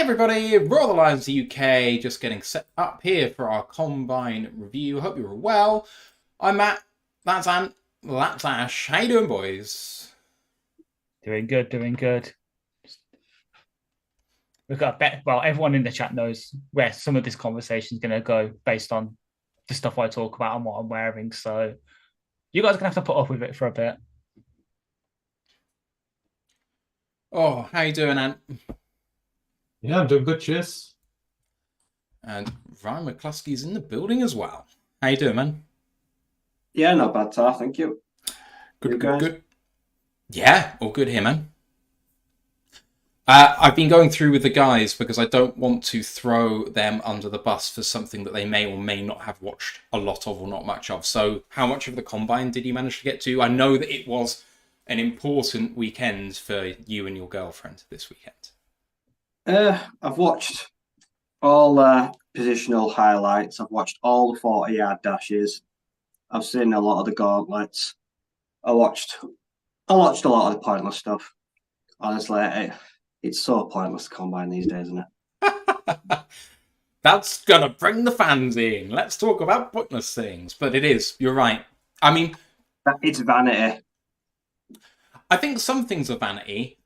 Everybody, Royal Alliance UK, just getting set up here for our Combine review. Hope you're all well. I'm Matt, that's Ant, that's Ash. How you doing, boys? Doing good, doing good. We've got a bet. Well, everyone in the chat knows where some of this conversation is going to go based on the stuff I talk about and what I'm wearing. So you guys are going to have to put up with it for a bit. Oh, how you doing, Ant? Yeah, I'm doing good, cheers. And Ryan McCluskey's in the building as well. How you doing, man? Yeah, not bad, Tar. Thank you. Good, You good, guys? good. Yeah, all good here, man. I've been going through with the guys because I don't want to throw them under the bus for something that they may or may not have watched a lot of or not much of. So how much of the Combine did you manage to get to? I know that it was an important weekend for you and your girlfriend this weekend. I've watched all positional highlights. I've watched all the 40-yard dashes. I've seen a lot of the gauntlets. I watched a lot of the pointless stuff. Honestly, it's so pointless to combine these days, isn't it? That's gonna bring the fans in. Let's talk about pointless things. But it is, you're right. I mean, It's vanity. I think some things are vanity.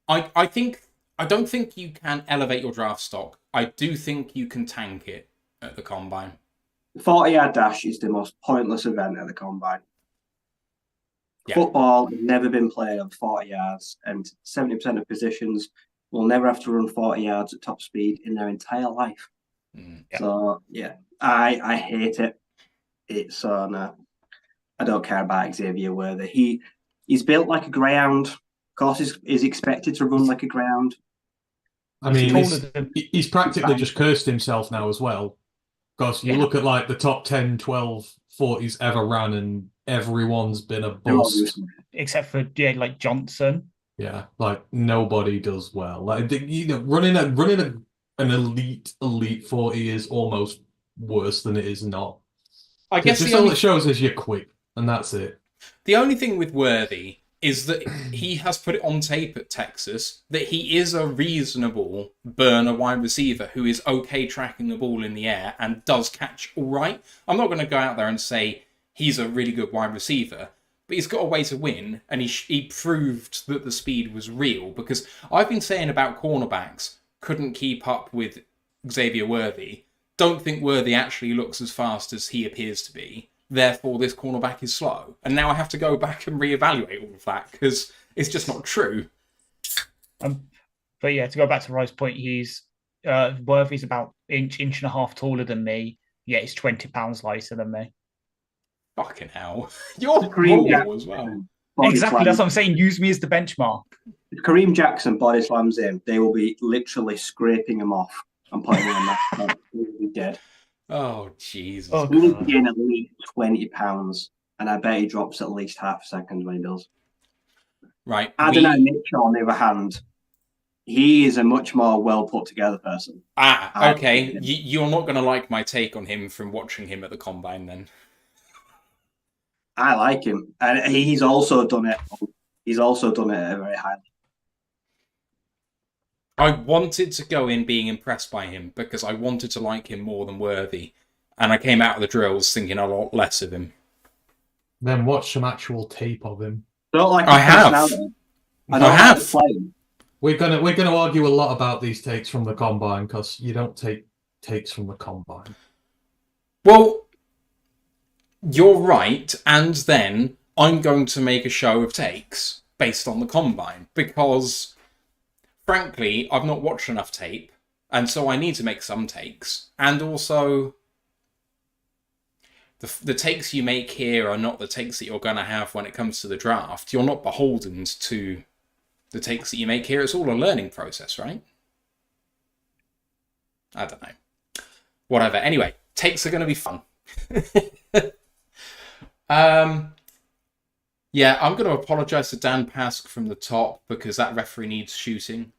I don't think you can elevate your draft stock. I do think you can tank it at the Combine. The 40-yard dash is the most pointless event at the combine. Yeah. Football has never been played on 40 yards, and 70% of positions will never have to run 40 yards at top speed in their entire life. Yeah. So, yeah, I hate it. It's on. I don't care about Xavier Worthy. He's built like a greyhound. Of course, he's expected to run like a greyhound. I mean, Taller he's practically just cursed himself now as well. Because you look at like the top 10, 12, 40s ever ran, and everyone's been a They're all bust. useless. except for like Johnson. Yeah, like nobody does well. Like running an elite 40 is almost worse than it is not. I guess Just all it shows is you're quick, and that's it. The only thing with Worthy is that he has put it on tape at Texas that he is a reasonable burner wide receiver who is okay tracking the ball in the air and does catch all right. I'm not going to go out there and say he's a really good wide receiver, but he's got a way to win, and he proved that the speed was real, because I've been saying about cornerbacks couldn't keep up with Xavier Worthy. Don't think Worthy actually looks as fast as he appears to be. Therefore, this cornerback is slow. And now I have to go back and reevaluate all of that because it's just not true. But yeah, to go back to Rye's point, he's Worthy's about inch and a half taller than me. Yeah, he's 20 pounds lighter than me. Fucking hell. You're Kareem small as well. Exactly, that's what I'm saying. Use me as the benchmark. If Kareem Jackson body slams him, they will be literally scraping him off and putting him on that. He will be dead. Oh, Jesus. Oh, He needs to God. gain at least 20 pounds, and I bet he drops at least half a second when he does. Right. Adonai Mitchell, on the other hand, he is a much more well put together person. Okay. You're not going to like my take on him from watching him at the Combine then. I like him, and he's also done it. He's also done it at a very high level. I wanted to go in being impressed by him because I wanted to like him more than Worthy. And I came out of the drills thinking a lot less of him. Then watch some actual tape of him. Don't like I his have. personality. I don't have. like the playing. We're gonna argue a lot about these takes from the Combine because you don't take takes from the Combine. Well, you're right, and then I'm going to make a show of takes based on the Combine, because, frankly, I've not watched enough tape, and so I need to make some takes. And also, the takes you make here are not the takes that you're going to have when it comes to the draft. You're not beholden to the takes that you make here. It's all a learning process, right? I don't know. Whatever. Anyway, takes are going to be fun. Yeah, I'm going to apologise to Dan Pask from the top because that referee needs shooting.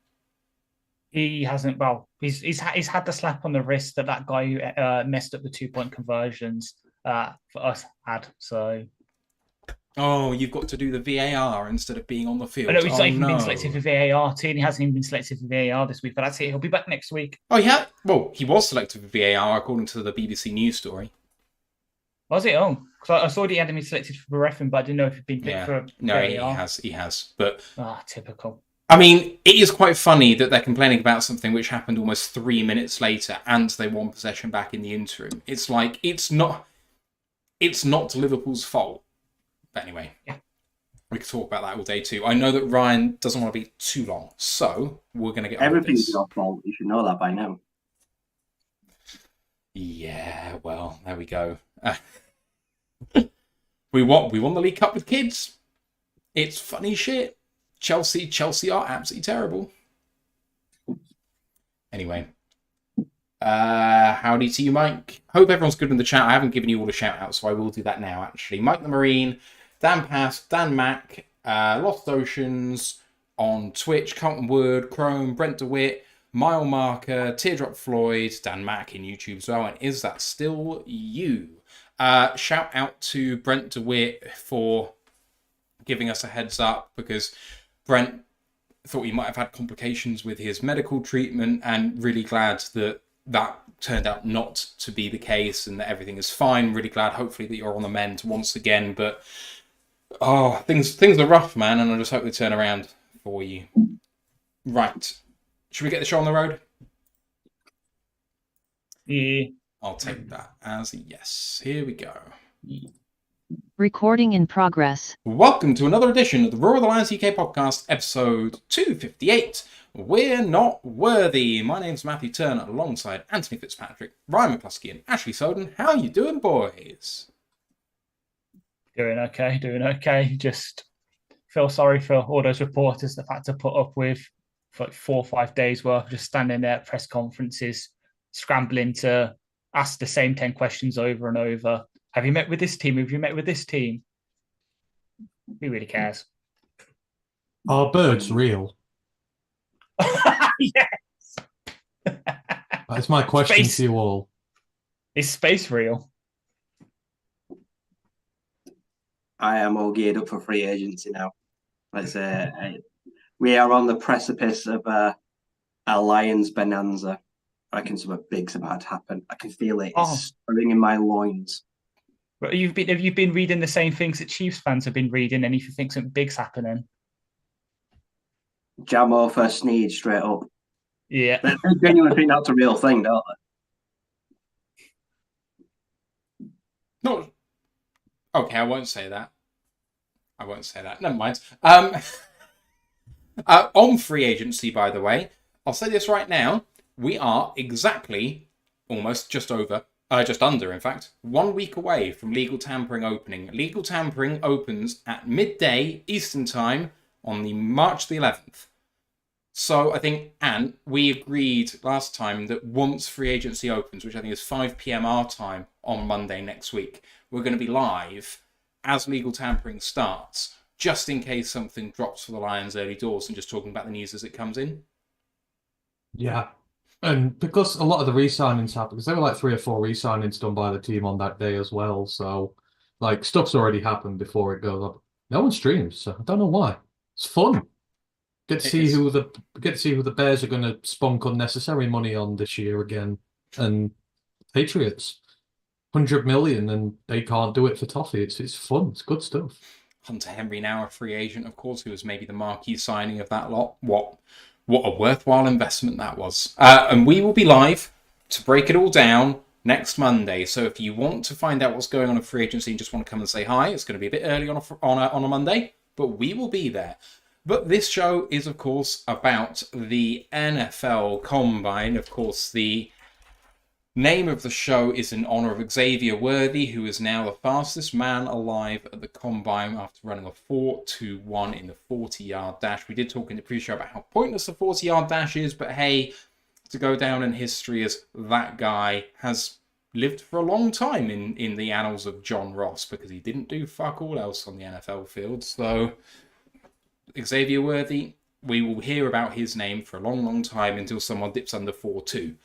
He hasn't. Well, he's had the slap on the wrist that guy who messed up the 2-point conversions for us had. So Oh, you've got to do the VAR instead of being on the field. I know he's not Oh, even been no. selected for VAR too, and he hasn't even been selected for VAR this week, but that's it. He'll be back next week. Oh, yeah. Well, he was selected for VAR according to the BBC News story. Was it? Oh, because I saw he hadn't been selected for refereeing, but I didn't know if he'd been picked for No, VAR. he has. But typical. I mean, it is quite funny that they're complaining about something which happened almost 3 minutes later, and they won possession back in the interim. It's like it's not Liverpool's fault. But anyway, we could talk about that all day too. I know that Ryan doesn't want to be too long, so we're going to get on with Everything's this. your fault. You should know that by now. Yeah, well, there we go. We won the League Cup with kids. It's funny shit. Chelsea are absolutely terrible. Anyway, howdy to you, Mike. Hope everyone's good in the chat. I haven't given you all a shout out, so I will do that now. Actually, Mike the Marine, Dan Pass, Dan Mack, Lost Oceans on Twitch, Carlton Wood, Chrome, Brent DeWitt, Mile Marker, Teardrop Floyd, Dan Mack in YouTube as well. And is that still you? Shout out to Brent DeWitt for giving us a heads up, because Brent thought he might have had complications with his medical treatment, and really glad that turned out not to be the case and that everything is fine. Really glad, hopefully, that you're on the mend once again. But things are rough, man, and I just hope they turn around for you. Right. Should we get the show on the road? Yeah. I'll take that as a yes. Here we go. Recording in progress. Welcome to another edition of the Roar of the Lions UK podcast, episode 258. We're Not Worthy. My name's Matthew Turner, alongside Anthony Fitzpatrick, Ryan McCluskey, and Ashley Soden. How you doing, boys? Doing okay. Just feel sorry for all those reporters that had to put up with for like 4 or 5 days worth, just standing there at press conferences, scrambling to ask the same 10 questions over and over. Have you met with this team? Have you met with this team? Who really cares? Are birds real? Yes. That's my question Space. to you all. Is space real? I am all geared up for free agency now. Let's we are on the precipice of a Lions bonanza. I reckon something big's about to happen. I can feel it. It's stirring in my loins. Have you been reading the same things that Chiefs fans have been reading, and if you think something big's happening? Jamo for Sneed straight up. Yeah. They genuinely think that's a real thing, don't they? No. Okay, I won't say that. Never mind. On free agency, by the way, I'll say this right now. We are exactly just under, in fact, 1 week away from legal tampering opening. Legal tampering opens at midday Eastern time on the March the 11th. So I think, Ant, we agreed last time that once free agency opens, which I think is 5 p.m. our time on Monday next week, we're going to be live as legal tampering starts, just in case something drops for the Lions early doors, and just talking about the news as it comes in. Yeah. And because a lot of the re-signings happened, because there were like 3 or 4 re-signings done by the team on that day as well. So, like, stuff's already happened before it goes up. No one streams, so I don't know why. It's fun. Get to see who the Bears are going to spunk unnecessary money on this year again, and Patriots, 100 million, and they can't do it for toffee. It's fun. It's good stuff. Hunter Henry now a free agent, of course, who was maybe the marquee signing of that lot. What a worthwhile investment that was. And we will be live to break it all down next Monday. So if you want to find out what's going on in free agency and just want to come and say hi, it's going to be a bit early on a Monday, but we will be there. But this show is, of course, about the NFL Combine. Of course, the name of the show is in honor of Xavier Worthy, who is now the fastest man alive at the Combine after running a 4.21 in the 40-yard dash. We did talk in the pre-show about how pointless the 40-yard dash is, but hey, to go down in history as that guy has lived for a long time in the annals of John Ross, because he didn't do fuck all else on the NFL field. So Xavier Worthy, we will hear about his name for a long, long time until someone dips under 4.2.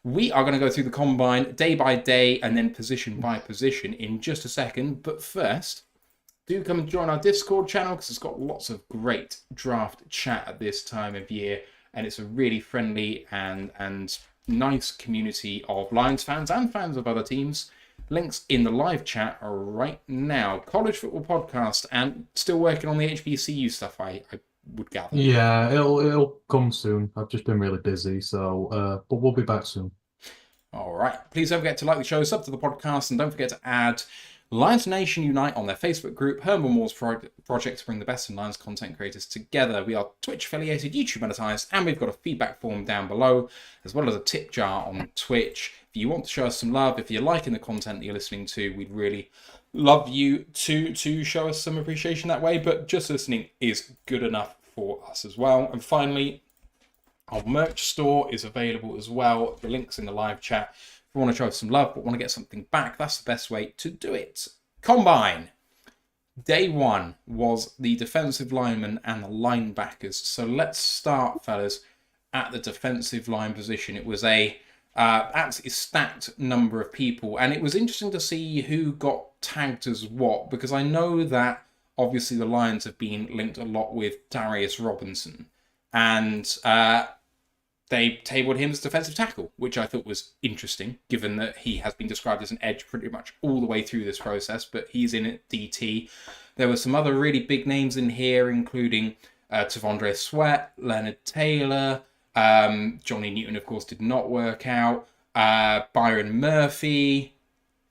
We are going to go through the Combine day by day and then position by position in just a second. But first, do come and join our Discord channel because it's got lots of great draft chat at this time of year, and it's a really friendly and nice community of Lions fans and fans of other teams. Links in the live chat are right now. College Football Podcast, and still working on the HBCU stuff, I would gather. Yeah, it'll come soon. I've just been really busy, so but we'll be back soon. All right. Please don't forget to like the show, sub to the podcast, and don't forget to add Lions Nation Unite on their Facebook group, Herman Moore's project to bring the best in Lions content creators together. We are Twitch affiliated, YouTube monetized, and we've got a feedback form down below, as well as a tip jar on Twitch. If you want to show us some love, if you're liking the content that you're listening to, we'd really love you to show us some appreciation that way, but just listening is good enough for us as well. And finally, our merch store is available as well. The link's in the live chat. If you want to show us some love but want to get something back, that's the best way to do it. Combine. Day one was the defensive linemen and the linebackers. So let's start, fellas, at the defensive line position. It was a absolutely stacked number of people, and it was interesting to see who got tagged as what, because I know that obviously the Lions have been linked a lot with Darius Robinson. And they tabled him as defensive tackle, which I thought was interesting, given that he has been described as an edge pretty much all the way through this process, but he's in at DT. There were some other really big names in here, including Tavondre Sweat, Leonard Taylor, Johnny Newton, of course, did not work out, Byron Murphy,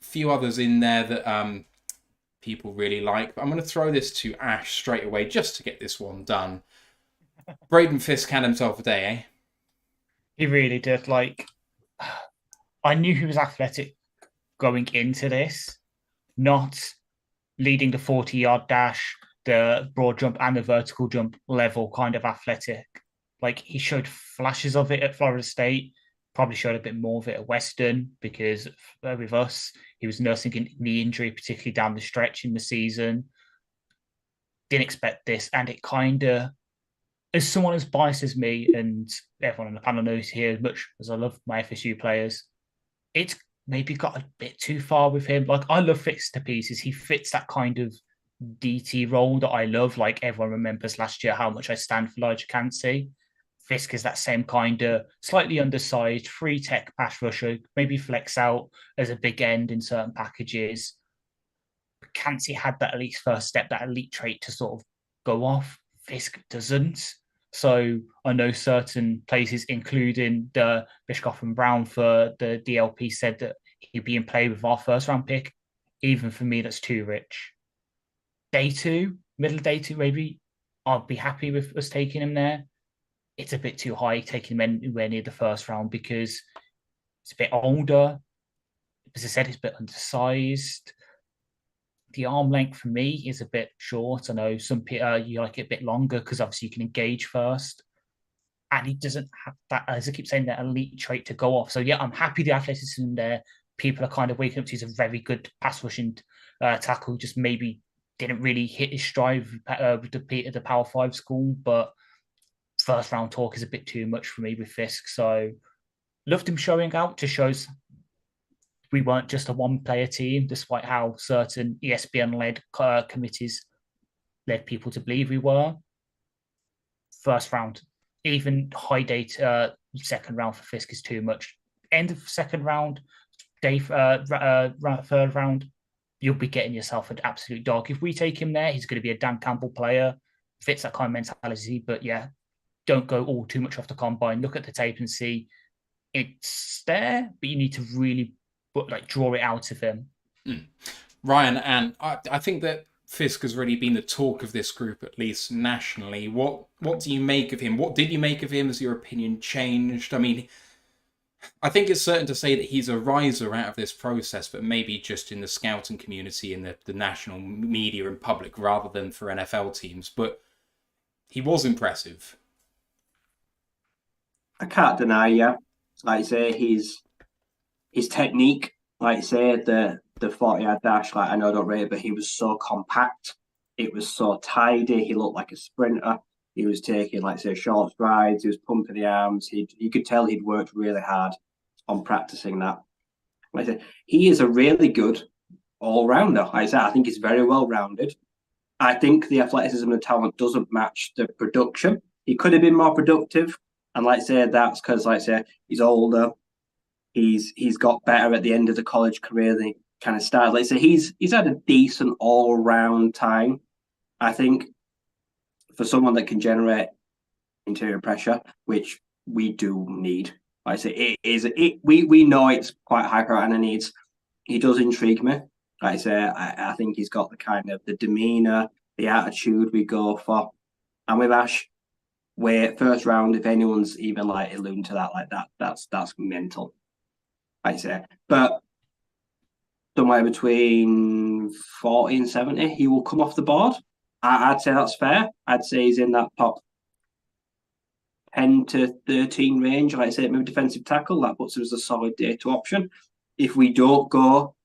a few others in there that people really like. But I'm going to throw this to Ash straight away just to get this one done. Braden Fisk had himself a day, eh? He really did. Like, I knew he was athletic going into this, not leading the 40-yard dash, the broad jump and the vertical jump level kind of athletic. Like, he showed flashes of it at Florida State, probably showed a bit more of it at Western, because with us, he was nursing a knee injury, particularly down the stretch in the season. Didn't expect this, and it kind of, as someone as biased as me, and everyone on the panel knows here, as much as I love my FSU players, it's maybe got a bit too far with him. Like, I love Fitz to pieces. He fits that kind of DT role that I love. Like, everyone remembers last year how much I stand for Elijah Cansey. Fisk is that same kind of slightly undersized, free tech pass rusher, maybe flex out as a big end in certain packages. But Cansey had that elite first step, that elite trait to sort of go off. Fisk doesn't. So I know certain places, including the Bishkoff and Brown for the DLP, said that he'd be in play with our first round pick. Even for me, that's too rich. Day two, middle of day two, maybe I'll be happy with us taking him there. It's a bit too high taking him anywhere near the first round because it's a bit older. As I said, it's a bit undersized. The arm length for me is a bit short. I know some people you like it a bit longer because obviously you can engage first. And he doesn't have that, as I keep saying, that elite trait to go off. So yeah, I'm happy the athleticism there. People are kind of waking up to he's a very good pass rushing tackle. Just maybe didn't really hit his stride with the Power 5 school. But first round talk is a bit too much for me with Fisk. So loved him showing out. Just shows we weren't just a one-player team, despite how certain ESPN-led committees led people to believe we were. First round, even high date second round for Fisk is too much. End of second round, third round, you'll be getting yourself an absolute dog. If we take him there, he's going to be a Dan Campbell player, fits that kind of mentality. But yeah, don't go all too much off the combine. Look at the tape and see it's there, but you need to really draw it out of him. Ryan, and I think that Fisk has really been the talk of this group, at least nationally. What do you make of him? What did you make of him? Has your opinion changed? I mean, I think it's certain to say that he's a riser out of this process, but maybe just in the scouting community and the national media and public rather than for NFL teams. But he was impressive. I can't deny, yeah. Like I say, his technique, like I say, the 40-yard dash, like I know I don't rate it, but he was so compact. It was so tidy. He looked like a sprinter. He was taking, like I say, short strides. He was pumping the arms. You could tell he'd worked really hard on practicing that. Like I said, he is a really good all-rounder. Like I said, I think he's very well-rounded. I think the athleticism and talent doesn't match the production. He could have been more productive, and like I say, that's because like I say, he's older. He's got better at the end of the college career than he kind of started. Like I say, he's had a decent all round time. I think for someone that can generate interior pressure, which we do need. Like I say, we know it's quite high priority and he does intrigue me. Like I say, I think he's got the kind of the demeanour, the attitude we go for. And with Ash, where first round, if anyone's even like alluding to that like that, that's mental. Like I say. But somewhere between 40 and 70, he will come off the board. I'd say that's fair. I'd say he's in that top 10 to 13 range. Like I say, maybe defensive tackle. That puts him as a solid day two option. If we don't go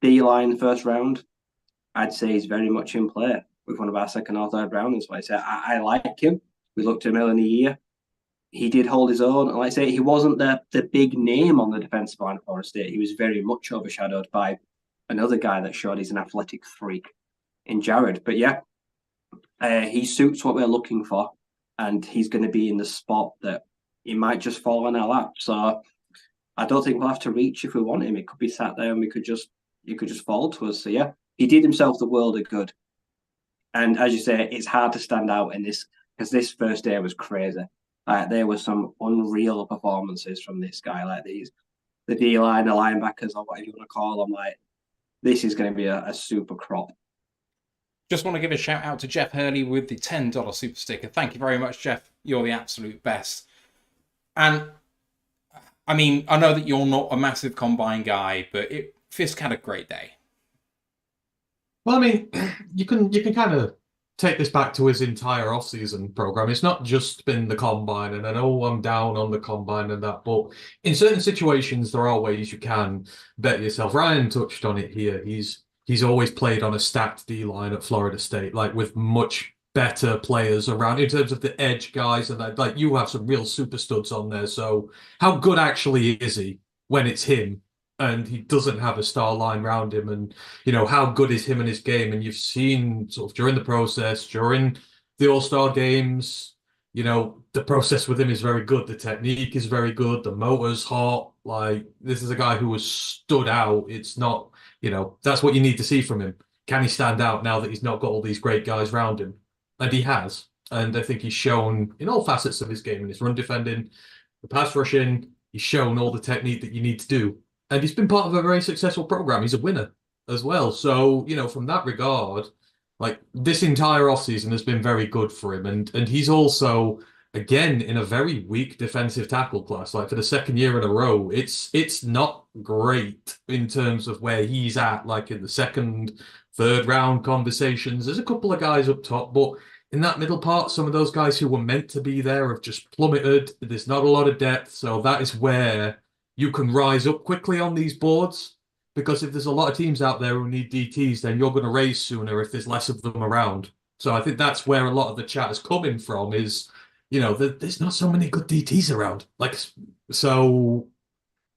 D-line the first round, I'd say he's very much in play with one of our second or third rounders. Like I say, I like him. We looked at him earlier in the year. He did hold his own. And like I say, he wasn't the big name on the defensive line of Forest State. He was very much overshadowed by another guy that showed he's an athletic freak in Jared. But yeah, he suits what we're looking for. And he's going to be in the spot that he might just fall on our lap. So I don't think we'll have to reach if we want him. It could be sat there and he could just fall to us. So yeah, he did himself the world of good. And as you say, it's hard to stand out in this because this first day was crazy. There were some unreal performances from this guy, like the D-line, the linebackers, or whatever you want to call them. Like, this is going to be a super crop. Just want to give a shout out to Jeff Hurley with the $10 super sticker. Thank you very much, Jeff. You're the absolute best. And I mean, I know that you're not a massive combine guy, but Fisk had a great day. Well, I mean, you can kind of take this back to his entire off-season program. It's not just been the combine, and I know I'm down on the combine and that, but in certain situations, there are ways you can bet yourself. Ryan touched on it here. He's always played on a stacked D-line at Florida State, like with much better players around in terms of the edge guys, and that, like, you have some real super studs on there. So how good actually is he when it's him and he doesn't have a star line around him? And, you know, how good is him and his game? And you've seen sort of during the process, during the All-Star games, you know, the process with him is very good. The technique is very good. The motor's hot. Like, this is a guy who has stood out. It's not, you know, that's what you need to see from him. Can he stand out now that he's not got all these great guys around him? And he has. And I think he's shown in all facets of his game, in his run defending, the pass rushing, he's shown all the technique that you need to do. And he's been part of a very successful program. He's a winner as well. So, you know, from that regard, like, this entire offseason has been very good for him. And he's also, again, in a very weak defensive tackle class. Like, for the second year in a row, it's not great in terms of where he's at, like in the second, third round conversations. There's a couple of guys up top, but in that middle part, some of those guys who were meant to be there have just plummeted. There's not a lot of depth. So that is where you can rise up quickly on these boards, because if there's a lot of teams out there who need DTs, then you're going to raise sooner if there's less of them around. So I think that's where a lot of the chat is coming from is, you know, there's not so many good DTs around. Like, so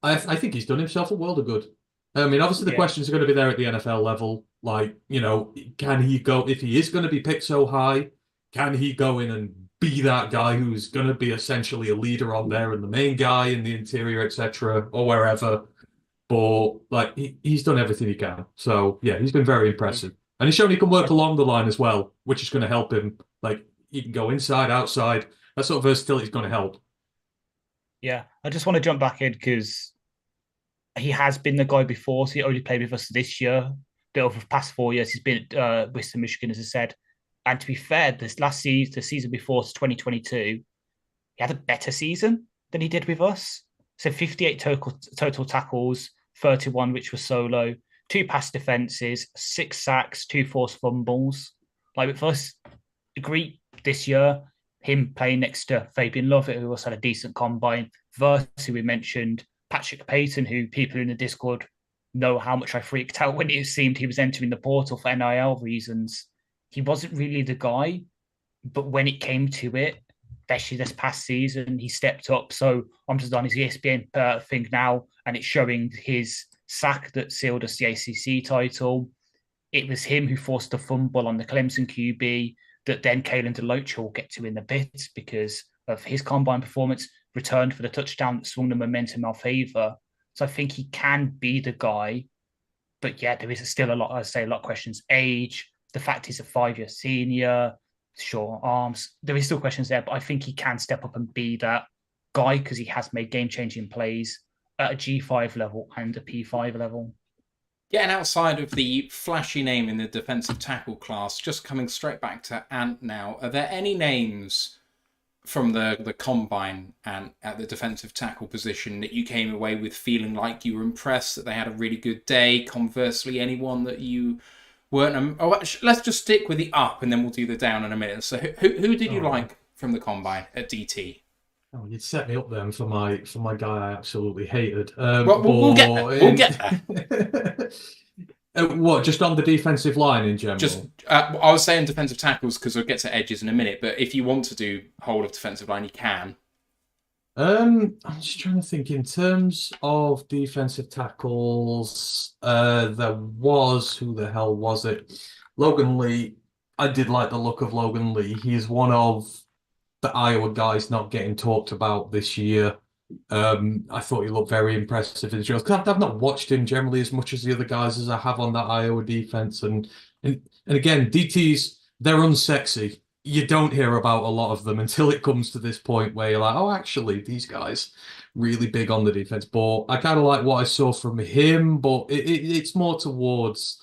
I think he's done himself a world of good. I mean, obviously the questions are going to be there at the NFL level. Like, you know, can he go, if he is going to be picked so high, can he go in and be that guy who's going to be essentially a leader on there and the main guy in the interior, etc., or wherever? But like, he's done everything he can. So yeah, he's been very impressive, and he's shown he can work along the line as well, which is going to help him. Like, he can go inside, outside. That sort of versatility is going to help. Yeah, I just want to jump back in because he has been the guy before. So he only played with us this year. But over the past 4 years, he's been at Western Michigan, as I said. And to be fair, this last season, the season before, 2022, he had a better season than he did with us. So 58 total tackles, 31 which were solo, 2 pass defenses, 6 sacks, 2 forced fumbles. Like, with us, agree this year, him playing next to Fabian Lovett, who also had a decent combine, versus who we mentioned, Patrick Payton, who people in the Discord know how much I freaked out when it seemed he was entering the portal for NIL reasons. He wasn't really the guy, but when it came to it, especially this past season, he stepped up. So I'm just on his ESPN thing now, and it's showing his sack that sealed us the ACC title. it was him who forced the fumble on the Clemson QB that then Kalen DeLoach will get to in a bit because of his combine performance, returned for the touchdown that swung the momentum in our favor. So I think he can be the guy. But yeah, there is still a lot of questions. Age, the fact he's a 5-year senior, short arms. There is still questions there, but I think he can step up and be that guy because he has made game-changing plays at a G5 level and a P5 level. Yeah, and outside of the flashy name in the defensive tackle class, just coming straight back to Ant now, are there any names from the combine and at the defensive tackle position that you came away with feeling like you were impressed, that they had a really good day? Conversely, anyone that you weren't... let's just stick with the up and then we'll do the down in a minute. So who did you like from the combine at DT? Oh, you'd set me up then for my guy I absolutely hated. We'll get there. We'll get there. What, just on the defensive line in general? Just, I was saying defensive tackles because we'll get to edges in a minute, but if you want to do whole of defensive line, you can. I'm just trying to think. In terms of defensive tackles, there was, who the hell was it? Logan Lee. I did like the look of Logan Lee. He is one of the Iowa guys not getting talked about this year. I thought he looked very impressive in the drills because I've not watched him generally as much as the other guys as I have on that Iowa defense. And again, DTs, they're unsexy. You don't hear about a lot of them until it comes to this point where you're like, oh, actually, these guys really big on the defense. But I kind of like what I saw from him, but it's more towards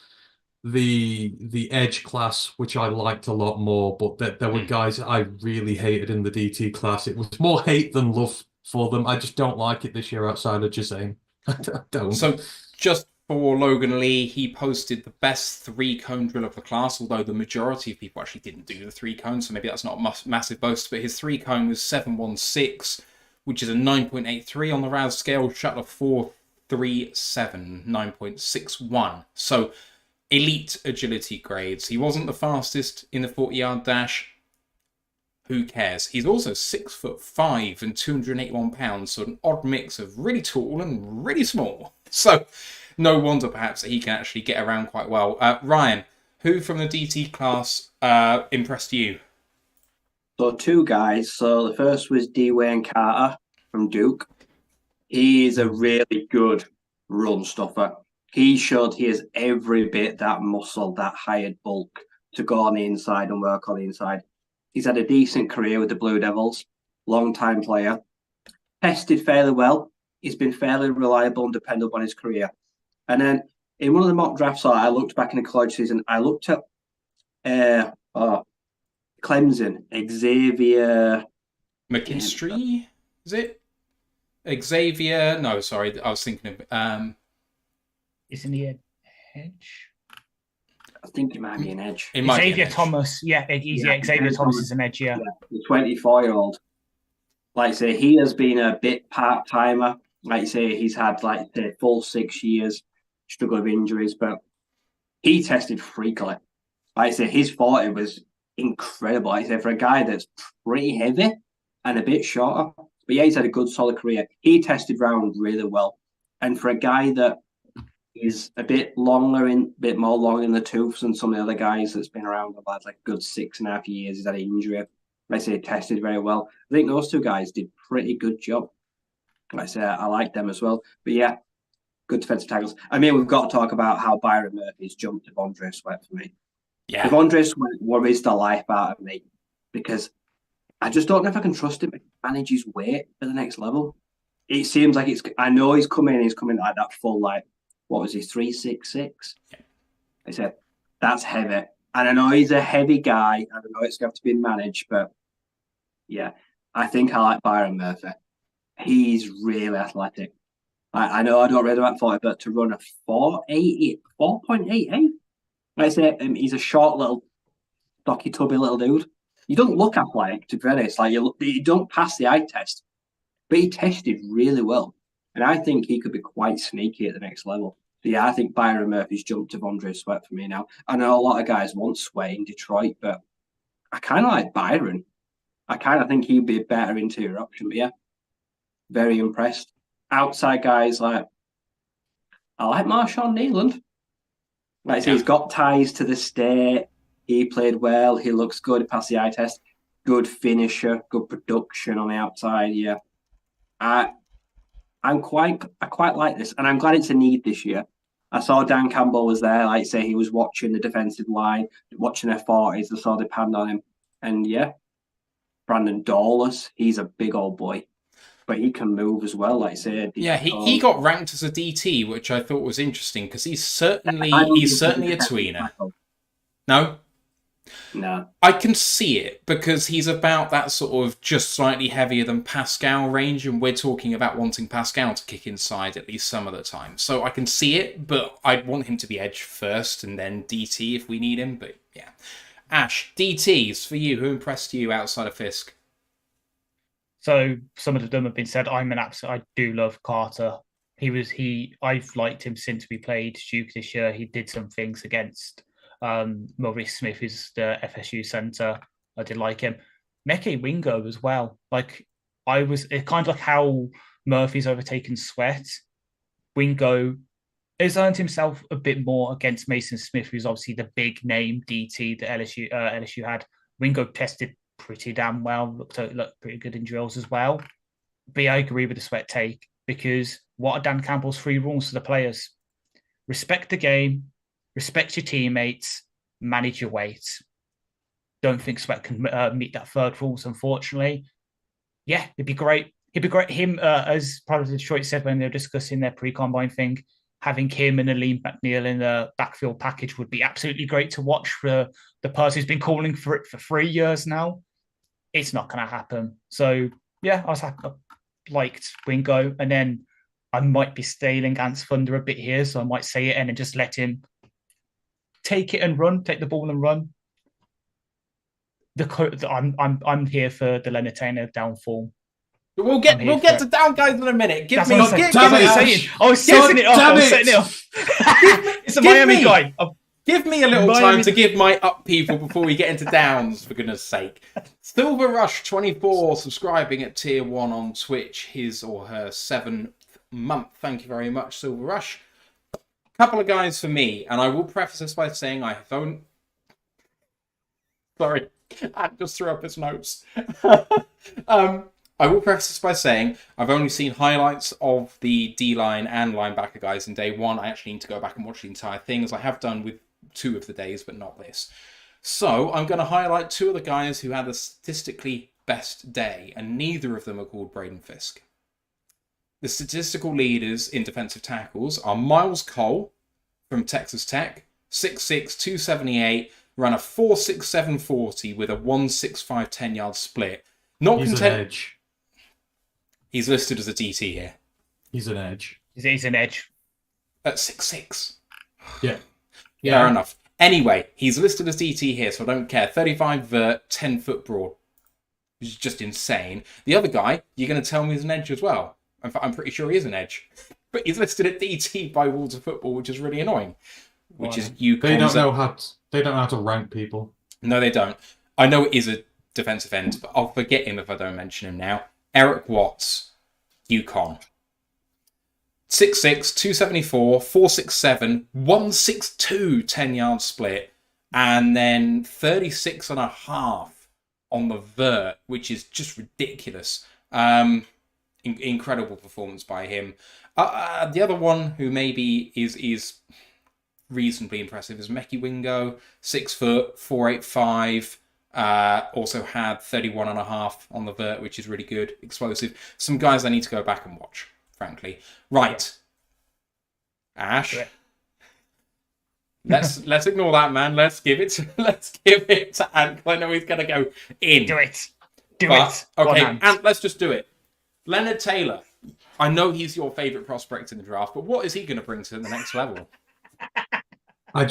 the edge class, which I liked a lot more, but there were guys I really hated in the DT class. It was more hate than love for them. I just don't like it this year outside of Jazane. I don't. So just for Logan Lee, he posted the best 3-cone drill of the class, although the majority of people actually didn't do the 3-cone, so maybe that's not a massive boast, but his 3-cone was 716, which is a 9.83 on the RAS scale, shut of 437, 9.61. So elite agility grades. He wasn't the fastest in the 40-yard dash. Who cares? He's also 6'5" and 281 pounds, so an odd mix of really tall and really small. So no wonder perhaps that he can actually get around quite well. Ryan, who from the DT class impressed you? So 2 guys. So the first was Dwayne Carter from Duke. He is a really good run stuffer. He showed he has every bit that muscle, that hired bulk to go on the inside and work on the inside. He's had a decent career with the Blue Devils, long-time player, tested fairly well. He's been fairly reliable and dependable on his career. And then in one of the mock drafts, I looked back in the college season, I looked at Clemson, Xavier McKinstry, is it? Xavier? No, sorry, I was thinking of... Isn't he an edge? I think it might be an edge. Xavier Thomas. Yeah, Xavier Thomas is an edge, yeah. The 24-year-old. Like I say, he has been a bit part-timer. Like I say, he's had like the full 6 years, struggle with injuries, but he tested freakily. Like I say, his 40 was incredible. Like I say, for a guy that's pretty heavy and a bit shorter. But yeah, he's had a good, solid career. He tested round really well. And for a guy that is a bit more long in the tooth than some of the other guys that's been around for like a good 6.5 years. He's had an injury. Like I say, tested very well. I think those 2 guys did pretty good job. Like I say, I like them as well. But yeah, good defensive tackles. I mean, we've got to talk about how Byron Murphy's jumped to Devondre Sweat for me. Yeah. Devondre Sweat worries the life out of me because I just don't know if I can trust him to manage his weight at the next level. It seems like I know he's coming like that full, like, what was he, 366? Yeah. I said, that's heavy. And I know he's a heavy guy. I don't know it's going to have to be managed, but yeah, I think I like Byron Murphy. He's really athletic. I know I don't read about 40, but to run a 4.88, like I say, he's a short little, stocky, tubby little dude. You don't look athletic, to be honest. Like you don't pass the eye test, but he tested really well. And I think he could be quite sneaky at the next level. So yeah, I think Byron Murphy's jumped to Devondre Sweat for me now. I know a lot of guys want Sweat in Detroit, but I kind of like Byron. I kind of think he'd be a better interior option. But yeah, very impressed. Outside guys, like I like Marshawn Nealand. Like I say, he's got ties to the state. He played well. He looks good. He passed the eye test. Good finisher. Good production on the outside. Yeah, I quite like this, and I'm glad it's a need this year. I saw Dan Campbell was there. Like I say, he was watching the defensive line, watching their 40s. I saw they panned on him, and yeah, Brandon Dawless. He's a big old boy, but he can move as well. Like I say, Yeah, he got ranked as a DT, which I thought was interesting because he's certainly a tweener. No? No. I can see it because he's about that sort of just slightly heavier than Pascal range, and we're talking about wanting Pascal to kick inside at least some of the time. So I can see it, but I'd want him to be edge first and then DT if we need him. But yeah. Ash, DTs for you. Who impressed you outside of Fisk? So some of them have been said. I do love Carter. I've liked him since we played Duke this year. He did some things against Maurice Smith, who's the FSU centre. I did like him. Meke Wingo as well. It kind of like how Murphy's overtaken Sweat. Wingo has earned himself a bit more against Mason Smith, who's obviously the big name DT that LSU had. Wingo tested pretty damn well, looked pretty good in drills as well. But I agree with the Sweat take, because what are Dan Campbell's 3 rules to the players? Respect the game, respect your teammates, manage your weight. Don't think Sweat can meet that 3rd rule, unfortunately. Yeah, it'd be great. It'd be great. Him, as part of the Detroit said when they were discussing their pre-combine thing, having him and Aleem McNeil in the backfield package would be absolutely great to watch for the person who's been calling for it for 3 years now. It's not going to happen. So, yeah, I liked Wingo. And then I might be stealing Ant's thunder a bit here, so I might say it and then just let him take it and run, take the ball and run. I'm here for the Leonard Taylor downfall. We'll get to down guys in a minute. I was setting it up. It's a Miami guy. Give me a little time to give my up people before we get into downs, for goodness sake. Silver Rush 24 subscribing at tier 1 on Twitch, his or her 7th month. Thank you very much, Silver Rush. Couple of guys for me, and I will preface this by saying I don't. Sorry, I just threw up his notes. I will preface this by saying I've only seen highlights of the D-line and linebacker guys in day 1. I actually need to go back and watch the entire thing, as I have done with 2 of the days, but not this. So I'm going to highlight 2 of the guys who had a statistically best day, and neither of them are called Braden Fisk. The statistical leaders in defensive tackles are Miles Cole from Texas Tech, 6'6", 278, ran a 4.67 40 with a 1.65 10-yard split. He's an edge. He's listed as a DT here. He's an edge. He's an edge. At 6'6". Yeah. Fair enough. Anyway, he's listed as DT here, so I don't care. 35 vert, 10 foot broad. Which is just insane. The other guy, you're going to tell me is an edge as well. In fact, I'm pretty sure he is an edge. But he's listed at DT by Wolves of Football, which is really annoying. Which is UConn. They don't know how to rank people. No, they don't. I know it is a defensive end, but I'll forget him if I don't mention him now. Eric Watts, UConn. 6'6", 274, 4.67, 1.62 10-yard split, and then 36.5 on the vert, which is just ridiculous. Incredible performance by him. The other one who maybe is reasonably impressive is Meke Wingo, 6 foot, 4.85. Also had 31.5 on the vert, which is really good, explosive. Some guys I need to go back and watch, frankly. Right, Ash. Let's ignore that, man. Let's give it to Ant. I know he's gonna go in. Do it. Okay, Ant. Let's just do it. Leonard Taylor. I know he's your favourite prospect in the draft, but what is he going to bring to the next level? I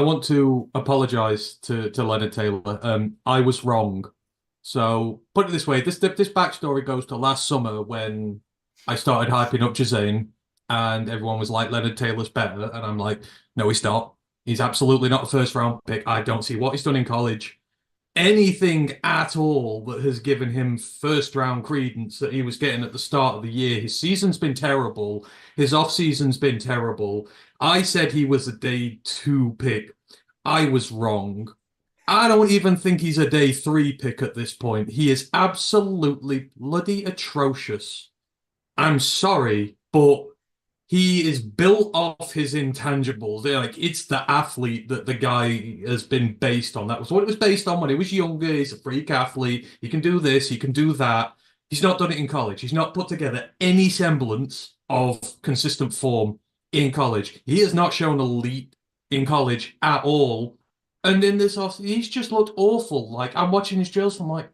want to apologise to Leonard Taylor. I was wrong. So put it this way: this backstory goes to last summer when I started hyping up Jazane, and everyone was like, Leonard Taylor's better, and I'm like, no, he's not. He's absolutely not a first round pick. I don't see what he's done in college. anything at all that has given him first round credence that he was getting at the start of the year. His season's been terrible. His off season's been terrible. I said he was a day 2 pick. I was wrong. I don't even think he's a day 3 pick at this point. He is absolutely bloody atrocious. I'm sorry, but he is built off his intangibles. Like, it's the athlete that the guy has been based on. That was what it was based on when he was younger. He's a freak athlete. He can do this, he can do that. He's not done it in college. He's not put together any semblance of consistent form in college. He has not shown elite in college at all. And in this off, he's just looked awful. Like, I'm watching his drills, I'm like,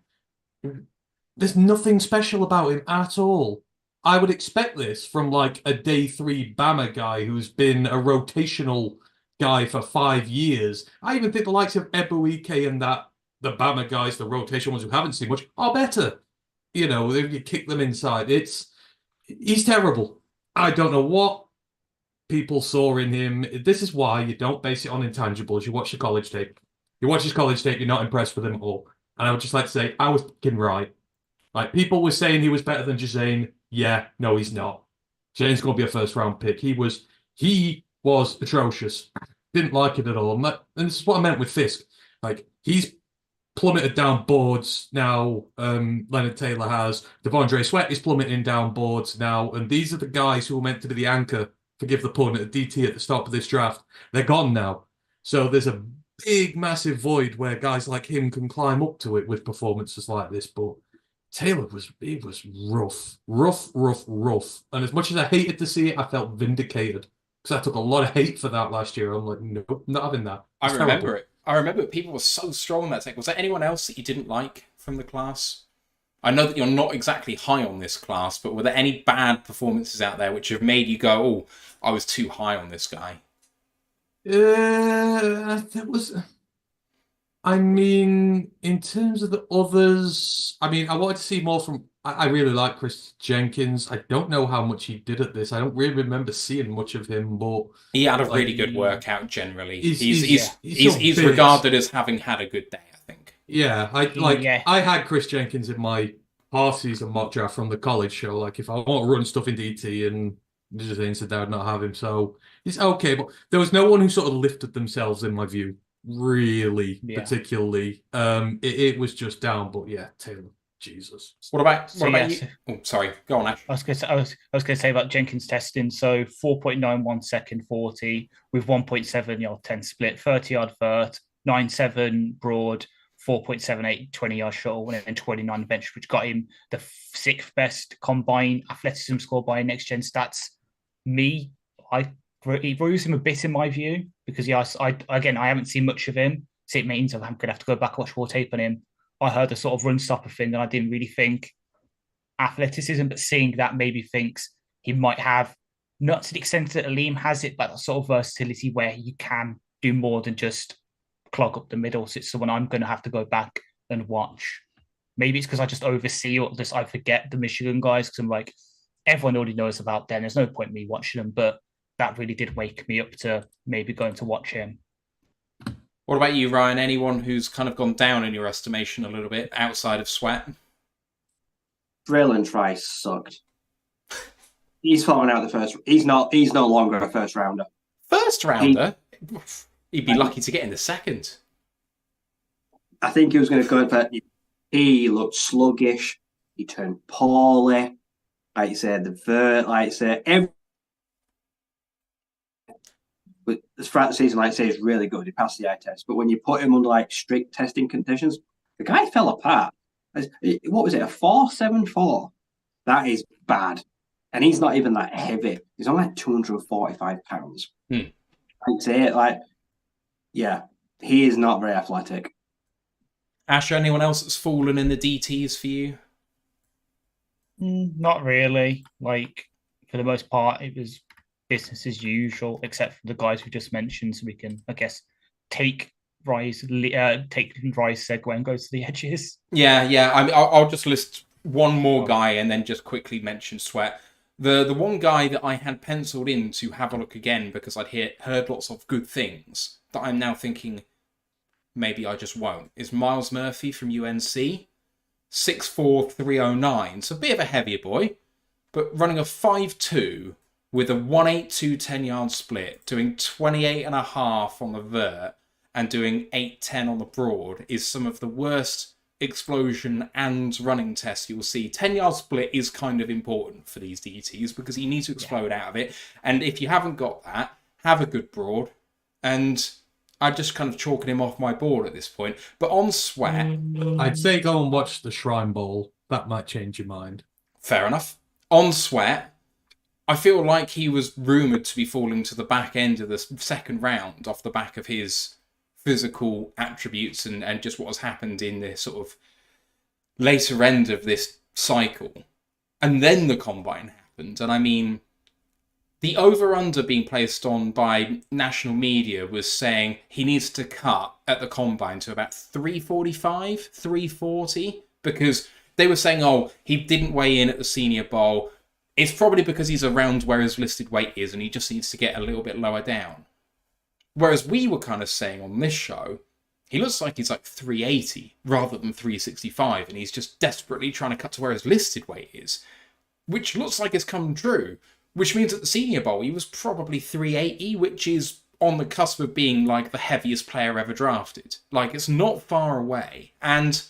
there's nothing special about him at all. I would expect this from like a day 3 Bama guy who's been a rotational guy for 5 years. I even think the likes of Ebuike and the Bama guys, the rotation ones who haven't seen much, are better. You know, if you kick them inside, he's terrible. I don't know what people saw in him. This is why you don't base it on intangibles. You watch the college tape. You watch his college tape, you're not impressed with him at all. And I would just like to say, I was fucking right. Like, people were saying he was better than Jazane. Yeah, no, he's not. Jane's going to be a first round pick. He was atrocious. Didn't like it at all. And this is what I meant with Fisk. Like, he's plummeted down boards now. Leonard Taylor has. Devondre Sweat is plummeting down boards now. And these are the guys who were meant to be the anchor, forgive the pun, at DT at the start of this draft. They're gone now. So there's a big, massive void where guys like him can climb up to it with performances like this. But Taylor was rough. And as much as I hated to see it, I felt vindicated because I took a lot of hate for that last year. I'm like, no, not having that. I remember it. I remember people were so strong in that take. Was there anyone else that you didn't like from the class? I know that you're not exactly high on this class, but were there any bad performances out there which have made you go, oh, I was too high on this guy? That was... I mean, in terms of the others, I mean, I wanted to see more from... I really like Chris Jenkins. I don't know how much he did at this. I don't really remember seeing much of him, but... He had a really good workout, generally. He's regarded as having had a good day, I think. Yeah, I had Chris Jenkins in my half-season mock draft from the college show. Like, if I want to run stuff in DT and just said I would not have him, so it's okay. But there was no one who sort of lifted themselves, in my view. Really, particularly. It was just down, but yeah, Taylor, Jesus. What about you? Oh, sorry, go on, Ash. I was going to say about Jenkins testing. So 4.91 second 40 with 1.7 yard 10 split, 30-yard vert, 9.7 broad, 4.78 20-yard shuttle, and then 29 bench, which got him the 6th best combined athleticism score by Next Gen Stats. He bruised him a bit in my view because I haven't seen much of him. So it means I'm going to have to go back and watch more tape on him. I heard the sort of run stopper thing and I didn't really think athleticism, but seeing that maybe thinks he might have, not to the extent that Aleem has it, but that sort of versatility where he can do more than just clog up the middle. So it's someone I'm going to have to go back and watch. Maybe it's because I just oversee or just I forget the Michigan guys because I'm like, everyone already knows about them. There's no point in me watching them, but that really did wake me up to maybe going to watch him. What about you, Ryan? Anyone who's kind of gone down in your estimation a little bit outside of Sweat? Freeland Trice sucked. He's fallen out the first. He's no longer a first rounder. First rounder? He'd be lucky to get in the second. I think he was going to go for. He looked sluggish. He turned poorly. Like you said, the vert. Like you said, throughout the season, like I say, is really good. He passed the eye test, but when you put him under like strict testing conditions, the guy fell apart. What was it? A 4.74? That is bad, and he's not even that heavy. He's only like 245 pounds. I'd say it yeah, he is not very athletic. Ash, anyone else that's fallen in the DTs for you? Not really. Like, for the most part, it was business as usual, except for the guys we just mentioned. So we can, I guess, take Rise segue and go to the edges. Yeah. I'll just list one more guy and then just quickly mention Sweat. The one guy that I had penciled in to have a look again because I'd heard lots of good things that I'm now thinking, maybe I just won't, is Miles Murphy from UNC. 6'4", 309. So a bit of a heavier boy, but running a 5'2", with a 182 10-yard split, doing 28.5 on the vert, and doing 8.10 on the broad is some of the worst explosion and running tests you'll see. 10-yard split is kind of important for these DTs because you need to explode out of it. And if you haven't got that, have a good broad. And I'm just kind of chalking him off my board at this point. But on sweat, I'd say go and watch the Shrine Bowl. That might change your mind. fair enough. On sweat, I feel like he was rumoured to be falling to the back end of the second round off the back of his physical attributes and just what has happened in the sort of later end of this cycle. And then the combine happened. And I mean, the over-under being placed on by national media was saying he needs to cut at the combine to about 345, 340, because they were saying, oh, he didn't weigh in at the Senior Bowl. It's probably because he's around where his listed weight is and he just needs to get a little bit lower down. Whereas we were kind of saying on this show, he looks like he's like 380 rather than 365, and he's just desperately trying to cut to where his listed weight is, which looks like it's come true, which means at the Senior Bowl he was probably 380, which is on the cusp of being like the heaviest player ever drafted. Like, it's not far away. And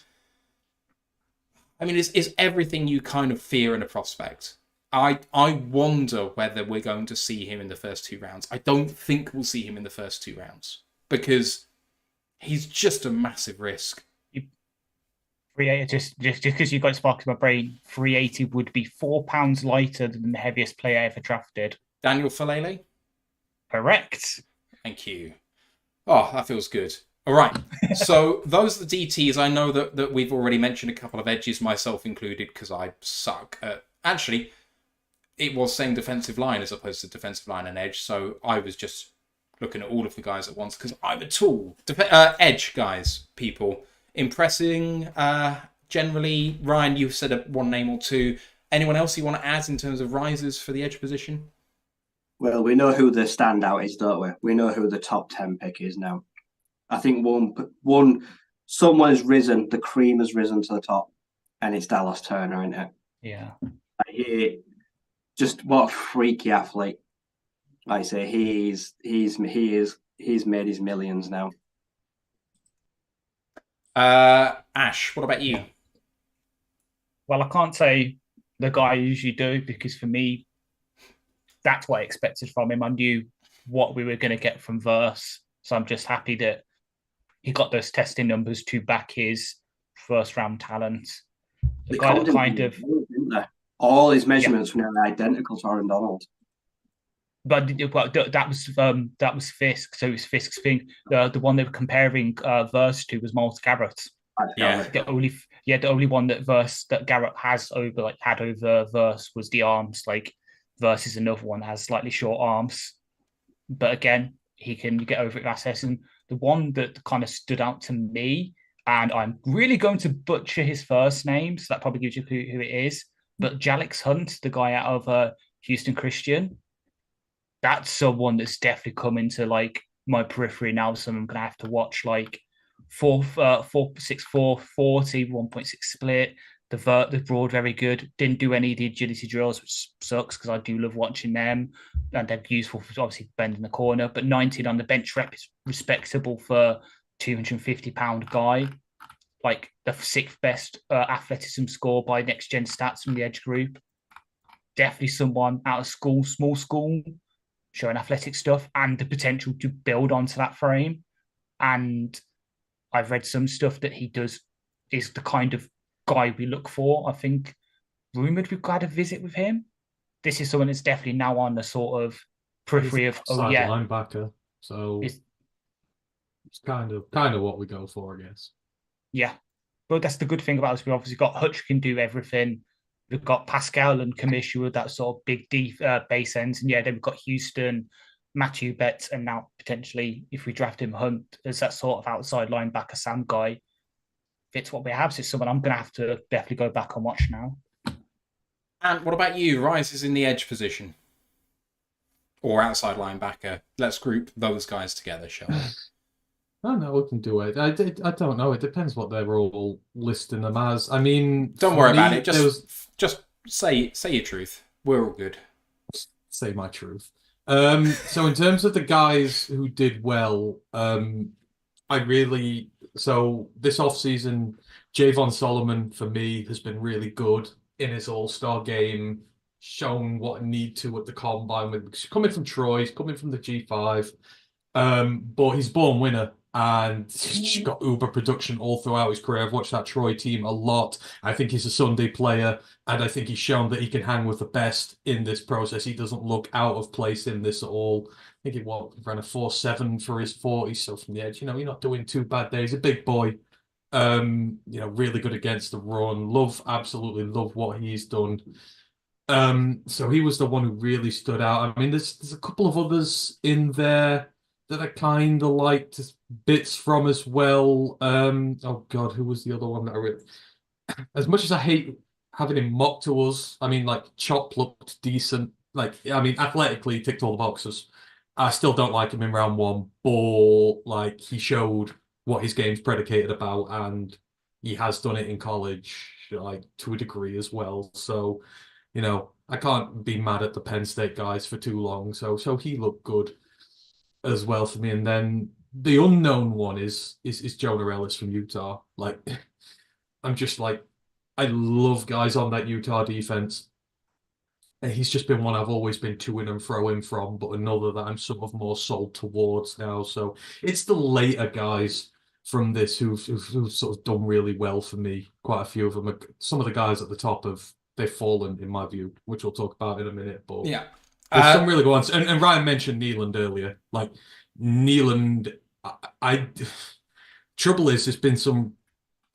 I mean, it's everything you kind of fear in a prospect. I wonder whether we're going to see him in the first 2 rounds. I don't think we'll see him in the first 2 rounds because he's just a massive risk. 380, just because you got spark in my brain, 380 would be 4 pounds lighter than the heaviest player ever drafted. Daniel Falele? Correct. Thank you. Oh, that feels good. All right. So those are the DTs. I know that we've already mentioned a couple of edges, myself included, because I suck at... Actually, it was saying defensive line as opposed to defensive line and edge, so I was just looking at all of the guys at once because I'm a tool. Edge guys, people. Impressing, generally. Ryan, you've said one name or two. Anyone else you want to add in terms of risers for the edge position? Well, we know who the standout is, don't we? We know who the top 10 pick is now. I think someone has risen, the cream has risen to the top, and it's Dallas Turner, isn't it? Yeah. Just what a freaky athlete. Like I say, he's made his millions now. Ash, what about you? Well, I can't say the guy I usually do because for me, that's what I expected from him. I knew what we were going to get from Verse, so I'm just happy that he got those testing numbers to back his first round talent. The guy that kind of all his measurements were identical to Aaron Donald. But that was Fisk. So it was Fisk's thing. The one they were comparing Verse to was Miles Garrett. Yeah. The only one that Garrett had over Verse was the arms. Like Verse is another one that has slightly short arms, but again he can get over it access. And the one that kind of stood out to me, and I'm really going to butcher his first name, so that probably gives you who it is. But Jalix Hunt, the guy out of Houston Christian, that's someone that's definitely come into like my periphery now. So I'm gonna have to watch like 4.64, 40, 1.6 split. The broad very good. Didn't do any of the agility drills, which sucks because I do love watching them, and they're useful for obviously bending the corner. But 19 on the bench rep is respectable for 250-pound guy. Like the 6th best athleticism score by Next Gen Stats from the Edge group. Definitely someone out of school, small school, showing athletic stuff and the potential to build onto that frame. And I've read some stuff that he does is the kind of guy we look for. I think rumored we've got a visit with him. This is someone that's definitely now on the sort of periphery of linebacker. So it's kind of what we go for, I guess. Yeah, but that's the good thing about us. We've obviously got Hutch can do everything. We've got Pascal and Kamish with that sort of big deep base ends, and then we've got Houston, Matthew Betts, and now potentially if we draft him Hunt as that sort of outside linebacker Sam guy, fits what we have. So it's someone I'm going to have to definitely go back and watch now. And what about you? Rises in the edge position or outside linebacker? Let's group those guys together, shall we? I know we can do it. I don't know. It depends what they're all listing them as. I mean, Don't for worry me, about it. there was Just say your truth. We're all good. say my truth. So in terms of the guys who did well, I really so this offseason, Javon Solomon for me has been really good in his All-Star game, shown what I need to at the combine with coming from Troy, he's coming from the G5. But he's born winner and he's got uber production all throughout his career. I've watched that Troy team a lot. I think he's a Sunday player, and I think he's shown that he can hang with the best in this process. He doesn't look out of place in this at all. I think he ran a 4.7 for his 40, so from the edge, you're not doing too bad there. He's a big boy. Really good against the run. Absolutely love what he's done. So he was the one who really stood out. I mean, there's a couple of others in there that I kind of liked bits from as well. Oh God, who was the other one that I really... As much as I hate having him mocked to us, I mean, like Chop looked decent. Like, I mean, athletically he ticked all the boxes. I still don't like him in round one, but like he showed what his game's predicated about, and he has done it in college, like to a degree as well. So, I can't be mad at the Penn State guys for too long. So he looked good as well for me. And then the unknown one is Jonah Ellis from Utah. Like, I'm just like, I love guys on that Utah defense. And he's just been one I've always been to-ing and fro-ing from, but another that I'm sort of more sold towards now. So it's the later guys from this who've sort of done really well for me. Quite a few of them. Some of the guys at the top they've fallen in my view, which we'll talk about in a minute. But yeah, there's some really good ones. And Ryan mentioned Neeland earlier. Like Neeland, trouble is there's been some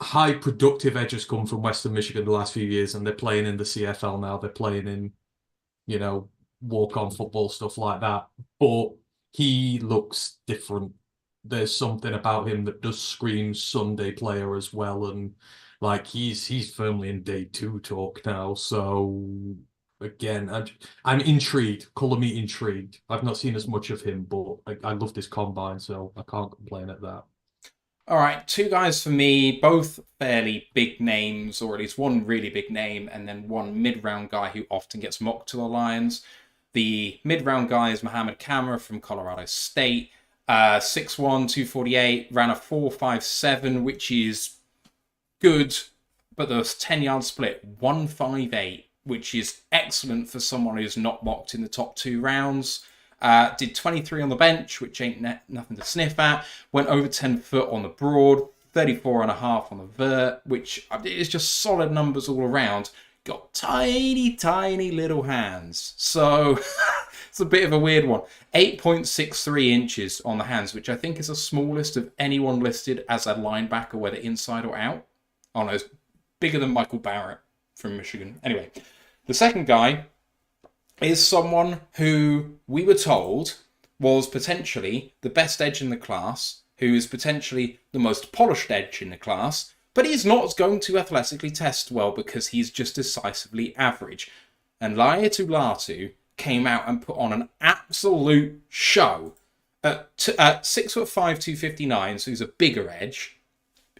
high productive edges come from Western Michigan the last few years, and they're playing in the CFL now. They're playing in, walk-on football, stuff like that. But he looks different. There's something about him that does scream Sunday player as well, and like he's firmly in day 2 talk now. So again, I'm intrigued. Colour me intrigued. I've not seen as much of him, but I love this combine, so I can't complain at that. All right, 2 guys for me, both fairly big names, or at least one really big name, and then one mid-round guy who often gets mocked to the Lions. The mid-round guy is Mohamed Kamara from Colorado State. 6'1", 248, ran a 4.57, which is good, but the 10-yard split, 1.58, which is excellent for someone who's not mocked in the top 2 rounds. Did 23 on the bench, which ain't nothing to sniff at. Went over 10 foot on the broad, 34.5 on the vert, which is just solid numbers all around. Got tiny, tiny little hands. So it's a bit of a weird one. 8.63 inches on the hands, which I think is the smallest of anyone listed as a linebacker, whether inside or out. Oh no, it's bigger than Michael Barrett from Michigan. Anyway, the second guy is someone who we were told was potentially the best edge in the class, who is potentially the most polished edge in the class, but he's not going to athletically test well because he's just decisively average. And Laiatu Latu came out and put on an absolute show at 6'5", 259, so he's a bigger edge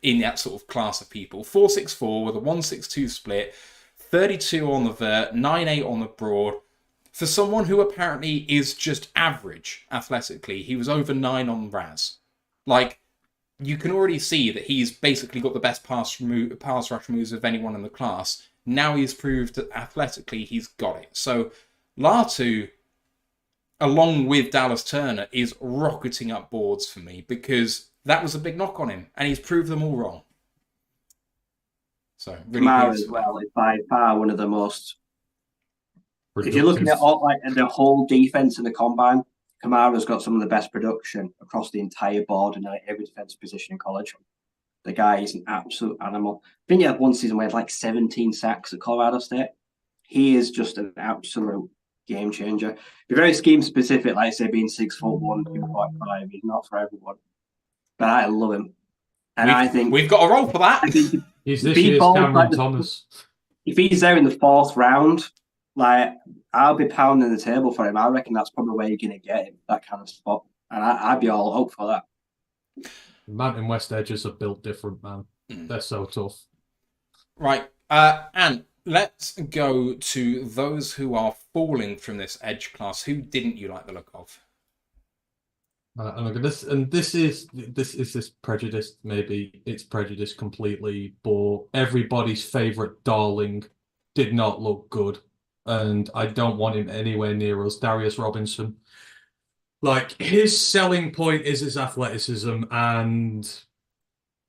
in that sort of class of people. 4.64 with a 1.62 split, 32 on the vert, 9.8 on the broad. For someone who apparently is just average athletically, he was over 9 on RAS. Like, you can already see that he's basically got the best pass rush moves of anyone in the class. Now he's proved that athletically he's got it. So Latu, along with Dallas Turner, is rocketing up boards for me because that was a big knock on him, and he's proved them all wrong. So really Kamara as well is by far one of the most. Productive. If you're looking at the whole defense in the combine, Kamara's got some of the best production across the entire board in every defensive position in college. The guy is an absolute animal. I think he had one season where he had like 17 sacks at Colorado State. He is just an absolute game changer. Be very scheme specific, like say being 6'1", 245. He's not for everyone, but I love him, and I think we've got a role for that. He's this year's Cameron Thomas. If he's there in the 4th round, like I'll be pounding the table for him. I reckon that's probably where you're going to get him, that kind of spot, and I'd be all up for that. Mountain West edges are built different, man. They're so tough. Right, and let's go to those who are falling from this edge class. Who didn't you like the look of? And look at this, and this is prejudice. Maybe it's prejudice completely, but everybody's favorite darling did not look good, and I don't want him anywhere near us. Darius Robinson, like his selling point is his athleticism, and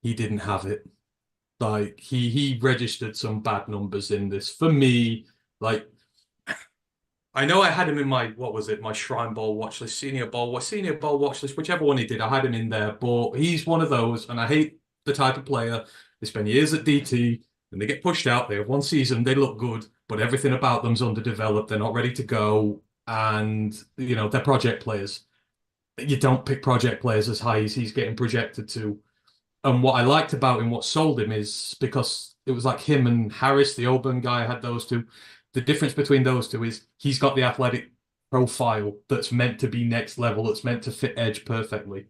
he didn't have it. Like he registered some bad numbers in this for me. Like I know I had him in my my Shrine Bowl watch list, Senior Bowl watch list, whichever one he did, I had him in there. But he's one of those, and I hate the type of player. They spend years at DT, and they get pushed out. They have one season, they look good, but everything about them's underdeveloped. They're not ready to go, and they're project players. You don't pick project players as high as he's getting projected to. And what I liked about him, what sold him, is because it was like him and Harris, the Auburn guy, had those two. The difference between those two is he's got the athletic profile that's meant to be next level, that's meant to fit edge perfectly.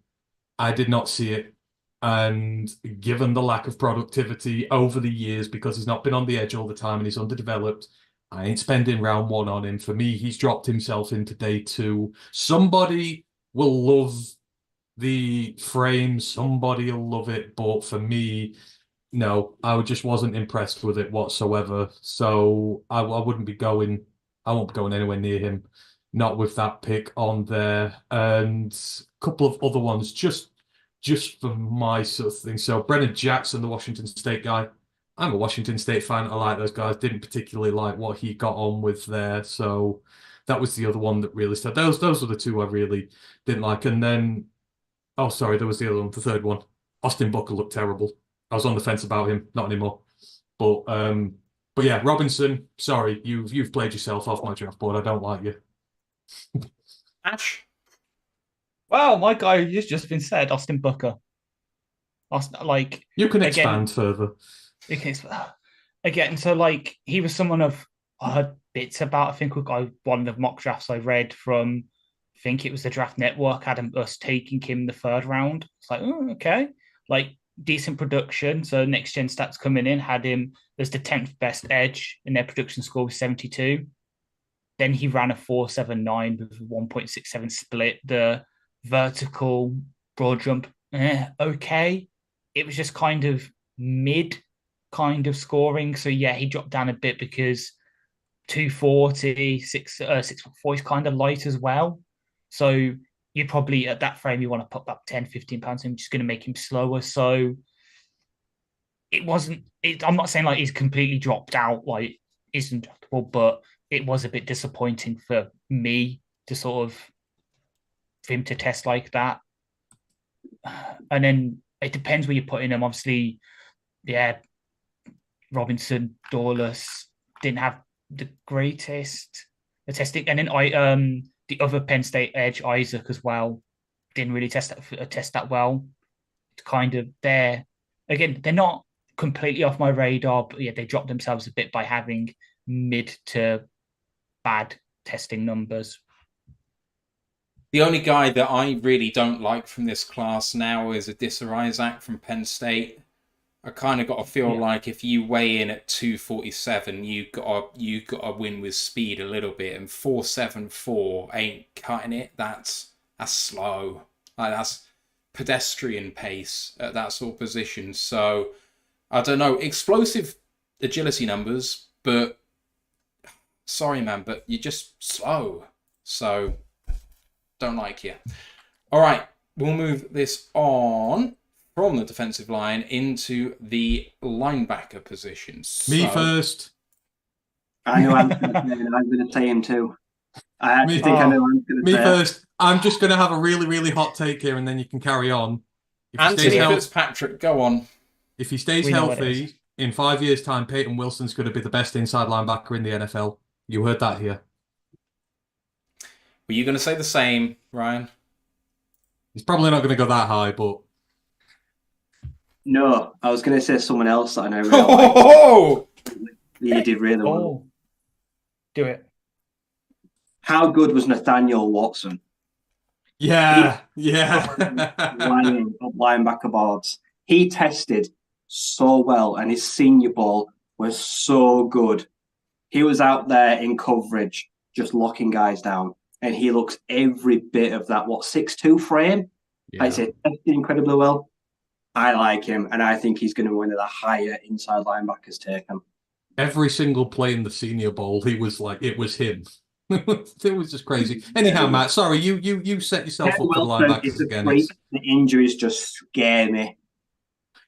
I did not see it. And given the lack of productivity over the years, because he's not been on the edge all the time and he's underdeveloped, I ain't spending round 1 on him. For me, he's dropped himself into day 2. Somebody will love the frame, somebody will love it, but for me, no, I just wasn't impressed with it whatsoever. So I won't be going anywhere near him, not with that pick on there. And a couple of other ones just for my sort of thing. So Brennan Jackson, the Washington State guy. I'm a Washington State fan. I like those guys. Didn't particularly like what he got on with there. So that was the other one that really stood. Those were the two I really didn't like. And then, oh, sorry, there was the other one, the third one. Austin Booker looked terrible. I was on the fence about him, not anymore. But yeah, Robinson, sorry, you've played yourself off my draft board. I don't like you. Ash? Well, my guy has just been said, Austin Booker. You can expand further. You can again. So he was someone I heard bits about. I think one of the mock drafts I read from, I think it was the Draft Network, had us taking him the 3rd round. It's like, oh, okay, decent production. So Next Gen Stats coming in had him as the 10th best edge, and their production score was 72. Then he ran a 4.79 with a 1.67 split. The vertical broad jump, okay. It was just kind of mid kind of scoring. So yeah, he dropped down a bit because 240, 6'4" is kind of light as well. So you probably at that frame you want to pop up 10, 15 pounds and just going to make him slower. So it wasn't. I'm not saying he's completely dropped out, isn't draftable, but it was a bit disappointing for me to sort of for him to test like that. And then it depends where you're putting him. Obviously, yeah, Robinson, Dorless didn't have the greatest testing, and then the other Penn State edge, Isaac, as well, didn't really test that well. It's kind of there. Again, they're not completely off my radar, but yeah, they dropped themselves a bit by having mid to bad testing numbers. The only guy that I really don't like from this class now is Adissa Isaac from Penn State. I kind of got to feel like if you weigh in at 247, you got to win with speed a little bit, and 474 ain't cutting it. That's slow. That's pedestrian pace at that sort of position. So I don't know, explosive agility numbers, but sorry, man, but you're just slow. So don't like you. All right, we'll move this on from the defensive line into the linebacker positions. Me first. I know I'm going to say him too. I think I know I'm going to say me first. I'm just going to have a really, really hot take here, and then you can carry on. Anthony Fitzpatrick, go on. If he stays healthy, in 5 years' time, Peyton Wilson's going to be the best inside linebacker in the NFL. You heard that here. Were you going to say the same, Ryan? He's probably not going to go that high, but... No, I was going to say someone else that I know really You did really well. Do it. How good was Nathaniel Watson? Yeah, yeah. Lying up linebacker boards. He tested so well, and his senior ball was so good. He was out there in coverage, just locking guys down, and he looks every bit of that. 6'2" frame? I Yeah. said tested incredibly well. I like him, and I think he's going to win the higher inside linebackers taken. Every single play in the Senior Bowl, he was like, it was him. It was just crazy. Anyhow, Matt, sorry, you set yourself Ted up for the Wilson linebackers is a again. freak. The injuries just scare me.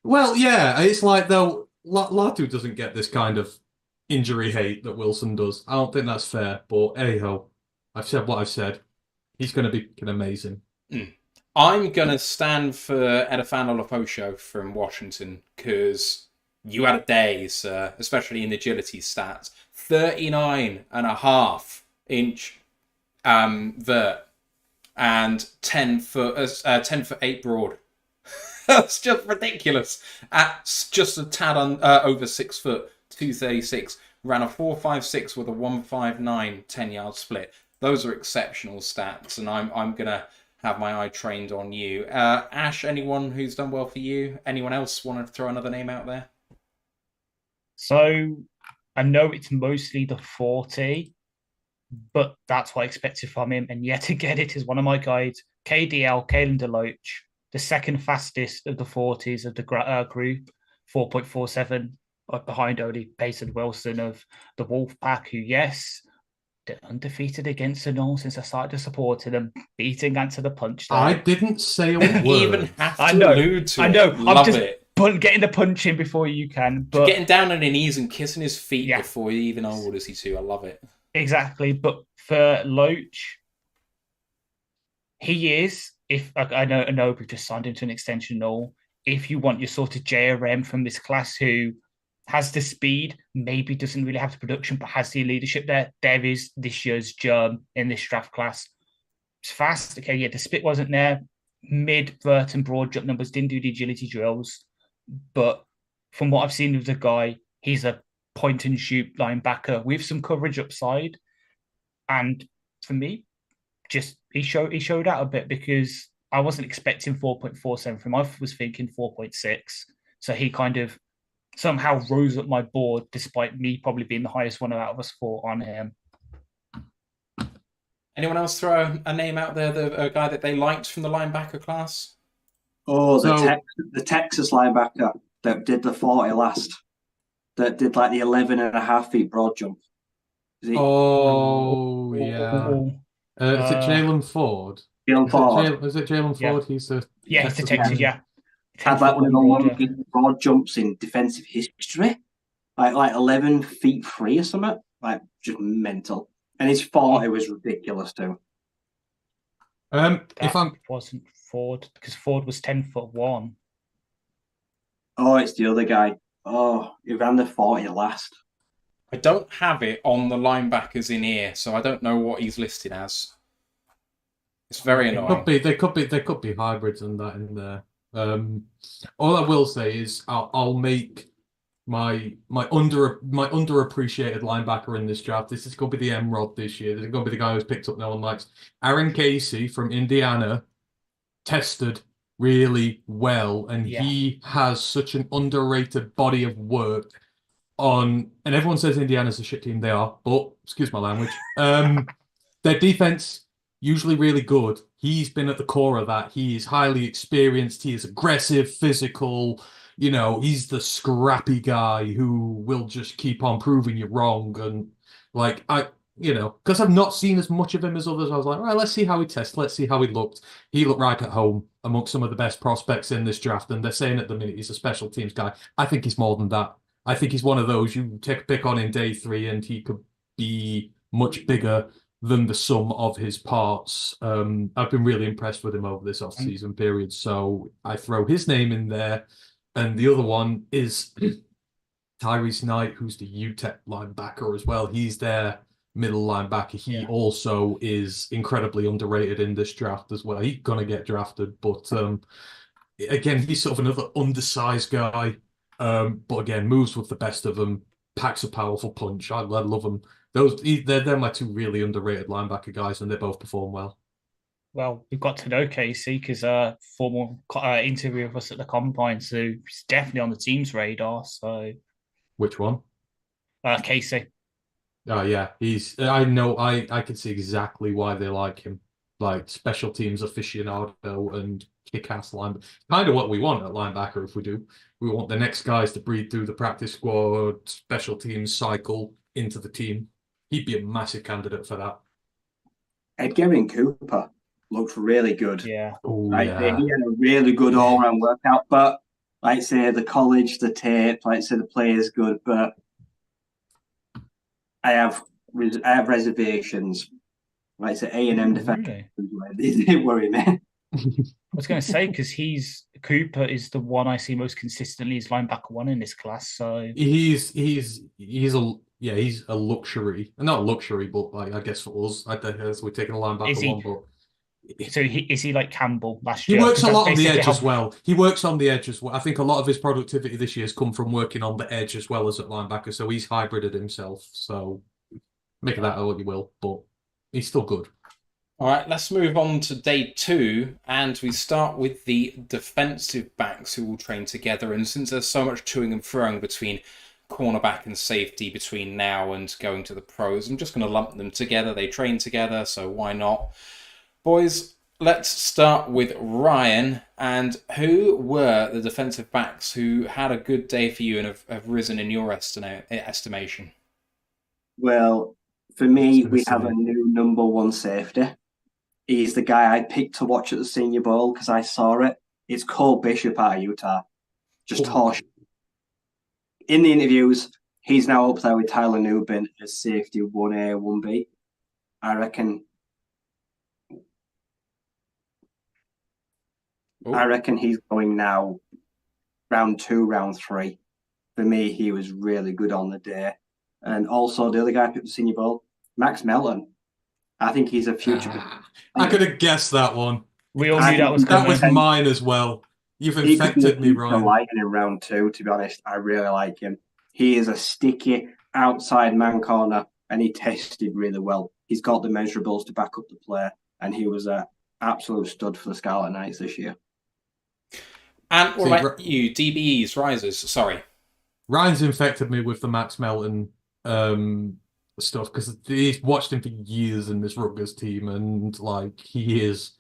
Well, yeah, it's like though Latu doesn't get this kind of injury hate that Wilson does. I don't think that's fair, but anyhow, I've said what I've said. He's going to be amazing. I'm going to stand for Edefano Laposho from Washington because you had a day, sir, especially in agility stats. 39.5-inch vert and 10 foot 8 broad. That's just ridiculous. At just a tad over 6 foot, 236. Ran a 4.56 with a 1.59 10-yard split. Those are exceptional stats, and I'm gonna have my eye trained on you. Ash, anyone who's done well for you? Anyone else want to throw another name out there? So I know it's mostly the 40, but that's what I expected from him. And yet again, it is one of my guides, KDL, Kalen DeLoach, the second fastest of the 40s of the group, 4.47, behind only Payson Wilson of the Wolfpack, who, yes, they're undefeated against the North since I started supporting them, beating Answer the Punch. Though. I didn't say a word. Even have to allude to it. I'm just it. Getting the punch in before you can. But getting down on your knees and kissing his feet before you even orders you to. I love it. Exactly. But for Loach, he is, if I know we've just signed him to an extension and all. If you want your sort of JRM from this class who has the speed, maybe doesn't really have the production, but has the leadership there is this year's germ in this draft class. It's fast. Okay, yeah, the split wasn't there. Mid, vert, and broad jump numbers didn't do the agility drills. But from what I've seen of the guy, he's a point and shoot linebacker with some coverage upside. And for me, just he showed out a bit because I wasn't expecting 4.47 from him. I was thinking 4.6. So he kind of somehow rose up my board despite me probably being the highest one out of us four on him. Anyone else throw a name out there, a guy that they liked from the linebacker class? Oh, the Texas linebacker that did the 40 last, that did like the 11.5 feet broad jump. Yeah. Is it Jalen Ford? Jalen Ford. Is it Jalen Ford? Yeah. He's the he's the Texas, yeah. Had like one of the longest broad jumps in defensive history. Like 11 feet 3 or something. Like just mental. And his 40 was ridiculous too. If I wasn't Ford, because Ford was 10'1". Oh, it's the other guy. Oh, he ran the 40 last. I don't have it on the linebackers in here, so I don't know what he's listed as. It's very annoying. They could be hybrids and that in there. All I will say is I'll make my underappreciated linebacker in this draft. This is going to be the M-Rod this year. This is going to be the guy who's picked up no one likes. Aaron Casey from Indiana tested really well, and he has such an underrated body of work on. And everyone says Indiana's a shit team. They are, but excuse my language. Their defense usually really good. He's been at the core of that. He is highly experienced. He is aggressive, physical. You know, he's the scrappy guy who will just keep on proving you wrong. And like, because I've not seen as much of him as others, I was like, all right, let's see how he tests. Let's see how he looked. He looked right at home amongst some of the best prospects in this draft. And they're saying at the minute he's a special teams guy. I think he's more than that. I think he's one of those you take a pick on in day 3 and he could be much bigger than the sum of his parts. I've been really impressed with him over this off-season period. So I throw his name in there. And the other one is Tyrese Knight, who's the UTEP linebacker as well. He's their middle linebacker. He also is incredibly underrated in this draft as well. He's going to get drafted. But again, he's sort of another undersized guy. But again, moves with the best of them, packs a powerful punch. I love him. They're my 2 really underrated linebacker guys, and they both perform well. Well, we've got to know Casey because former interview with us at the Combine, so he's definitely on the team's radar. So Which one? Casey, Oh yeah, I know. I can see exactly why they like him. Like special teams aficionado and kick-ass linebacker. Kind of what we want at linebacker. If we do, we want the next guys to breathe through the practice squad, special teams cycle into the team. He'd be a massive candidate for that. Edgerrin Cooper looked really good. yeah, Oh Like yeah, he had a really good all-round workout, but like I say, the college, the tape, like I say, the play is good, but I have reservations. Like I say, A&M defense, really. they worry me. I was going to say because Cooper is the one I see most consistently as linebacker one in this class. So he's a luxury, not a luxury, but like I guess for us, I guess we're taking a linebacker one, but. So is he like Campbell last He year? works a Because lot on that's the basically edge how- as well. He works on the edge as well. I think a lot of his productivity this year has come from working on the edge as well as at linebacker. So he's hybrided himself. So make of that what you will, but he's still good. All right, let's move on to day 2, and we start with the defensive backs who will train together. And since there's so much toing and froing between cornerback and safety between now and going to the pros, I'm just going to lump them together. They train together, so why not? Boys, let's start with Ryan. And who were the defensive backs who had a good day for you and have risen in your estimation? Well, for me, we have a new number one safety. He's the guy I picked to watch at the Senior Bowl because I saw it. It's Cole Bishop out of Utah. Just harsh. In the interviews, he's now up there with Tyler Nubin as safety 1A, 1B. I reckon he's going now round 2, round 3. For me, he was really good on the day. And also the other guy I picked at the Senior Bowl, Max Melton. I think he's a future. I could have guessed that one. We all knew that was That coming. was mine as well. You've infected me, Ryan. Light in round 2, to be honest. I really like him. He is a sticky outside man corner, and he tested really well. He's got the measurables to back up the play, and he was an absolute stud for the Scarlet Knights this year. And what about you, DBEs, risers? Sorry. Ryan's infected me with the Max Melton stuff because he's watched him for years in this Rutgers team, and like he is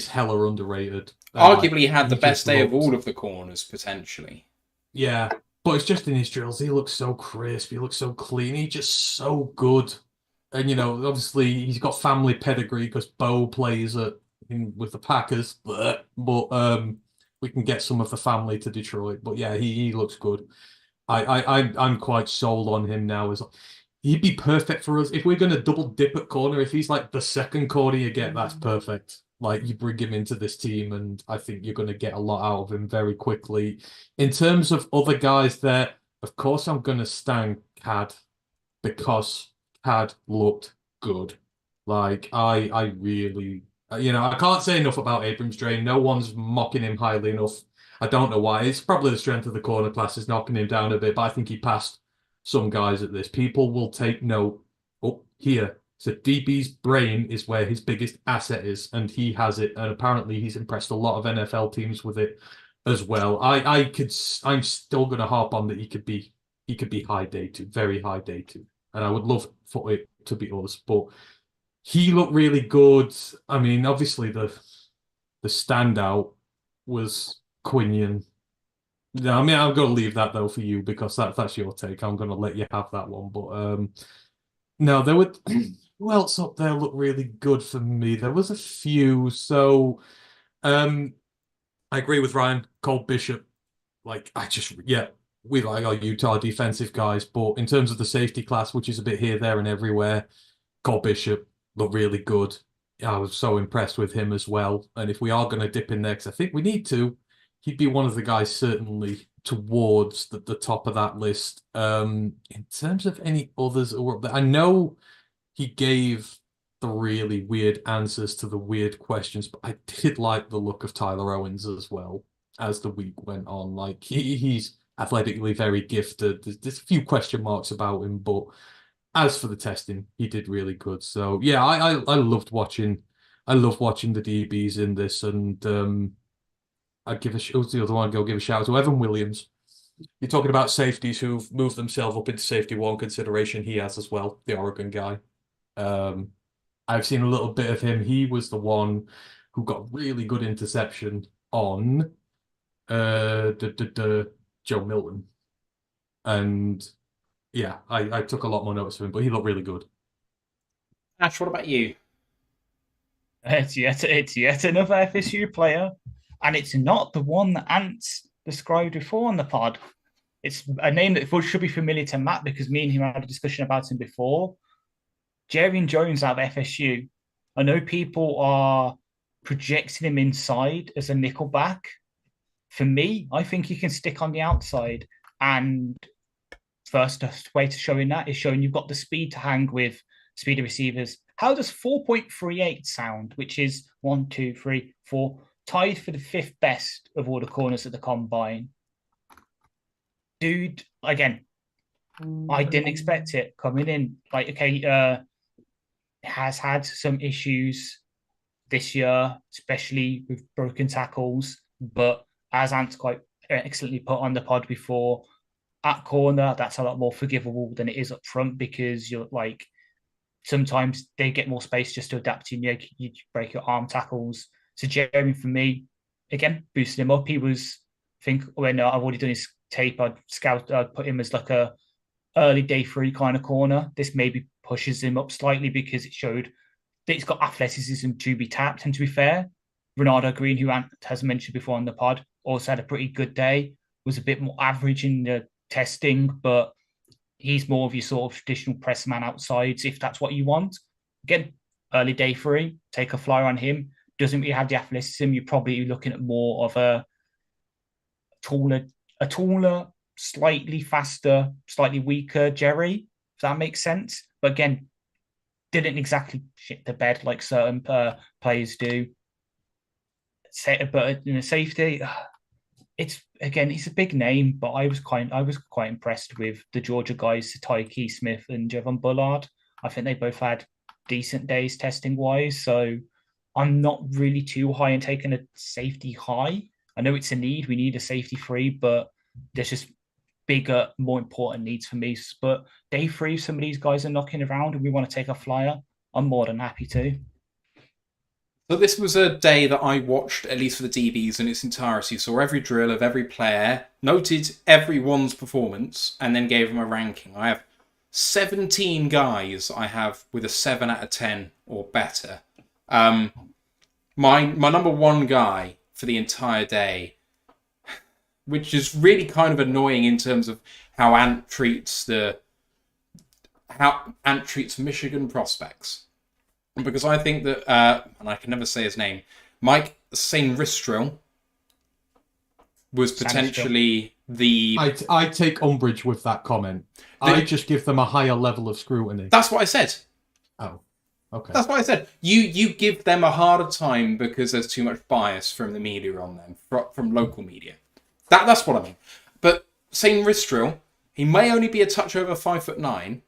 hella underrated. Arguably, he had the best day of all of the corners potentially. Yeah, but it's just in his drills. He looks so crisp. He looks so clean. He's just so good. And you know, obviously, he's got family pedigree because Bo plays with the Packers. But we can get some of the family to Detroit. But yeah, he looks good. I'm quite sold on him now. He'd be perfect for us if we're going to double dip at corner. If he's like the second corner you get, that's perfect. Like you bring him into this team, and I think you're going to get a lot out of him very quickly. In terms of other guys there, of course, I'm going to stand Cad because Cad looked good. Like I really, I can't say enough about Abrams Drain. No one's mocking him highly enough. I don't know why. It's probably the strength of the corner class is knocking him down a bit, but I think he passed some guys at this. People will take note. Oh, here. So DB's brain is where his biggest asset is, and he has it. And apparently he's impressed a lot of NFL teams with it as well. I'm still gonna harp on that he could be high day 2, very high day 2. And I would love for it to be us, but he looked really good. I mean, obviously the standout was Quinion. No, I mean, I'm going to leave that though for you because that's your take. I'm going to let you have that one. But no, there were who else up there looked really good for me. There was a few. So I agree with Ryan. Cole Bishop. Like we like our Utah defensive guys, but in terms of the safety class, which is a bit here, there, and everywhere, Cole Bishop looked really good. I was so impressed with him as well. And if we are going to dip in there, because I think we need to, he'd be one of the guys certainly towards the top of that list. In terms of any others who were up there, I know he gave the really weird answers to the weird questions, but I did like the look of Tyler Owens as well as the week went on. Like he's athletically very gifted. There's a few question marks about him, but as for the testing, he did really good. So yeah, I loved watching I love watching the DBs in this, and I'd give who's the other one? Go give a shout out to Evan Williams. You're talking about safeties who've moved themselves up into safety one consideration. He has as well, the Oregon guy. I've seen a little bit of him. He was the one who got really good interception on Joe Milton. And yeah, I took a lot more notice of him, but he looked really good. Ash, what about you? It's yet another FSU player, and it's not the one that Ants described before on the pod. It's a name that should be familiar to Matt because me and him had a discussion about him before. Jarian Jones out of FSU. I know people are projecting him inside as a nickelback. For me, I think he can stick on the outside. And first way to showing that is showing you've got the speed to hang with speedy receivers. How does 4.38 sound, which is 1, 2, 3, 4, tied for the 5th best of all the corners at the combine? Dude, again, I didn't expect it coming in. Like, okay, has had some issues this year, especially with broken tackles. But as Ant's quite excellently put on the pod before, at corner, that's a lot more forgivable than it is up front because you're like, sometimes they get more space just to adapt to you. You break your arm tackles. So Jeremy, for me, again, boosting him up. He was, I think, when I've already done his tape, I'd put him as like a early day 3 kind of corner. This maybe pushes him up slightly because it showed that he's got athleticism to be tapped. And to be fair, Ronaldo Green, who Ant has mentioned before on the pod, also had a pretty good day, was a bit more average in the testing, but he's more of your sort of traditional press man outsides, if that's what you want. Again, early day 3, take a flyer on him. Doesn't really have the athleticism. You're probably looking at more of a taller, slightly faster, slightly weaker Jerry, if that makes sense. But again, didn't exactly shit the bed like certain players do. But in a safety, it's a big name, but I was quite impressed with the Georgia guys, Ty Keysmith and Jevon Bullard. I think they both had decent days testing wise, so I'm not really too high in taking a safety high. I know it's a need. We need a safety 3, but there's just bigger, more important needs for me. But day 3, if some of these guys are knocking around and we want to take a flyer, I'm more than happy to. So this was a day that I watched, at least for the DBs in its entirety, saw every drill of every player, noted everyone's performance, and then gave them a ranking. I have 17 guys I have with a 7 out of 10 or better. My number 1 guy for the entire day, which is really kind of annoying in terms of how Ant treats Michigan prospects. Because I think that, and I can never say his name, Mike Sainristil was potentially the... I take umbrage with that comment. I just give them a higher level of scrutiny. That's what I said. Oh, okay. That's what I said. You give them a harder time because there's too much bias from the media on them, from local media. That's what I mean. But Sainristil, he may only be a touch over 5'9".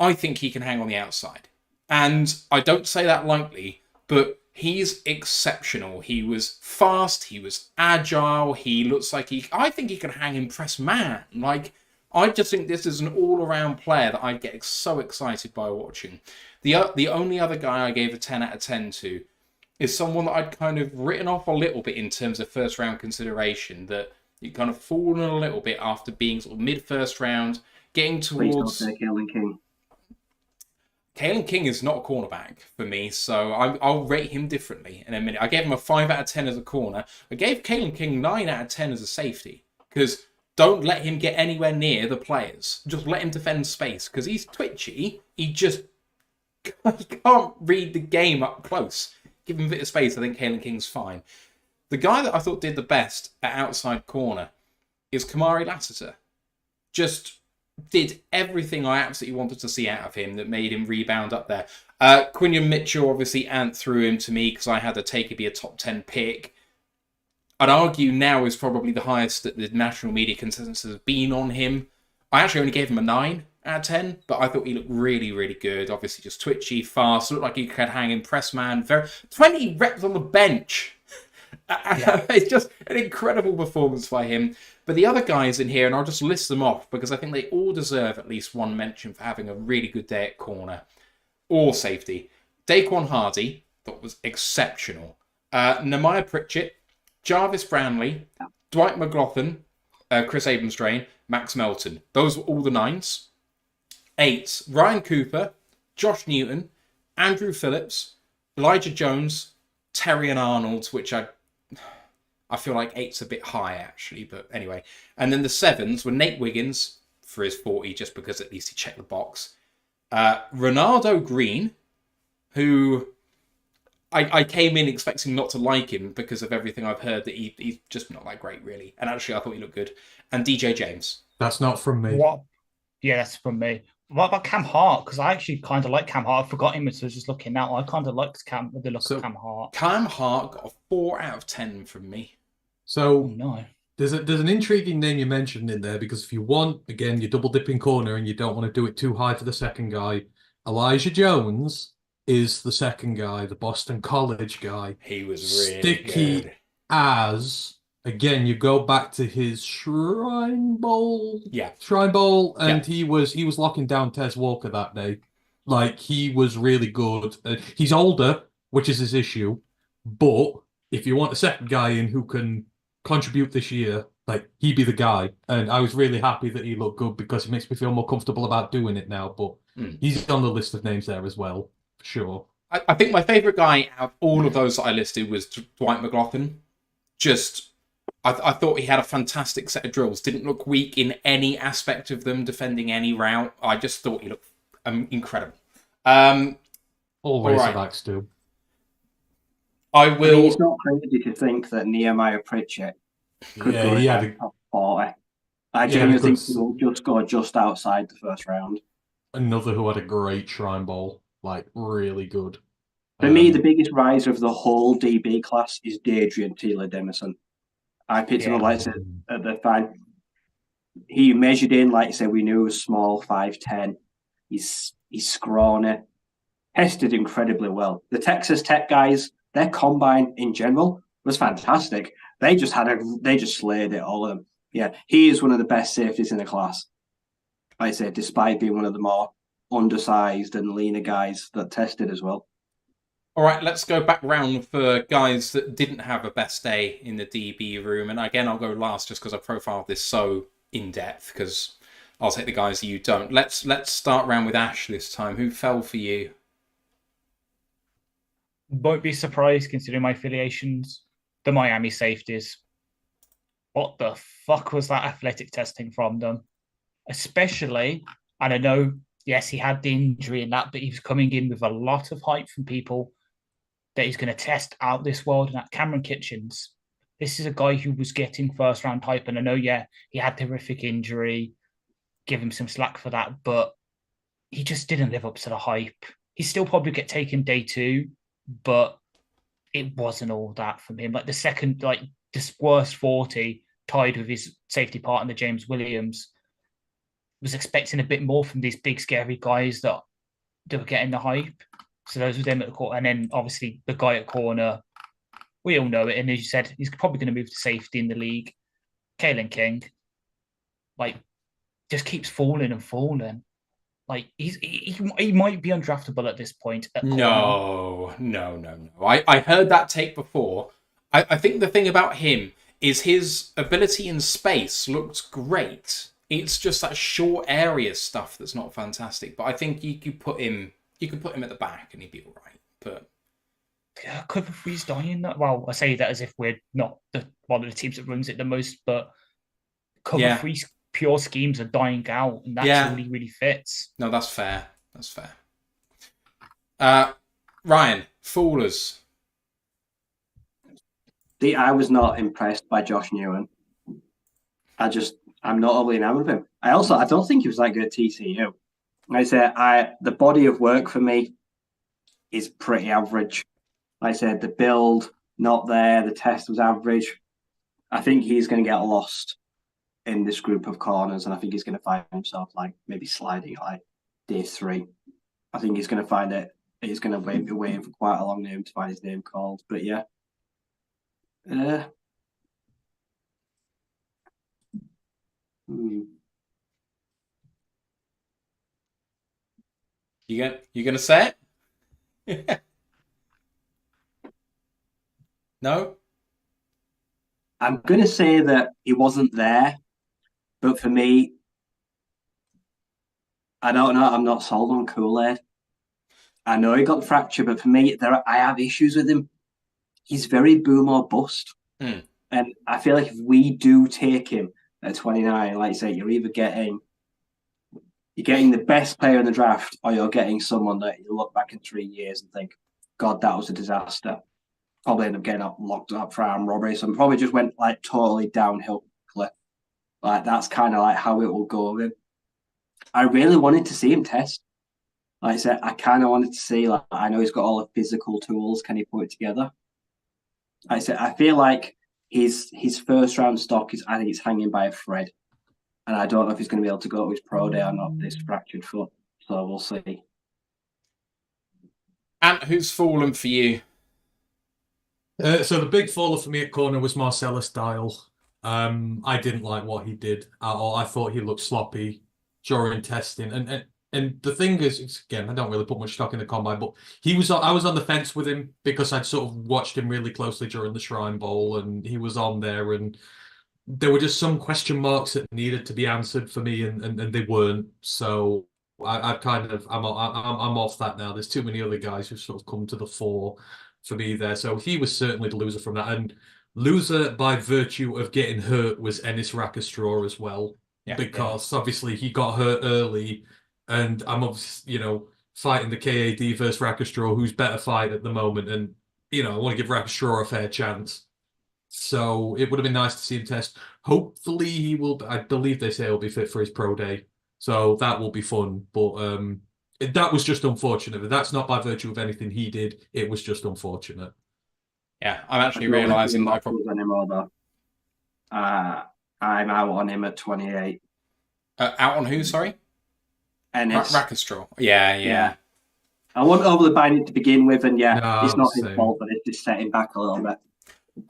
I think he can hang on the outside. And I don't say that lightly, but he's exceptional. He was fast, he was agile, he looks like I think he can hang in press man. Like, I just think this is an all-around player that I get so excited by watching. The only other guy I gave a 10 out of 10 to is someone that I'd kind of written off a little bit in terms of first-round consideration, that you kind of fallen a little bit after being sort of mid-first round, getting towards... Please don't say Kalen King. Kalen King is not a cornerback for me, so I'll rate him differently in a minute. I gave him a 5 out of 10 as a corner. I gave Kalen King 9 out of 10 as a safety, because don't let him get anywhere near the players. Just let him defend space, because he's twitchy. He can't read the game up close. Give him a bit of space. I think Kalen King's fine. The guy that I thought did the best at outside corner is Kamari Lassiter. Just did everything I absolutely wanted to see out of him that made him rebound up there. Quinion Mitchell, obviously, Ant threw him to me because I had to take it be a top 10 pick. I'd argue now is probably the highest that the national media consensus has been on him. I actually only gave him a 9 out of 10, but I thought he looked really, really good. Obviously, just twitchy, fast, looked like he could hang in press man. 20 reps on the bench. Yeah. It's just an incredible performance by him. But the other guys in here, and I'll just list them off because I think they all deserve at least one mention for having a really good day at corner or safety. Daquan Hardy, thought was exceptional. Nehemiah Pritchett, Jarvis Brownlee, Dwight McLaughlin, Chris Abrams-Drain, Max Melton. Those were all the 9s. 8s, Ryan Cooper, Josh Newton, Andrew Phillips, Elijah Jones, Terry and Arnold, which I feel like 8's a bit high, actually, but anyway. And then the 7s were Nate Wiggins for his 40, just because at least he checked the box. Ronaldo Green, who I came in expecting not to like him because of everything I've heard, that he's just not that great, really. And actually, I thought he looked good. And DJ James. That's not from me. What? Yeah, that's from me. What about Cam Hart? Because I actually kind of like Cam Hart. I forgot him as I was just looking now. I kind of liked the look of Cam Hart. Cam Hart got a 4 out of 10 from me. So No. there's an intriguing name you mentioned in there, because if you want, again, you're double dipping corner and you don't want to do it too high for the second guy, Elijah Jones is the second guy, the Boston College guy. He was really Sticky good. as, again, you go back to his Shrine Bowl. Yeah. Shrine Bowl, and he was locking down Tez Walker that day. Like, he was really good. He's older, which is his issue, but if you want a second guy in who can contribute this year, like, he'd be the guy. And I was really happy that he looked good, because it makes me feel more comfortable about doing it now. But he's on the list of names there as well, for sure. I think my favourite guy out of all of those that I listed was Dwight McLaughlin. Just, I thought he had a fantastic set of drills. Didn't look weak in any aspect of them, defending any route. I just thought he looked incredible. All right. Razorbacks do. I I mean, will. it's not crazy to think that Nehemiah Pritchett could go he had in the top 40. I Yeah, genuinely think because- he will just go just outside the first round. another who had a great Shrine Bowl, like, really good. For me, the biggest riser of the whole DB class is Dadrian Taylor-Demison. I picked him up, like I said, at the time. He measured in, like I said, we knew he was small, 5'10". He's scrawny. Tested incredibly well. The Texas Tech guys, their combine in general was fantastic. They just slayed it, all of them. Yeah, he is one of the best safeties in the class. Like I said, despite being one of the more undersized and leaner guys that tested as well. All right, let's go back round for guys that didn't have a best day in the DB room. And again, I'll go last just because I profiled this so in depth, because I'll take the guys that you don't. Let's start round with Ash this time. Who fell for you? Won't be surprised considering my affiliations. The Miami safeties. What the fuck was that athletic testing from them? Especially, and I know, yes, he had the injury and that, but he was coming in with a lot of hype from people that he's going to test out this world. And that Cameron Kitchens, this is a guy who was getting first round hype. And I know, yeah, he had the horrific injury, give him some slack for that, but he just didn't live up to the hype. He still probably get taken day 2, but it wasn't all that from him. Like the second, like this worst 40 tied with his safety partner, James Williams, was expecting a bit more from these big, scary guys that were getting the hype. So those were them at the corner. And then obviously the guy at corner, we all know it. And as you said, he's probably going to move to safety in the league. Kalen King, like, just keeps falling and falling. Like, he might be undraftable at this point. At No. I heard that take before. I think the thing about him is his ability in space looked great. It's just that short area stuff that's not fantastic. But I think you could put him at the back and he'd be all right. But yeah, cover three's dying. Well, I say that as if we're not one of the teams that runs it the most, but cover three pure schemes are dying out, and that's really, really fits. No, that's fair. That's fair. Ryan, Foolers. I was not impressed by Josh Newman. I'm not overly enamored of him. I don't think he was that good at TCU. Like I said, the body of work for me is pretty average. Like I said, the build, not there. The test was average. I think he's going to get lost in this group of corners, and I think he's going to find himself like maybe sliding like day 3. I think he's going to find it. He's going to be waiting for quite a long name to find his name called. But yeah. You gonna say it? No? I'm going to say that he wasn't there, but for me, I don't know. I'm not sold on Kool-Aid. I know he got the fracture, but for me, I have issues with him. He's very boom or bust. And I feel like if we do take him at 29, like you say, you're either getting the best player in the draft, or you're getting someone that you look back in 3 years and think, God, that was a disaster. Probably end up getting locked up for armed robbery. So probably just went like totally downhill cliff. Like that's kind of like how it will go with him. I really wanted to see him test. Like I said, I kind of wanted to see, like, I know he's got all the physical tools. Can he put it together? Like I said, I feel like his first round stock I think it's hanging by a thread. And I don't know if he's going to be able to go to his pro day or not, this fractured foot. So we'll see. Ant, who's fallen for you? So the big faller for me at corner was Marcellus Dial. I didn't like what he did at all. I thought he looked sloppy during testing. And the thing is, again, I don't really put much stock in the combine, but I was on the fence with him because I'd sort of watched him really closely during the Shrine Bowl, and he was on there, and there were just some question marks that needed to be answered for me, and they weren't. So I'm off that now. There's too many other guys who've sort of come to the fore for me there. So he was certainly the loser from that, and loser by virtue of getting hurt was Ennis Rackstraw as well, because obviously he got hurt early. And I'm obviously, fighting the KAD versus Rackstraw, who's better fight at the moment. And, I want to give Rackstraw a fair chance. So it would have been nice to see him test. Hopefully he will, I believe they say he'll be fit for his pro day. So that will be fun. But that was just unfortunate. That's not by virtue of anything he did. It was just unfortunate. Yeah, I'm actually realising that I probably... I'm out on him at 28. Out on who, sorry? Ennis. Rackstraw. Yeah. I wasn't overly buying it to begin with, and it's not his same. fault, but it's just setting back a little bit.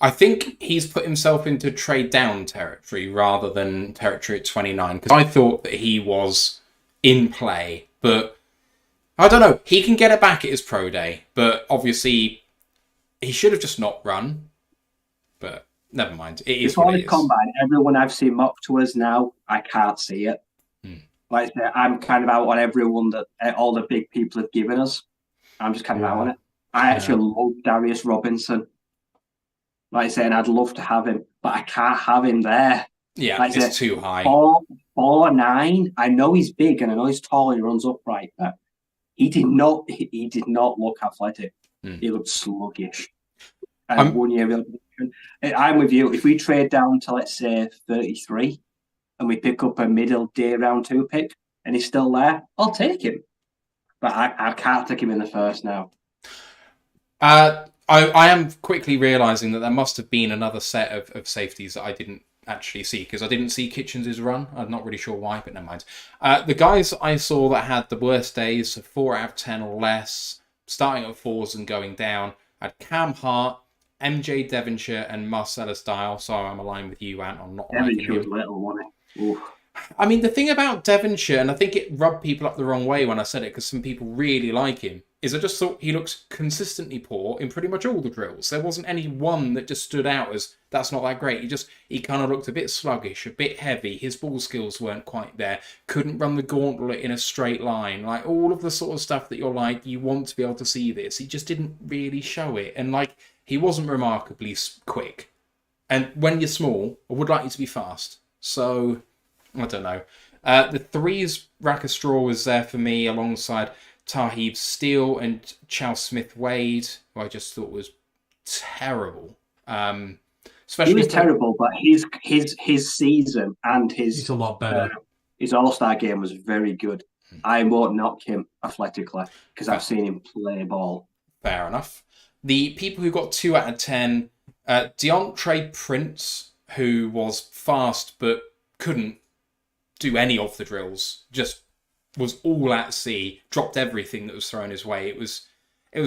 I think he's put himself into trade down territory rather than territory at 29, because I thought that he was in play, but I don't know. He can get it back at his pro day, but obviously he should have just not run. But never mind. It is Before what the it is. combine, everyone I've seen mock to us now, I can't see it. Like I say, I'm kind of out on everyone that all the big people have given us. I'm just kind of out on it. I actually love Darius Robinson. Like I say, and I'd love to have him, but I can't have him there. Yeah, like it's too high. 4'9". I know he's big and I know he's tall and he runs upright, but he did not look athletic. He looked sluggish. And 1 year, I'm with you. If we trade down to, let's say, 33, and we pick up a middle day round 2 pick, and he's still there, I'll take him. But I can't take him in the first now. I am quickly realising that there must have been another set of safeties that I didn't actually see, because I didn't see Kitchens' run. I'm not really sure why, but never mind. The guys I saw that had the worst days, 4 out of 10 or less, starting at 4s and going down, had Cam Hart, MJ Devonshire, and Marcellus Dial. So I'm aligned with you, Ant, on not liking him. Devonshire's little, wasn't he? Oof. I mean, the thing about Devonshire, and I think it rubbed people up the wrong way when I said it, because some people really like him, is I just thought he looks consistently poor in pretty much all the drills. There wasn't any one that just stood out as, that's not that great. He kind of looked a bit sluggish, a bit heavy. His ball skills weren't quite there. Couldn't run the gauntlet in a straight line. Like, all of the sort of stuff that you're like, you want to be able to see this. He just didn't really show it. And, he wasn't remarkably quick. And when you're small, I would like you to be fast. So, I don't know. The 3s, Rackstraw was there for me alongside Tahib Steele and Chow Smith-Wade, who I just thought was terrible. He was terrible, but his season and he's a lot better. His All-Star game was very good. I won't knock him athletically because I've seen him play ball. Fair enough. The people who got 2 out of 10, DeAndre Prince, who was fast, but couldn't do any of the drills. Just was all at sea, dropped everything that was thrown his way. It was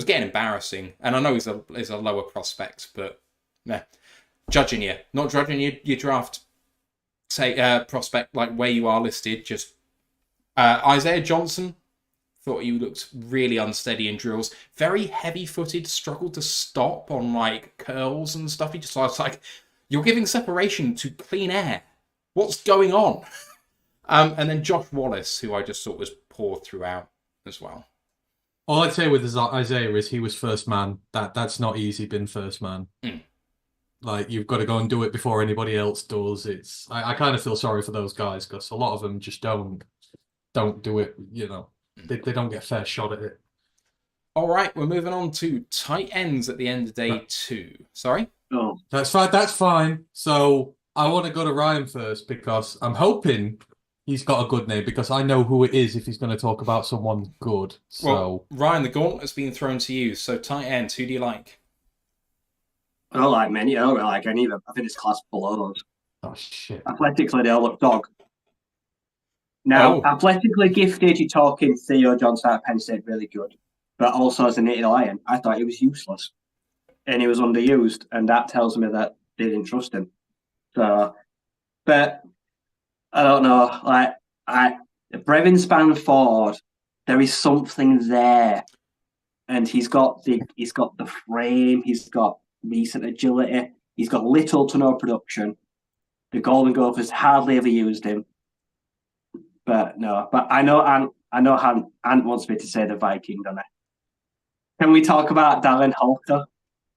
getting embarrassing. And I know he's a lower prospect, but yeah, not judging your draft prospect like where you are listed. Just Isaiah Johnson, thought he looked really unsteady in drills, very heavy-footed, struggled to stop on like curls and stuff. I was like, you're giving separation to clean air. What's going on? And then Josh Wallace, who I just thought was poor throughout as well. All I'd say with Isaiah is he was first man. That's not easy being first man. Like, you've got to go and do it before anybody else does. I kind of feel sorry for those guys because a lot of them just don't do it, you know. They don't get a fair shot at it. All right, we're moving on to tight ends at the end of day 2. Sorry? Oh, That's fine. So I want to go to Ryan first because I'm hoping he's got a good name because I know who it is if he's going to talk about someone good. So Well, Ryan, the gauntlet's been thrown to you. So tight end, who do you like? I don't like many. I don't really like any of them. I think it's class below us. oh shit. Athletically, they all look dog. Now, athletically gifted, you're talking Theo Johnson at Penn State, really good. But also as a native Lion, I thought he was useless. And he was underused. And that tells me that they didn't trust him. So, but I don't know. Like, Brevin Spanford, there is something there. And he's got the frame, he's got recent agility, he's got little to no production. The Golden Gophers hardly ever used him. But no, but I know Ant wants me to say the Viking, doesn't he? Can we talk about Darren Holker?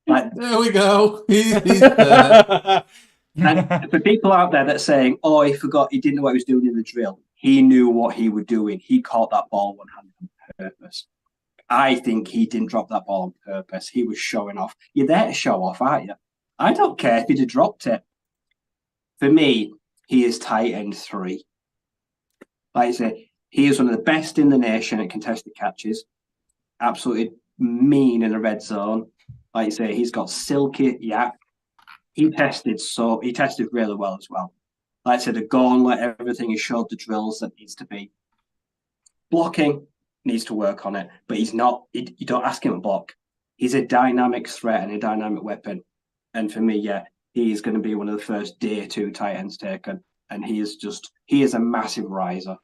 Like, there we go. He's there. and for people out there that's saying, "Oh, he didn't know what he was doing in the drill," he knew what he was doing. He caught that ball one-handed on purpose. I think he didn't drop that ball on purpose. He was showing off. You're there to show off, aren't you? I don't care if he'd have dropped it. For me, he is tight end 3. Like I say, he is one of the best in the nation at contested catches. Absolutely mean in the red zone. Like I say, he's got silky yak. He tested really well as well. Like I said, the gauntlet, everything, he showed the drills that needs to be. Blocking, needs to work on it, but he's not. You don't ask him to block. He's a dynamic threat and a dynamic weapon. And for me, yeah, he's going to be one of the first day 2 tight ends taken. And he is a massive riser.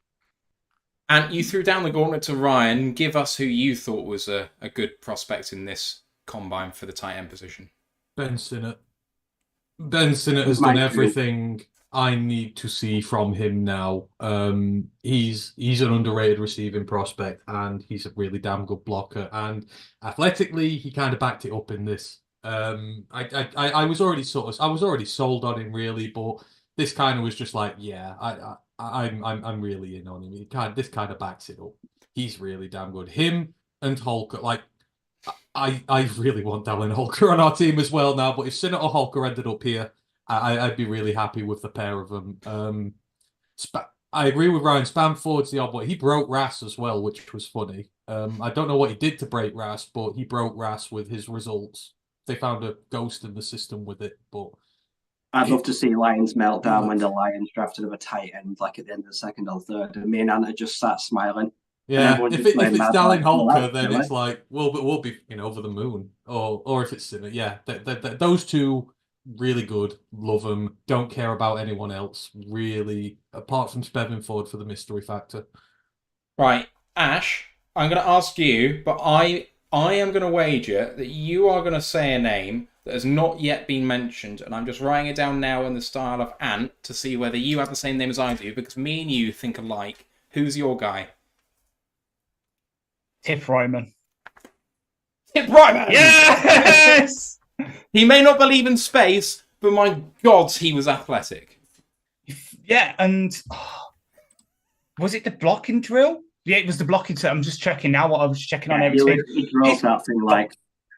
And you threw down the gauntlet to Ryan. Give us who you thought was a good prospect in this combine for the tight end position. Ben Sinnott. Ben Sinnott has done everything I need to see from him now. He's an underrated receiving prospect, and he's a really damn good blocker. And athletically, he kind of backed it up in this. I was already sold on him really, but this kind of was just like, yeah, I'm really in on him. This kind of backs it up. He's really damn good. Him and Holker, like, I really want Dallin Holker on our team as well now. But if Sinnott or Holker ended up here, I'd be really happy with the pair of them. I agree with Ryan. Spanford's the odd boy. He broke Rass as well, which was funny. I don't know what he did to break Rass, but he broke Rass with his results. They found a ghost in the system with it, but I'd love to see Lions meltdown when the Lions drafted of a tight end, like at the end of the second or third, and me and Anta just sat smiling. Yeah, if it's Dallin Holker, then it's like, we'll be over the moon. Or if it's Sinnott, yeah, those two really good. Love them. Don't care about anyone else really, apart from Spevin for the mystery factor. Right, Ash, I'm going to ask you, but I am going to wager that you are going to say a name that has not yet been mentioned, and I'm just writing it down now in the style of Ant to see whether you have the same name as I do, because me and you think alike. Who's your guy? Tip Ryman. Tip Ryman! Yes! He may not believe in space, but my God, he was athletic. Yeah, and was it the blocking drill? Yeah, it was the blocking drill. I'm just checking now what I was checking on everything. He drove that thing like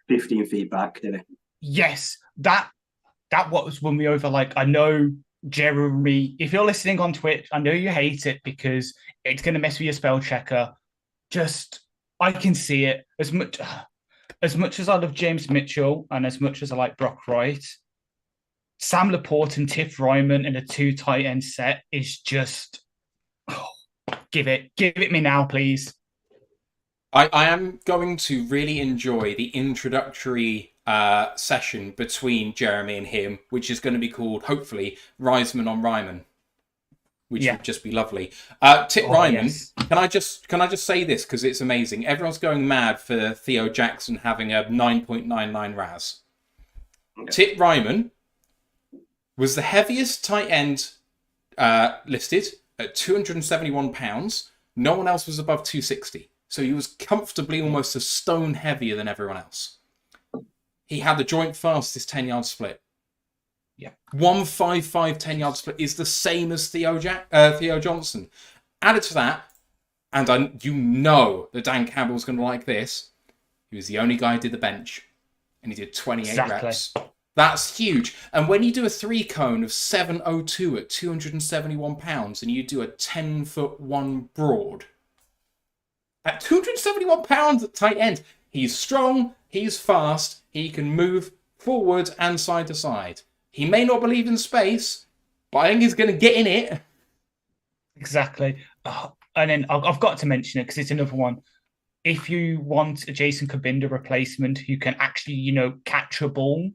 15 feet back, didn't he? Yes, that was won me over. Like, I know, Jeremy, if you're listening on Twitch, I know you hate it because it's going to mess with your spell checker. Just, I can see it. As much as I love James Mitchell and as much as I like Brock Wright, Sam Laporte and Tiff Ryman in a 2 tight end set is just give it me now, please. I am going to really enjoy the introductory session between Jeremy and him, which is going to be called, hopefully, Reisman on Ryman, which would just be lovely. Tip Ryman, yes. can I just say this because it's amazing? Everyone's going mad for Theo Jackson having a 9.99 RAS. Okay. Tip Ryman was the heaviest tight end listed at £271. No one else was above 260. So he was comfortably almost a stone heavier than everyone else. He had the joint fastest 10-yard split. Yeah. 155 10-yard split is the same as Theo Johnson. Added to that, and you know that Dan Campbell's going to like this, he was the only guy who did the bench. And he did 28 reps. That's huge. And when you do a 3-cone of 702 at 271 pounds and you do a 10'1" broad, at 271 pounds at tight end, he's strong, he's fast, he can move forward and side to side. He may not believe in space, but I think he's going to get in it. Exactly. And then I've got to mention it because it's another one. If you want a Jason Kabinda replacement who can actually, catch a ball,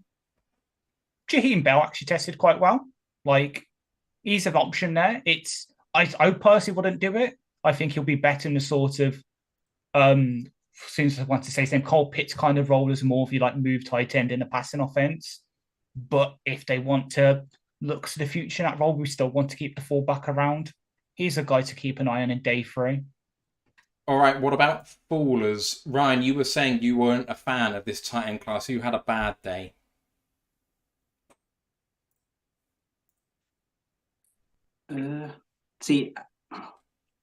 Jaheim Bell actually tested quite well. Like, he's an option there. I personally wouldn't do it. I think he'll be better in the sort of, since I want to say his name, Cole Pitts kind of role as more of you move tight end in the passing offense. But if they want to look to the future in that role, we still want to keep the fullback around. He's a guy to keep an eye on in day 3. All right, what about Fallers? Ryan, you were saying you weren't a fan of this tight end class. You had a bad day. See,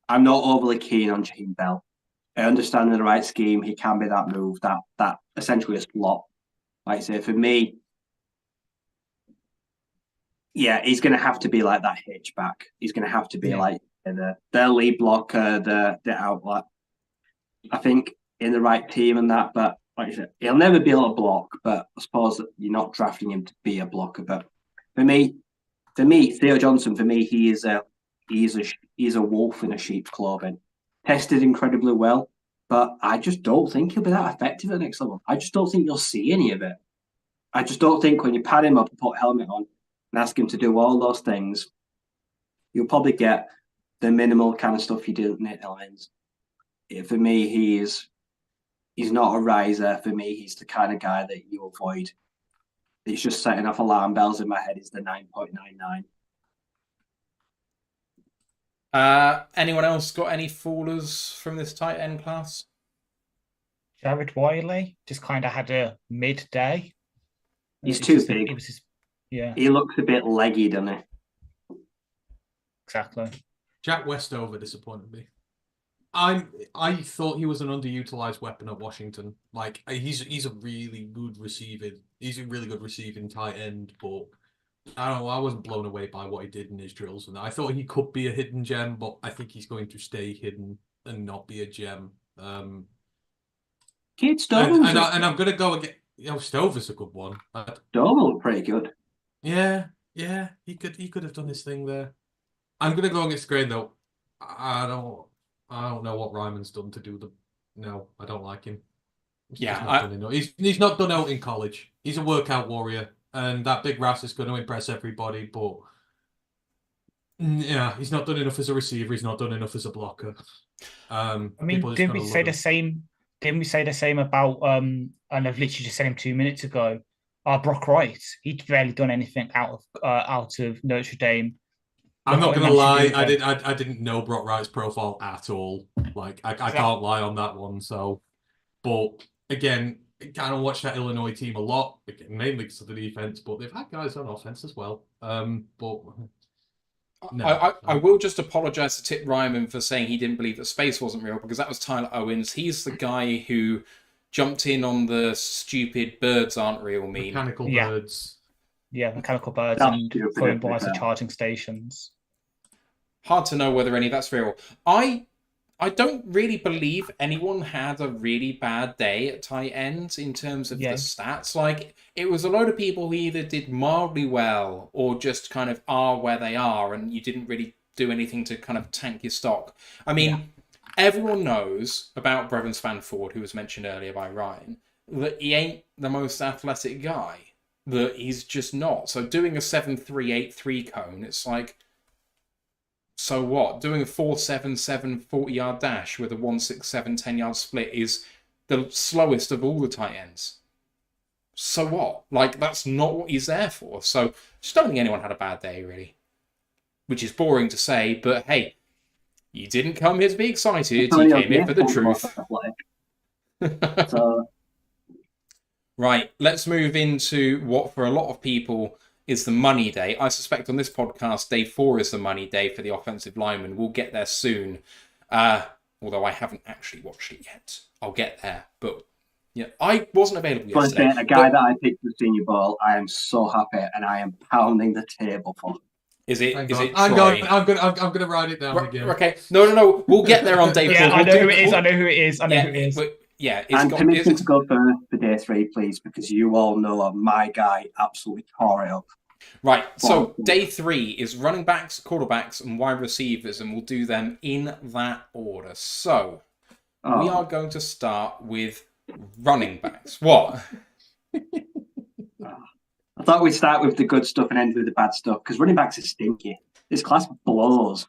I'm not overly keen on Jaheim Bell. I understand in the right scheme, he can be that move, that essentially a slot. Like I say, for me, yeah, he's going to have to be like that hitchback. He's going to have to be like the lead blocker, the outlet. I think in the right team and that, but like I said, he'll never be able to block. But I suppose you're not drafting him to be a blocker. But for me, Theo Johnson, he's a wolf in a sheep's clothing. Tested incredibly well, but I just don't think he'll be that effective at the next level. I just don't think you'll see any of it. I just don't think when you pad him up and put a helmet on and ask him to do all those things, you'll probably get the minimal kind of stuff you do at Nate Lyons. For me, he's not a riser. For me, he's the kind of guy that you avoid. It's just setting off alarm bells in my head is the 9.99. Anyone else got any fallers from this tight end class? Jared Wiley just kind of had a midday. He's too big. He looks a bit leggy, doesn't he? Exactly. Jack Westover disappointed me. I thought he was an underutilized weapon at Washington. Like, he's a really good receiving. He's a really good receiving tight end, but I don't know. I wasn't blown away by what he did in his drills, and I thought he could be a hidden gem, but I think he's going to stay hidden and not be a gem. Kid Stover, and I'm going to go again. Stover's a good one. Stover looked pretty good. Yeah, he could have done his thing there. I'm going to go against the grain though. I don't know what Ryman's done to do the. No, I don't like him. He's not done out in college. He's a workout warrior. And that big RAS is going to impress everybody, but yeah, he's not done enough as a receiver. He's not done enough as a blocker. Didn't we say the same? Didn't we say the same about? And I've literally just said him 2 minutes ago. Brock Wright. He'd barely done anything out of Notre Dame. I'm not going to lie. I didn't know Brock Wright's profile at all. Like I can't lie on that one. So, but again. Kind of watch that Illinois team a lot, mainly because of the defense, but they've had guys on offense as well. But no, I will just apologize to Tip Ryman for saying he didn't believe that space wasn't real, because that was Tyler Owens. He's the guy who jumped in on the stupid birds aren't real meme. Mechanical birds. Yeah, mechanical birds and going by the charging stations. Hard to know whether any of that's real. I I don't really believe anyone had a really bad day at tight ends in terms of the stats. Like, it was a load of people who either did mildly well or just kind of are where they are, and you didn't really do anything to kind of tank your stock. I mean, everyone knows about Brevin Spanford, who was mentioned earlier by Ryan, that he ain't the most athletic guy. That he's just not. So doing a 7.383 cone, it's like, so what? Doing a 4.77 40-yard dash with a 1.67 10-yard split is the slowest of all the tight ends. So what? Like, that's not what he's there for. So just don't think anyone had a bad day, really. Which is boring to say, but hey, you didn't come here to be excited. You came here for the truth. Right, let's move into what for a lot of people is the money day. I suspect on this podcast, day 4 is the money day for the offensive lineman. We'll get there soon. Although I haven't actually watched it yet. I'll get there. But yeah, I wasn't available yesterday. A guy that I picked for Senior Bowl, I am so happy and I am pounding the table for him. Is it Troy? I'm gonna write it down again. Okay. No. We'll get there on day 4. I know who it is. I know who it is. But, yeah, and permission to go for day 3, please, because you all know my guy absolutely tore it up. Right, so day 3 is running backs, quarterbacks, and wide receivers, and we'll do them in that order. So, we are going to start with running backs. What? I thought we'd start with the good stuff and end with the bad stuff, because running backs are stinky. This class blows.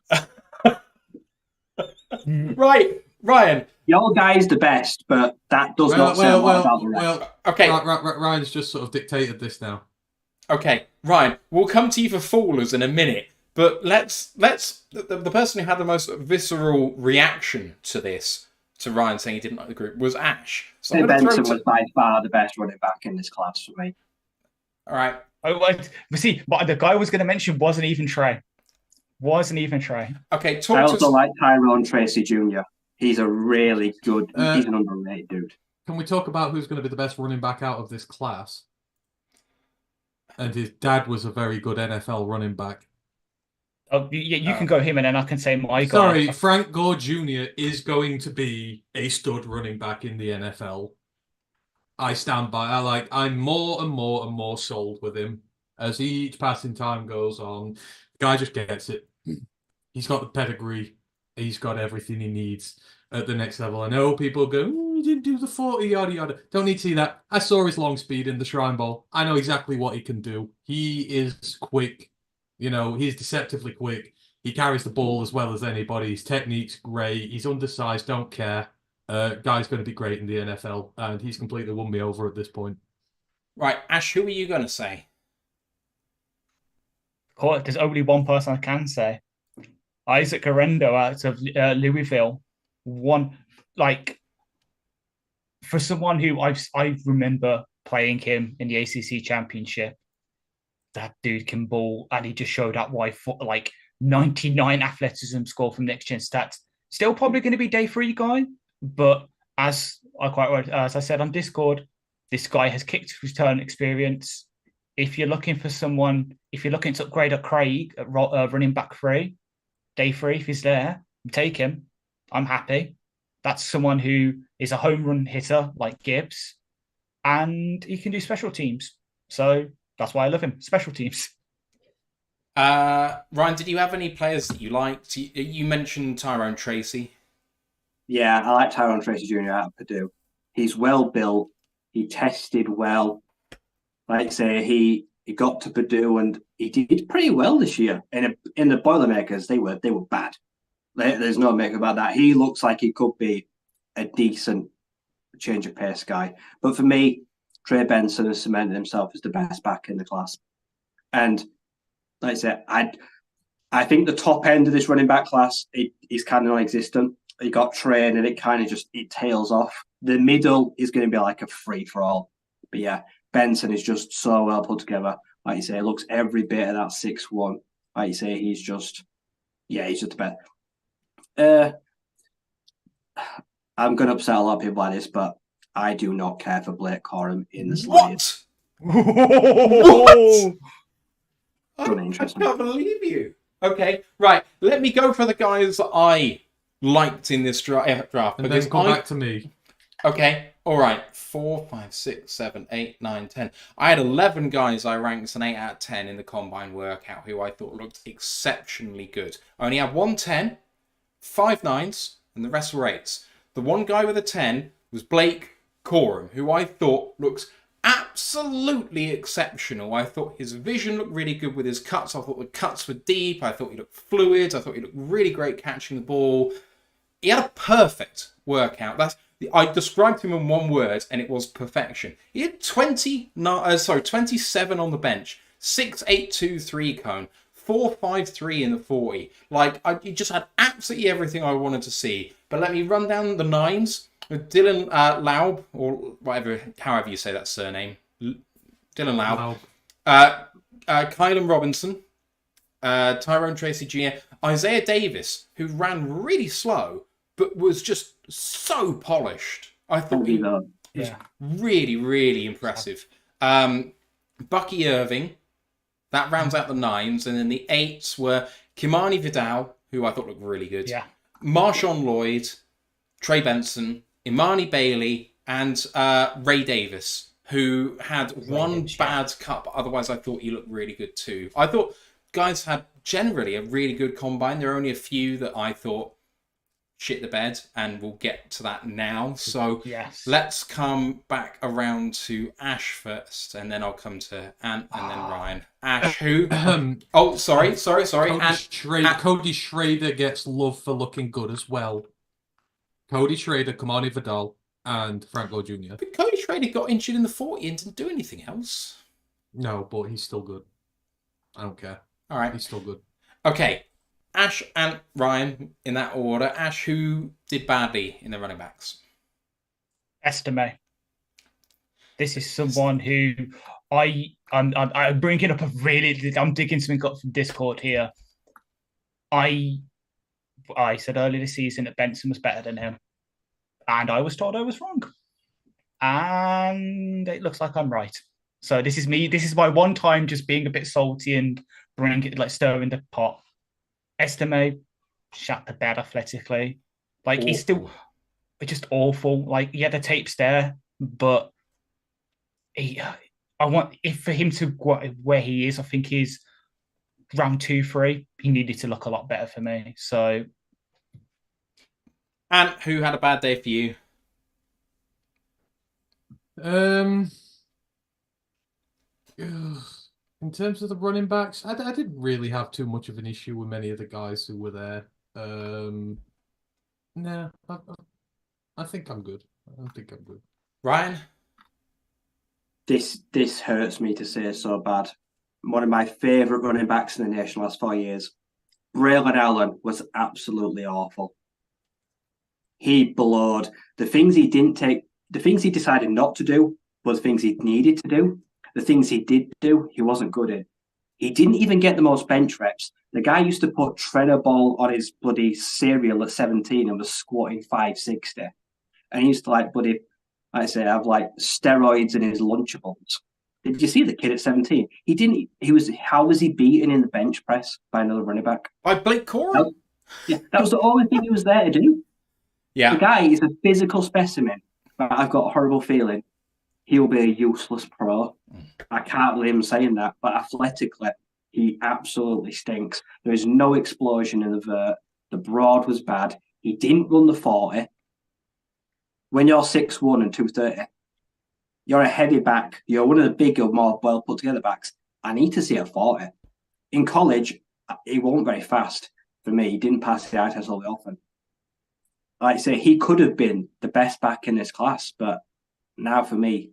Right, Ryan. Your guy's the best, but that does not say a lot about the rest. Okay. Ryan's just sort of dictated this now. Okay, Ryan, we'll come to you for Fallers in a minute, but let's the person who had the most visceral reaction to this, to Ryan saying he didn't like the group, was Ash. So Benson was by far the best running back in this class for me. All right. But the guy I was going to mention wasn't even Trey. Okay, I also like Tyrone Tracy Jr. He's a really good, he's an underrated dude. Can we talk about who's going to be the best running back out of this class? And his dad was a very good NFL running back. Oh, yeah, you can go him, and then I can say my guy. Sorry, Frank Gore Jr. is going to be a stud running back in the NFL. I stand by. I'm more and more and more sold with him as each passing time goes on. The guy just gets it. He's got the pedigree. He's got everything he needs at the next level. I know people go, he didn't do the 40, yada, yada. Don't need to see that. I saw his long speed in the Shrine Bowl. I know exactly what he can do. He is quick. He's deceptively quick. He carries the ball as well as anybody. His technique's great. He's undersized, don't care. Guy's going to be great in the NFL, and he's completely won me over at this point. Right, Ash, who are you going to say? There's only one person I can say. Isaac Arendo out of Louisville. For someone who I remember playing him in the ACC Championship, that dude can ball, and he just showed up why 99 athleticism score from Next Gen Stats. Still probably going to be day 3 guy, but as I said on Discord, this guy has kicked return experience. If you're looking to upgrade at Craig at running back 3, day 3, if he's there, take him. I'm happy. That's someone who is a home run hitter like Gibbs, and he can do special teams. So that's why I love him. Special teams. Ryan, did you have any players that you liked? You mentioned Tyrone Tracy. Yeah, I like Tyrone Tracy Jr. out of Purdue. He's well built. He tested well. Like I say, he got to Purdue and he did pretty well this year. In the Boilermakers, they were bad. There's no make about that. He looks like he could be a decent change of pace guy. But for me, Trey Benson has cemented himself as the best back in the class. And like I said, I think the top end of this running back class is kind of non-existent. You got Trey and it kind of it tails off. The middle is going to be like a free-for-all. But yeah, Benson is just so well put together. Like you say, looks every bit of that 6'1". Like you say, he's just the best. I'm going to upset a lot of people by this, but I do not care for Blake Corum in the slightest. What? I can't believe you. Okay, right. Let me go for the guys that I liked in this draft. And Because then come back to me. Okay, all right. 4, 5, 6, 7, 8, 9, 10. I had 11 guys I ranked an 8 out of 10 in the combine workout who I thought looked exceptionally good. I only had 1 10, 5 9s, and the rest were 8s. The one guy with a 10 was Blake Corum, who I thought looks absolutely exceptional. I thought his vision looked really good with his cuts. I thought the cuts were deep. I thought he looked fluid. I thought he looked really great catching the ball. He had a perfect workout. I described him in one word, and it was perfection. He had 27 on the bench, 6.823 cone, 4.53 in the 40. He just had absolutely everything I wanted to see. But let me run down the 9s. Dylan Laub, or whatever, however you say that surname. Dylan Laub. Kylan Robinson. Tyrone Tracy Jr. Isaiah Davis, who ran really slow, but was just so polished. I thought he was really, really impressive. Bucky Irving, that rounds out the 9s, and then the 8s were Kimani Vidal, who I thought looked really good. Yeah. Marshawn Lloyd, Trey Benson, Imani Bailey, and Ray Davis, who had one bad cut, but otherwise I thought he looked really good too. I thought guys had generally a really good combine. There are only a few that I thought shit the bed, and we'll get to that now. So let's come back around to Ash first, and then I'll come to Ant, and then Ryan. Ash, who? Sorry. Cody Schrader gets love for looking good as well. Cody Schrader, Kamani Vidal, and Franco Jr. But Cody Schrader got injured in the 40 and didn't do anything else. No, but he's still good. I don't care. All right. He's still good. Okay. Ash and Ryan in that order. Ash, who did badly in the running backs? Estime. This is someone who I'm bringing up I'm digging something up from Discord here. I said earlier this season that Benson was better than him, and I was told I was wrong. And it looks like I'm right. So this is me. This is my one time just being a bit salty and stirring the pot. Estime shut the bed athletically. He's still just awful. He had the tapes there, but for him to go where he is, I think he's round 2-3. He needed to look a lot better for me. So, and who had a bad day for you? In terms of the running backs, I didn't really have too much of an issue with many of the guys who were there. No, I think I'm good. Ryan? This hurts me to say so bad. One of my favourite running backs in the nation last 4 years. Braylon Allen was absolutely awful. He blowed. The things he didn't take, the things he decided not to do were the things he needed to do. The things he did do, he wasn't good in. He didn't even get the most bench reps. The guy used to put treader ball on his bloody cereal at 17 and was squatting 560. And he used to have steroids in his Lunchables. Did you see the kid at 17? How was he beaten in the bench press by another running back? By Blake Corum? That was the only thing he was there to do. Yeah. The guy is a physical specimen, but I've got a horrible feeling he'll be a useless pro. I can't believe him saying that, but athletically, he absolutely stinks. There is no explosion in the vert. The broad was bad. He didn't run the 40. When you're 6'1" and 230, you're a heavy back. You're one of the bigger, more well put together backs. I need to see a 40. In college, he wasn't very fast for me. He didn't pass the eye test all often. Like I say, he could have been the best back in this class, but now for me,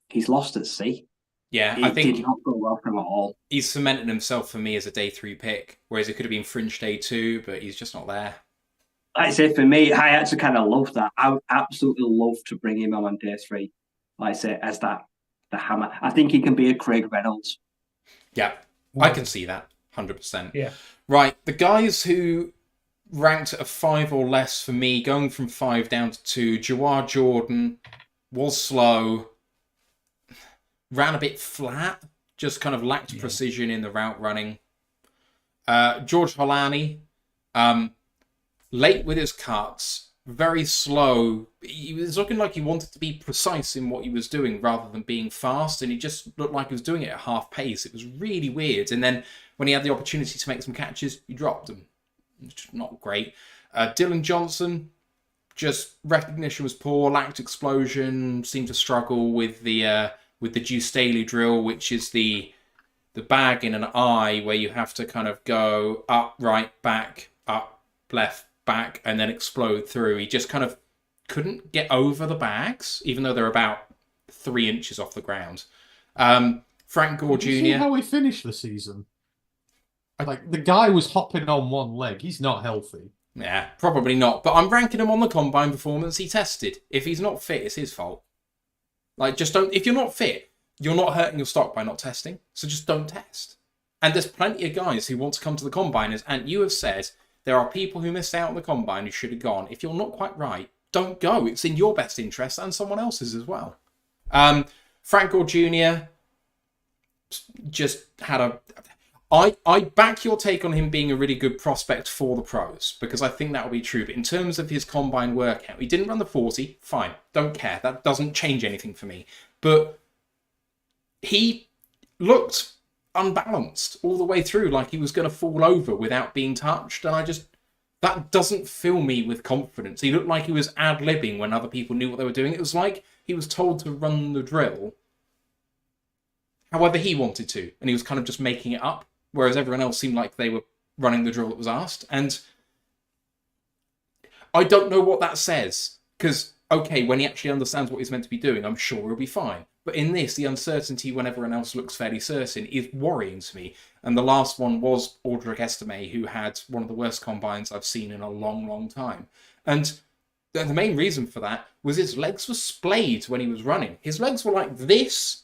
he's lost at sea. Yeah, I think did not go well for him at all. He's cemented himself for me as a day 3 pick, whereas it could have been fringe day 2, but he's just not there. Like I say, for me, I actually kind of love that. I would absolutely love to bring him on day 3. Like I say, as the hammer. I think he can be a Craig Reynolds. Yeah, I can see that 100%. Yeah. Right, the guys who ranked at a 5 or less for me, going from 5 down to 2, Jawar Jordan was slow, ran a bit flat, just kind of lacked precision in the route running. George Holani, late with his cuts, very slow. He was looking like he wanted to be precise in what he was doing rather than being fast, and he just looked like he was doing it at half pace. It was really weird. And then when he had the opportunity to make some catches, he dropped them. It's not great. Dylan Johnson, just recognition was poor, lacked explosion, seemed to struggle with the Deuce Staley drill, which is the bag in an eye where you have to kind of go up, right, back, up, left, back, and then explode through. He just kind of couldn't get over the bags, even though they're about 3 inches off the ground. Frank Gore Jr. Did you see how he finished the season? Like, the guy was hopping on one leg. He's not healthy. Yeah, probably not. But I'm ranking him on the combine performance he tested. If he's not fit, it's his fault. Like, just don't... If you're not fit, you're not hurting your stock by not testing. So just don't test. And there's plenty of guys who want to come to the combine, and you have said there are people who missed out on the combine who should have gone. If you're not quite right, don't go. It's in your best interest and someone else's as well. Frank Gore Jr. just had a... I back your take on him being a really good prospect for the pros, because I think that will be true. But in terms of his combine workout, he didn't run the 40. Fine. Don't care. That doesn't change anything for me. But he looked unbalanced all the way through, like he was going to fall over without being touched. And that doesn't fill me with confidence. He looked like he was ad-libbing when other people knew what they were doing. It was like he was told to run the drill however he wanted to, and he was kind of just making it up. Whereas everyone else seemed like they were running the drill that was asked. And I don't know what that says. Because, okay, when he actually understands what he's meant to be doing, I'm sure he'll be fine. But in this, the uncertainty when everyone else looks fairly certain is worrying to me. And the last one was Audric Estime, who had one of the worst combines I've seen in a long, long time. And the main reason for that was his legs were splayed when he was running. His legs were like this.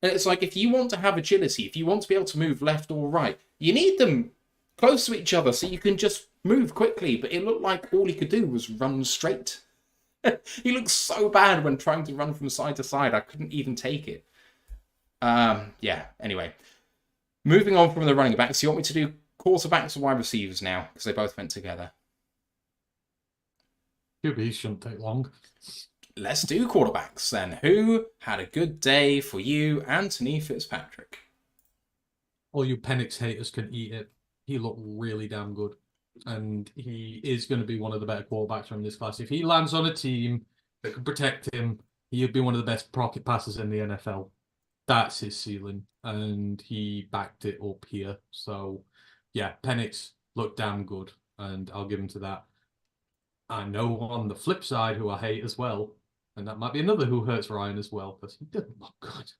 And it's like, if you want to have agility, if you want to be able to move left or right, you need them close to each other so you can just move quickly. But it looked like all he could do was run straight. He looked so bad when trying to run from side to side. I couldn't even take it. Yeah, anyway. Moving on from the running backs, you want me to do quarterbacks or wide receivers now? Because they both went together. QB shouldn't take long. Let's do quarterbacks then. Who had a good day for you, Anthony Fitzpatrick? All you Penix haters can eat it. He looked really damn good. And he is going to be one of the better quarterbacks from this class. If he lands on a team that can protect him, he'll be one of the best pocket passers in the NFL. That's his ceiling. And he backed it up here. So, yeah, Penix looked damn good. And I'll give him to that. I know on the flip side who I hate as well. And that might be another who hurts Ryan as well, because he didn't look good.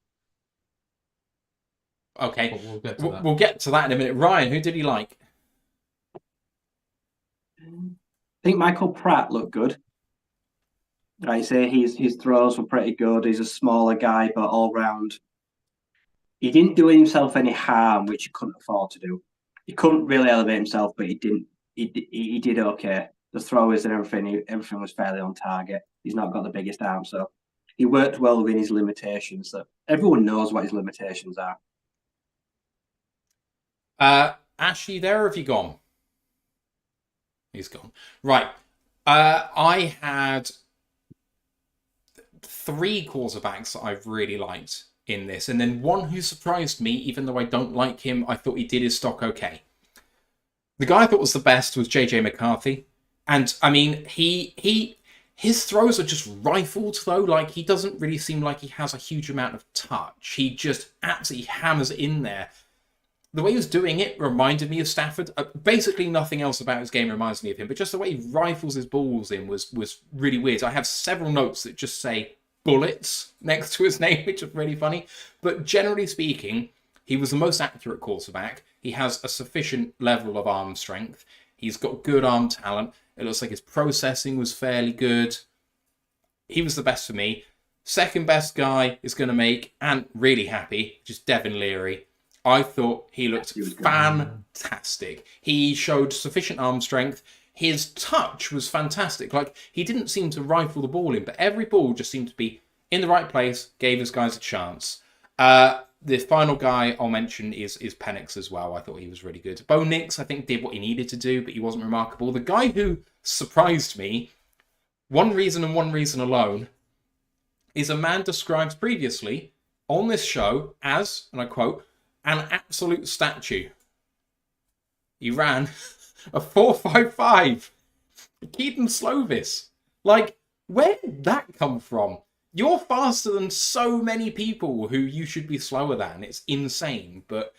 Okay. But we'll get to that. We'll get to that in a minute. Ryan, who did he like? I think Michael Pratt looked good. Like I say, his throws were pretty good. He's a smaller guy, but all round, he didn't do himself any harm, which he couldn't afford to do. He couldn't really elevate himself, but he didn't. He did okay. The throws and everything was fairly on target. He's not got the biggest arm, so he worked well within his limitations. So everyone knows what his limitations are. Ash, you there or have you gone? He's gone. Right. I had 3 quarterbacks that I've really liked in this, and then one who surprised me, even though I don't like him. I thought he did his stock okay. The guy I thought was the best was JJ McCarthy. And, I mean, his throws are just rifled, though. Like, he doesn't really seem like he has a huge amount of touch. He just absolutely hammers it in there. The way he was doing it reminded me of Stafford. Basically, nothing else about his game reminds me of him, but just the way he rifles his balls in was really weird. I have several notes that just say bullets next to his name, which is really funny. But generally speaking, he was the most accurate quarterback. He has a sufficient level of arm strength. He's got good arm talent. It looks like his processing was fairly good. He was the best for me. Second best guy is going to make Ant really happy, just Devin Leary. I thought he looked fantastic. He showed sufficient arm strength. His touch was fantastic. Like, he didn't seem to rifle the ball in, but every ball just seemed to be in the right place, gave his guys a chance. the final guy I'll mention is Penix as well. I thought he was really good. Bo Nix, I think, did what he needed to do, but he wasn't remarkable. The guy who surprised me, one reason and one reason alone, is a man described previously on this show as, and I quote, an absolute statue. He ran a 4.55. Keaton Slovis. Like, where did that come from? You're faster than so many people who you should be slower than. It's insane, but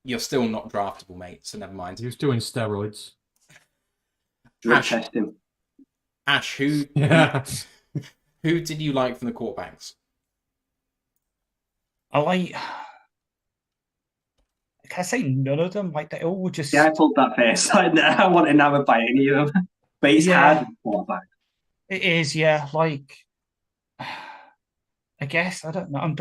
you're still not draftable, mate, so never mind. He was doing steroids. Drug testing. Ash, who Yeah. who did you like from the quarterbacks? Can I say none of them? Like, they all just... Yeah, I pulled that face. I want to never buy any of them. But it's hard with quarterback. It is, yeah. Like, I guess, I don't know.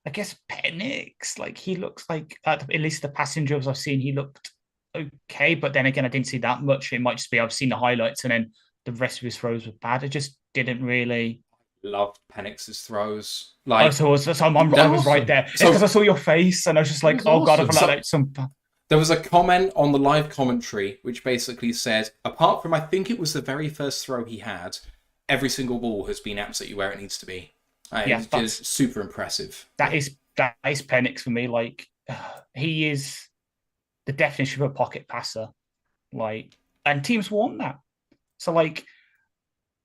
I guess Penix, like, he looks like, at least the passing drills I've seen, he looked okay. But then again, I didn't see that much. It might just be I've seen the highlights and then the rest of his throws were bad. I just didn't really... Loved Penix's throws. Like, I was right there. It's because I saw your face and I was just like, oh God, I feel like some... There was a comment on the live commentary which basically said, apart from I think it was the very first throw he had, every single ball has been absolutely where it needs to be. It's just super impressive. That is Penix for me. Like, he is the definition of a pocket passer. Like, and teams want that. So, like,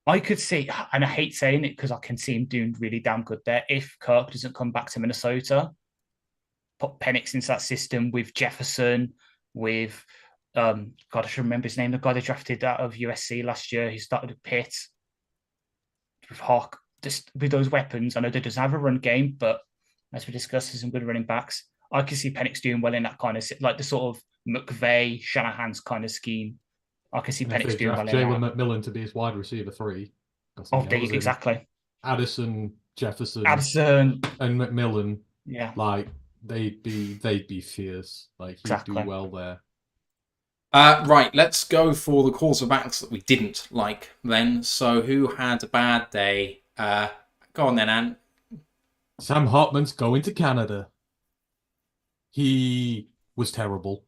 I could see, and I hate saying it because I can see him doing really damn good there. If Kirk doesn't come back to Minnesota, put Penix into that system with Jefferson, with God, I should remember his name, the guy they drafted out of USC last year. He started at Pitt with Hawk. Just with those weapons, I know they doesn't have a run game, but as we discussed, there's some good running backs. I can see Penix doing well in that kind of, like the sort of McVay, Shanahan's kind of scheme. I can see Penix doing well in that. Jalen McMillan to be his wide receiver 3. Exactly. Addison, Jefferson, and McMillan. Yeah, like they'd be fierce. Like he'd do well there. Right, let's go for the quarterbacks that we didn't like then. So who had a bad day? Go on then, Ant. Sam Hartman's going to Canada. He was terrible.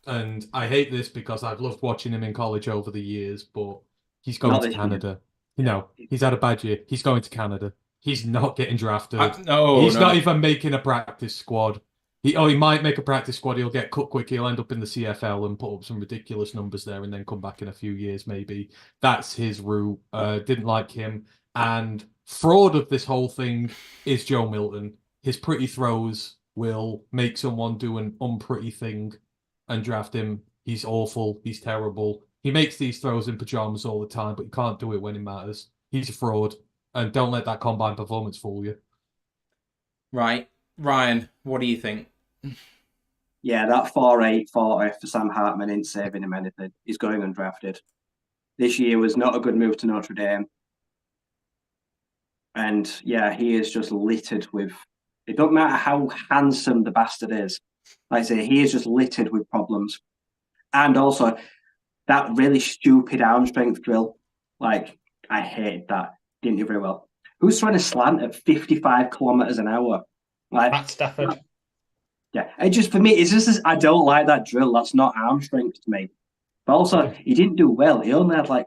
And I hate this because I've loved watching him in college over the years, but he's going to Canada. You know, he's had a bad year. He's going to Canada. He's not getting drafted. He's not even making a practice squad. He might make a practice squad. He'll get cut quick. He'll end up in the CFL and put up some ridiculous numbers there and then come back in a few years maybe. That's his route. Didn't like him. And fraud of this whole thing is Joe Milton. His pretty throws will make someone do an unpretty thing and draft him. He's awful. He's terrible. He makes these throws in pajamas all the time, but he can't do it when it matters. He's a fraud. And don't let that combine performance fool you. Right. Ryan, what do you think? Yeah, that 4.8 40 for Sam Hartman ain't saving him anything. He's going undrafted. This year was not a good move to Notre Dame. And yeah, he is just littered with... It don't matter how handsome the bastard is. Like I say, he is just littered with problems. And also, that really stupid arm strength drill. Like, I hated that. Didn't do very well. Who's trying to slant at 55 kilometers an hour? Like, Matt Stafford. Yeah, it just, for me, it's just, I don't like that drill. That's not arm strength to me. But also, he didn't do well. He only had like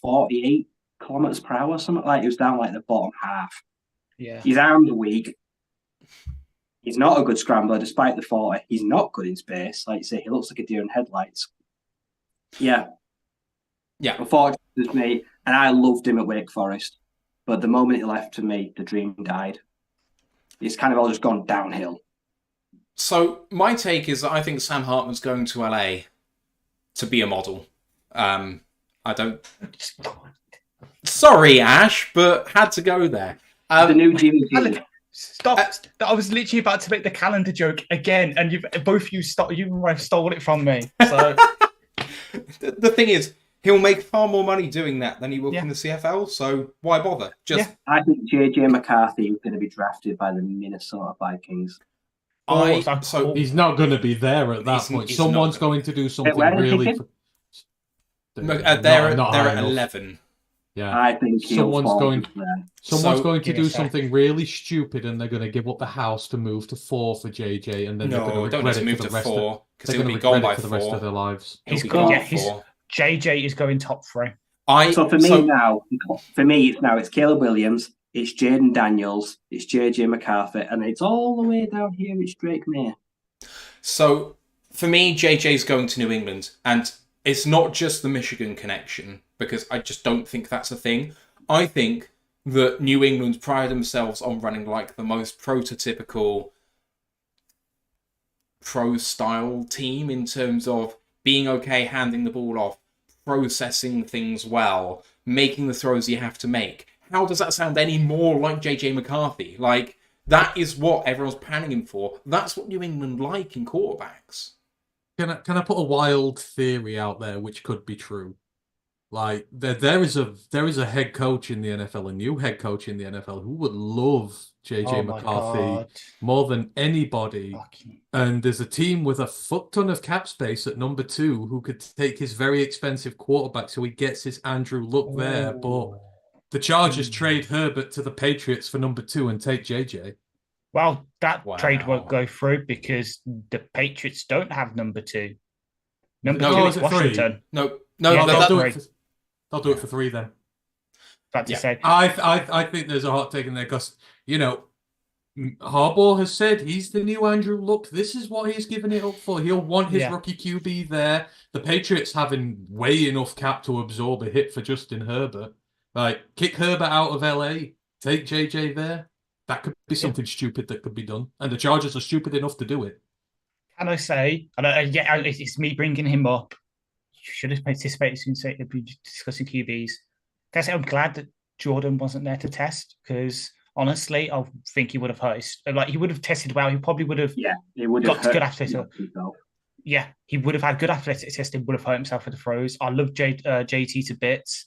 48 kilometers per hour or something. Like, he was down like the bottom half. Yeah. His arms are weak. He's not a good scrambler, despite the 40. He's not good in space. Like you say, he looks like a deer in headlights. Yeah. Unfortunately, it's me, and I loved him at Wake Forest. But the moment he left to me, the dream died. It's kind of all just gone downhill. So my take is that I think Sam Hartman's going to LA to be a model. I don't... Sorry, Ash, but had to go there. The new Jimmy G. Stop! I was literally about to make the calendar joke again, and you stole it from me. So the thing is, he'll make far more money doing that than he will in the CFL. So why bother? I think JJ McCarthy is going to be drafted by the Minnesota Vikings. He's not going to be there at that point. Someone's going to do something really. They're at 11. Yeah. I think he'll Someone's fall going there. Someone's going to Give me a do sec. something really stupid, and they're going to give up the house to move to 4 for JJ, and then they're No, going to don't need regret to it move for the to rest 4 because they're he'll going be to gone regret by it for the rest 4. of their lives. He'll He's be gone. gone Yeah, by he's 4. JJ is going top 3. So for me now, it's Caleb Williams, it's Jaden Daniels, it's JJ McCarthy, and it's all the way down here, it's Drake May. So for me, JJ's going to New England, and it's not just the Michigan connection, because I just don't think that's a thing. I think that New England pride themselves on running like the most prototypical pro-style team in terms of being okay handing the ball off, processing things well, making the throws you have to make. How does that sound any more like JJ McCarthy? Like, that is what everyone's panning him for. That's what New England like in quarterbacks. Can I put a wild theory out there which could be true? Like there is a head coach in the NFL, a new head coach in the NFL, who would love JJ Oh my McCarthy God. more than anybody. Fucking- And there's a team with a fuck ton of cap space at number 2 who could take his very expensive quarterback, so he gets his Andrew Luck there. But the Chargers trade Herbert to the Patriots for number 2 and take JJ. Well, that Wow. trade won't go through because the Patriots don't have number 2. Number No, 2 is is it 3? Washington. No, Yeah, they'll do right. it. They'll do it for 3 then. About to Yeah. say. I think there's a hot take in there because, Harbaugh has said he's the new Andrew Luck. This is what he's given it up for. He'll want his rookie QB there. The Patriots having way enough cap to absorb a hit for Justin Herbert. Like, kick Herbert out of LA, take JJ there. That could be something stupid that could be done. And the Chargers are stupid enough to do it. Can I say, it's me bringing him up. You should have participated in discussing QBs. Can I say I'm glad that Jordan wasn't there to test, because honestly, I think he would have hurt he would have tested well. He probably would have he would have got good athletic. Yeah, he would have had good athletic testing, would have hurt himself with the throws. I love JT to bits.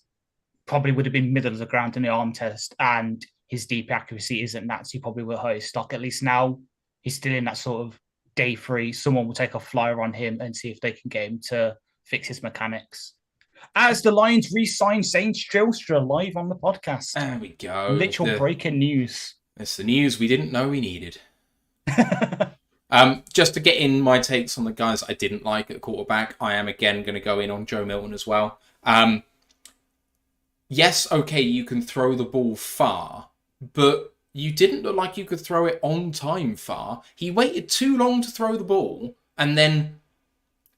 Probably would have been middle of the ground in the arm test, and his deep accuracy isn't that, so he probably will hurt his stock. At least now he's still in that sort of day 3. Someone will take a flyer on him and see if they can get him to fix his mechanics. As the Lions re-signed Zane Strelstra live on the podcast. There we go. Literal breaking news. It's the news we didn't know we needed. Just to get in my takes on the guys I didn't like at quarterback, I am again going to go in on Joe Milton as well. Yes, okay, you can throw the ball far, but you didn't look like you could throw it on time far. He waited too long to throw the ball and then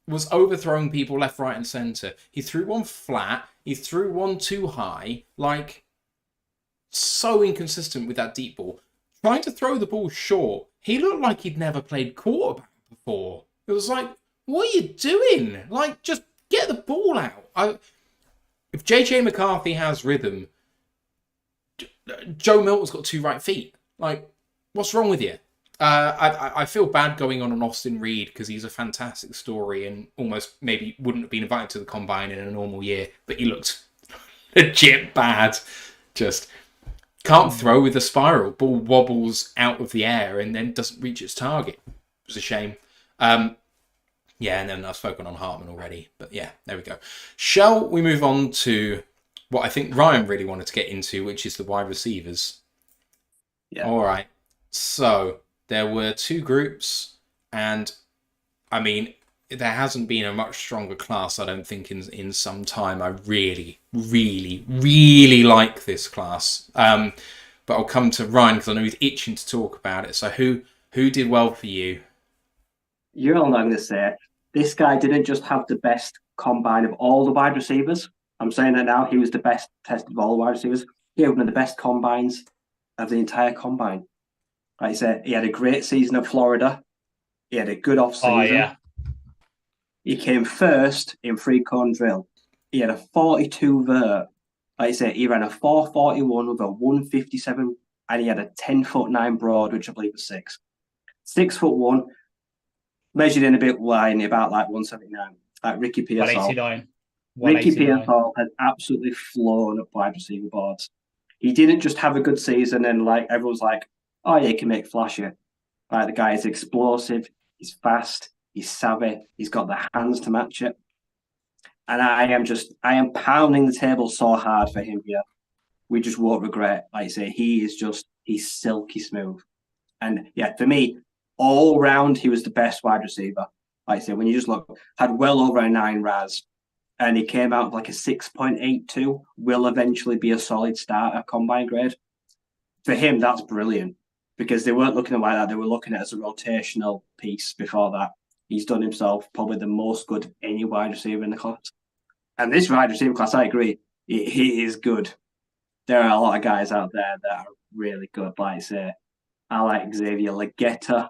was overthrowing people left, right, and centre. He threw one flat. He threw one too high. Like, so inconsistent with that deep ball. Trying to throw the ball short, he looked like he'd never played quarterback before. It was like, what are you doing? Like, just get the ball out. If JJ McCarthy has rhythm, Joe Milton's got 2 right feet. Like, what's wrong with you? I feel bad going on Austin Reed because he's a fantastic story and almost maybe wouldn't have been invited to the combine in a normal year, but he looked legit bad. Just can't throw with a spiral. Ball wobbles out of the air and then doesn't reach its target. It was a shame. Yeah, and then I've spoken on Hartman already. But yeah, there we go. Shall we move on to what I think Ryan really wanted to get into, which is the wide receivers? Yeah. All right. So there were 2 groups, and I mean, there hasn't been a much stronger class, I don't think, in some time. I really, really, really like this class. But I'll come to Ryan because I know he's itching to talk about it. So who did well for you? You're all I'm going to say. This guy didn't just have the best combine of all the wide receivers. I'm saying that now. He was the best tested of all the wide receivers. He had one of the best combines of the entire combine. Like I said, he had a great season at Florida. He had a good off-season. Oh, yeah. He came first in 3-cone drill. He had a 42 vert. Like I said, he ran a 441 with a 157, and he had a 10'9" broad, which I believe was 6. 6'1", measured in a bit wide, about like 179. Like Ricky Pearsall. 189. Ricky Pearsall had absolutely flown up wide receiver boards. He didn't just have a good season and like everyone's like, oh yeah, he can make flashy. Like the guy is explosive, he's fast, he's savvy, he's got the hands to match it. And I am pounding the table so hard for him here. We just won't regret. Like I say, he's silky smooth. And yeah, for me, all round, he was the best wide receiver. Like I say, when you just look, had well over a 9 RAS, and he came out with like a 6.82, will eventually be a solid starter combine grade. For him, that's brilliant because they weren't looking at it like that. They were looking at it as a rotational piece before that. He's done himself probably the most good of any wide receiver in the class. And this wide receiver class, I agree, he is good. There are a lot of guys out there that are really good. Like I say, I like Xavier Legetta.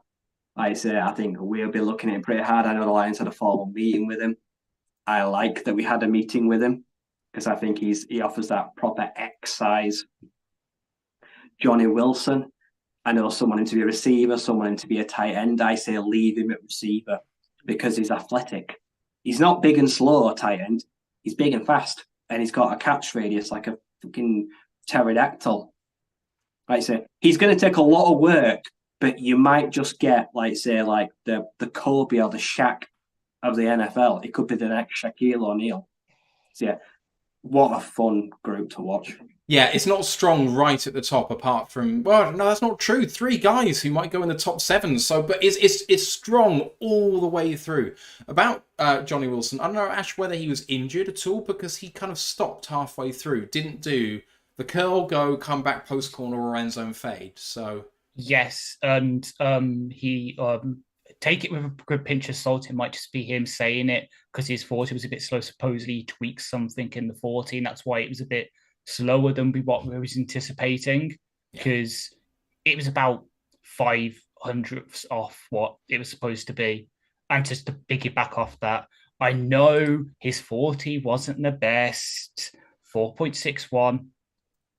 Like I say, I think we'll be looking at him pretty hard. I know the Lions had a formal meeting with him. I like that we had a meeting with him because I think he offers that proper X size. Johnny Wilson, I know someone in to be a receiver, someone in to be a tight end. I say leave him at receiver because he's athletic. He's not big and slow, tight end. He's big and fast, and he's got a catch radius like a fucking pterodactyl. Like I say, he's going to take a lot of work, but you might just get, like say, like the Kobe or the Shaq of the NFL. It could be the next Shaquille O'Neal. So yeah, what a fun group to watch. Yeah, it's not strong right at the top, apart from, well, no, that's not true. 3 guys who might go in the top 7. So, but it's strong all the way through. About Johnny Wilson, I don't know, Ash, whether he was injured at all because he kind of stopped halfway through, didn't do the curl, go, come back, post corner or end zone fade. So yes, and he take it with a good pinch of salt. It might just be him saying it because his 40 was a bit slow. Supposedly he tweaked something in the 40, and that's why it was a bit slower than what we was anticipating, because it was about 500ths off what it was supposed to be. And just to piggyback off that, I know his 40 wasn't the best, 4.61,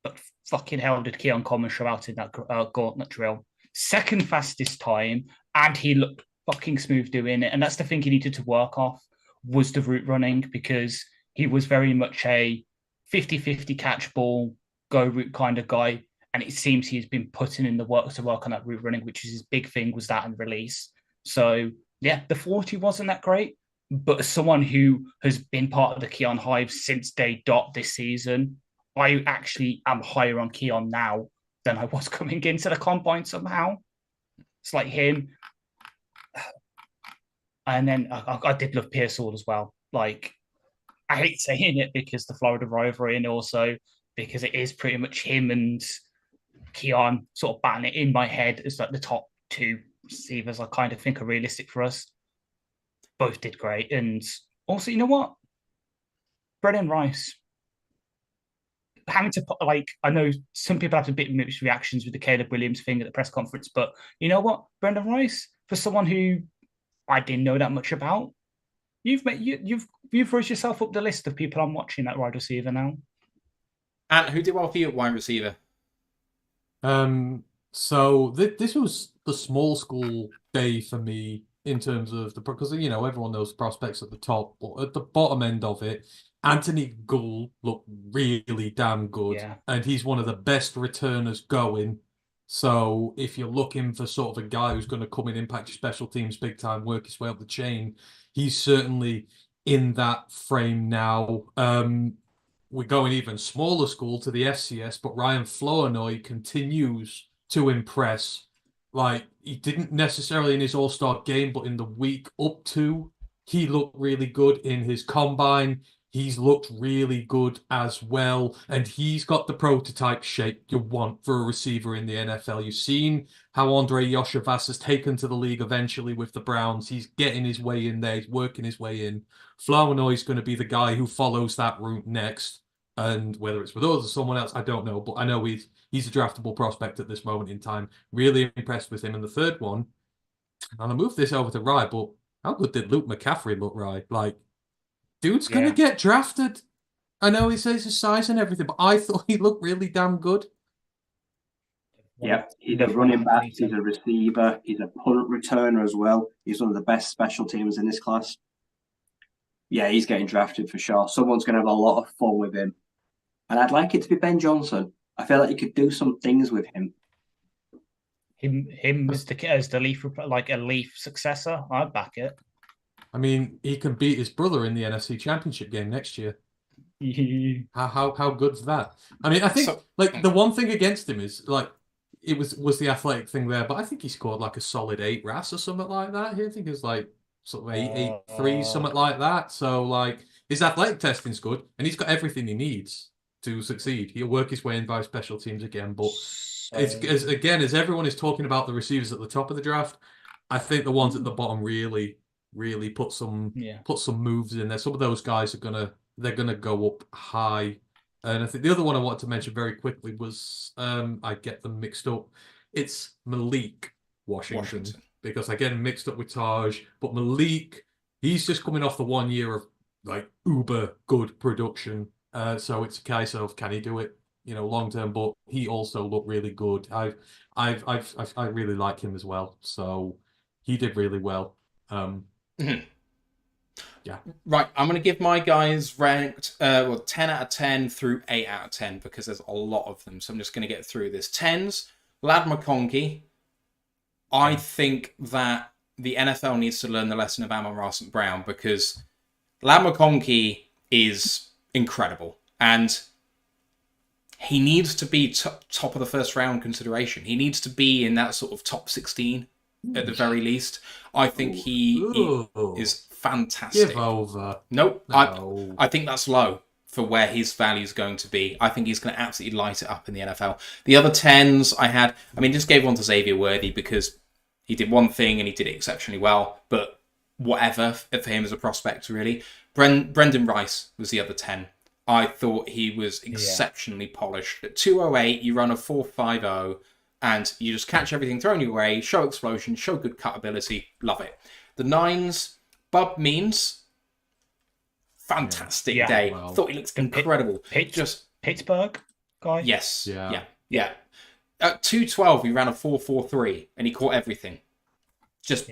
but fucking hell did Keon Coleman show out in that gauntlet drill. Second fastest time, and he looked fucking smooth doing it. And that's the thing he needed to work off, was the route running, because he was very much a 50-50 catch ball, go route kind of guy. And it seems he's been putting in the work to work on that route running, which is his big thing, was that and release. So yeah, the 40 wasn't that great. But as someone who has been part of the Keon Hive since day dot this season, I actually am higher on Keon now than I was coming into the combine somehow. It's like him. And then I did love Parcel as well. Like, I hate saying it because the Florida rivalry, and also because it is pretty much him and Keon sort of batting it in my head as like the top 2 receivers I kind of think are realistic for us. Both did great. And also, you know what? Brennan Rice. Having to, like, I know some people have a bit mixed reactions with the Caleb Williams thing at the press conference, but you know what? Brendan Rice, for someone who I didn't know that much about, you've raised yourself up the list of people I'm watching at wide receiver now. And who did well for you at wide receiver? So this was the small school day for me in terms of because everyone knows prospects at the top, but at the bottom end of it, Anthony Gould looked really damn good, and he's one of the best returners going. So if you're looking for sort of a guy who's going to come and impact your special teams big time, work his way up the chain, he's certainly in that frame now. We're going even smaller school to the FCS, but Ryan Flournoy continues to impress. Like, he didn't necessarily in his all-star game, but in the week up to, he looked really good in his combine. He's looked really good as well, and he's got the prototype shape you want for a receiver in the NFL. You've seen how Andre Yoshavas has taken to the league eventually with the Browns. He's getting his way in there. He's working his way in. Flournoy's going to be the guy who follows that route next, and whether it's with us or someone else, I don't know, but I know he's a draftable prospect at this moment in time. Really impressed with him. And the third one, and I'll move this over to Rye, but how good did Luke McCaffrey look, Rye? Like, dude's going to get drafted. I know he says his size and everything, but I thought he looked really damn good. Yeah, he's a running back, he's a receiver, he's a punt returner as well. He's one of the best special teams in this class. Yeah, he's getting drafted for sure. Someone's going to have a lot of fun with him. And I'd like it to be Ben Johnson. I feel like you could do some things with him. Him as the Leaf, like a Leaf successor, I'd back it. I mean, he can beat his brother in the NFC Championship game next year. How good's that? I mean, I think So- like the one thing against him is like it was the athletic thing there, but I think he scored like a solid 8 RAS or something like that. I think it was like sort of 8.83, something like that. So like his athletic testing's good, and he's got everything he needs to succeed. He'll work his way in by special teams again, but as everyone is talking about the receivers at the top of the draft, I think the ones at the bottom really put some moves in there. Some of those guys they're gonna go up high. And I think the other one I wanted to mention very quickly was I get them mixed up. It's Malik Washington. Because I get him mixed up with Taj, but Malik, he's just coming off the 1 year of like uber good production. So it's a case of can he do it, long term? But he also looked really good. I really like him as well. So he did really well. Yeah. Right, I'm going to give my guys ranked 10 out of 10 through 8 out of 10 because there's a lot of them. So I'm just going to get through this. 10s, Lad McConkey. I think that the NFL needs to learn the lesson of Amon-Ra St. Brown because Lad McConkey is incredible. And he needs to be top of the first round consideration. He needs to be in that sort of top 16 at the very least. I think he is fantastic. Give over. Nope. No. I think that's low for where his value is going to be. I think he's going to absolutely light it up in the NFL. The other 10s just gave one to Xavier Worthy because he did one thing and he did it exceptionally well, but whatever for him as a prospect, really. Brendan Rice was the other 10. I thought he was exceptionally polished. At 208, you run a 4.50, and you just catch everything thrown your way, show explosion, show good cut ability. Love it. The 9s, Bub Means, fantastic day. Wow. Thought he looks incredible. Pittsburgh guy? Yes. Yeah. At 212, he ran a 4.43, and he caught everything. Just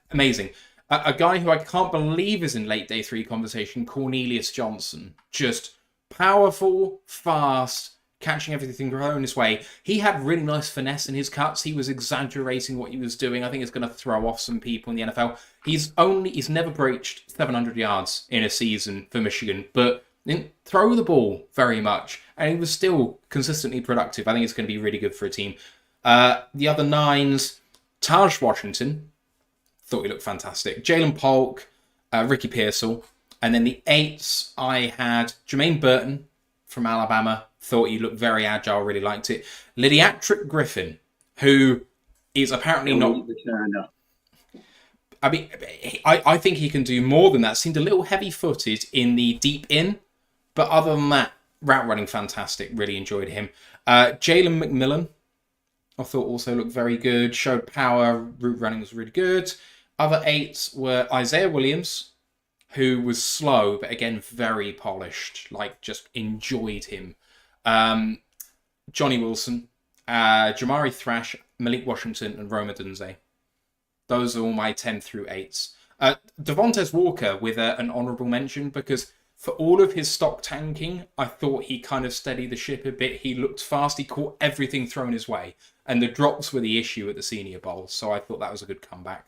amazing. A guy who I can't believe is in late day 3 conversation, Cornelius Johnson. Just powerful, fast, catching everything thrown his way. He had really nice finesse in his cuts. He was exaggerating what he was doing. I think it's going to throw off some people in the NFL. He's never breached 700 yards in a season for Michigan, but didn't throw the ball very much, and he was still consistently productive. I think it's going to be really good for a team. The other 9s, Taj Washington, thought he looked fantastic. Jalen Polk, Ricky Pearsall, and then the 8s, I had Jermaine Burton from Alabama. Thought he looked very agile, really liked it. Lydiatric Griffin, who is apparently not... I mean, I think he can do more than that. Seemed a little heavy-footed in the deep in, but other than that, route running fantastic. Really enjoyed him. Jalen McMillan, I thought also looked very good. Showed power. Route running was really good. Other 8s were Isaiah Williams, who was slow, but again, very polished. Like, just enjoyed him. Johnny Wilson, Jamari Thrash, Malik Washington, and Roma Dunze. Those are all my 10 through 8s. Devontae Walker with an honourable mention because for all of his stock tanking, I thought he kind of steadied the ship a bit. He looked fast. He caught everything thrown his way. And the drops were the issue at the Senior Bowl. So I thought that was a good comeback.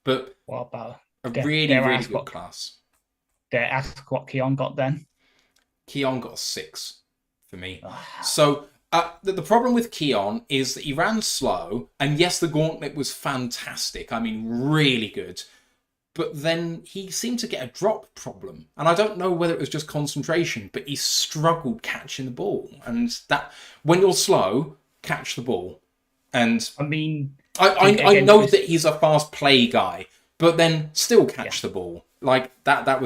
But what about really good class. Dare ask what Keon got then? Keon got a 6 for me. So the problem with Keon is that he ran slow. And yes, the gauntlet was fantastic. I mean, really good. But then he seemed to get a drop problem. And I don't know whether it was just concentration, but he struggled catching the ball. And that when you're slow, catch the ball. And I mean, I know that he's a fast play guy, but then still catch the ball. Like that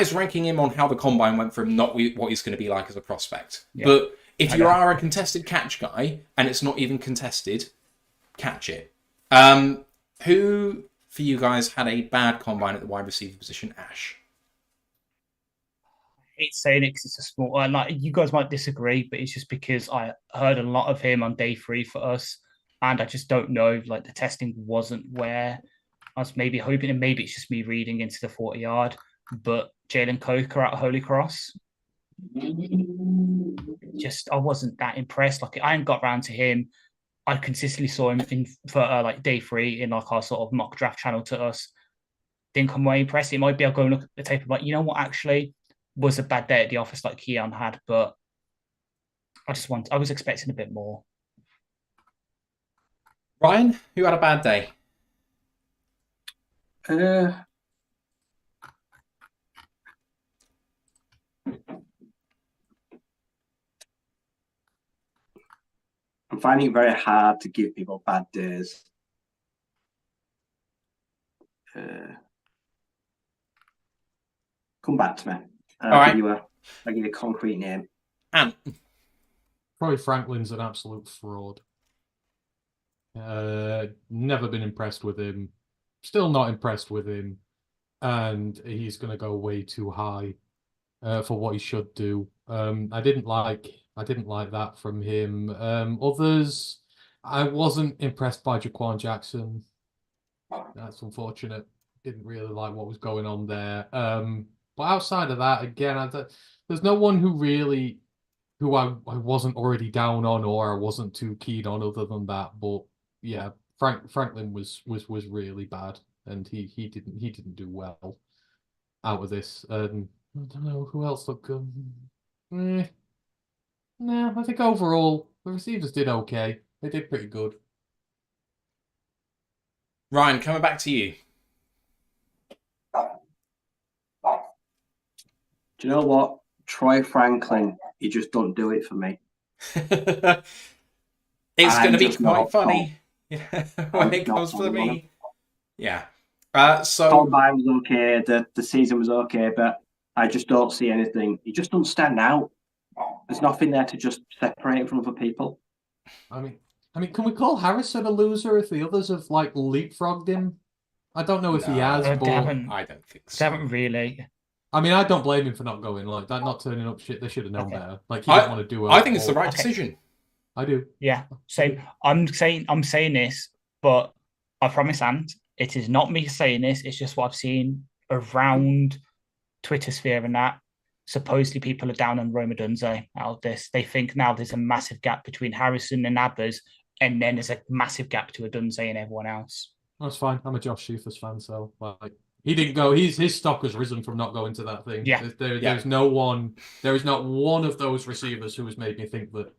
is ranking him on how the combine went for him, not what he's going to be like as a prospect. Yeah. But if you are a contested catch guy and it's not even contested, catch it. Who for you guys had a bad combine at the wide receiver position? Ash. I hate saying it because it's a small. Like you guys might disagree, but it's just because I heard a lot of him on day 3 for us, and I just don't know. Like the testing wasn't where I was maybe hoping, and maybe it's just me reading into the 40-yard. But Jalen Coker at Holy Cross, I wasn't that impressed. Like I hadn't got round to him. I consistently saw him for like day 3 in like our sort of mock draft channel to us. didn't come away impressed. It might be I'll go and look at the tape and like, you know what, actually was a bad day at the office like Keon had, but I was expecting a bit more. Ryan, who had a bad day? I'm finding it very hard to give people bad days. Come back to me. I'll give you a concrete name. Ant. Probably Franklin's an absolute fraud. Never been impressed with him. Still not impressed with him. And he's going to go way too high for what he should do. I didn't like that from him. Others, I wasn't impressed by Jaquan Jackson. That's unfortunate. Didn't really like what was going on there. But outside of that, again, there's no one who I wasn't already down on or I wasn't too keen on other than that. But yeah, Franklin was really bad, and he didn't do well out of this. I don't know who else looked good. No, I think overall the receivers did okay. They did pretty good. Ryan, coming back to you. Do you know what? Troy Franklin, he just don't do it for me. It's going to be quite funny when it comes to me. Yeah. So Combine was okay. The season was okay, but I just don't see anything. He just don't stand out. There's nothing there to just separate him from other people. I mean, can we call Harrison a loser if the others have like leapfrogged him? I don't know if he has, but I don't think so. They haven't really. I mean, I don't blame him for not going like that, not turning up shit. They should have known better. Like he didn't want to do it. I think it's the right decision. I do. Yeah. So I'm saying this, but I promise, Ant, it is not me saying this. It's just what I've seen around Twitter sphere and that. Supposedly people are down on Roma Dunze out of this. They think now there's a massive gap between Harrison and others, and then there's a massive gap to a Dunze and everyone else. That's fine. I'm a Josh Schuthers fan, so like he didn't go. His stock has risen from not going to that thing. Yeah. There's no one. There is not one of those receivers who has made me think that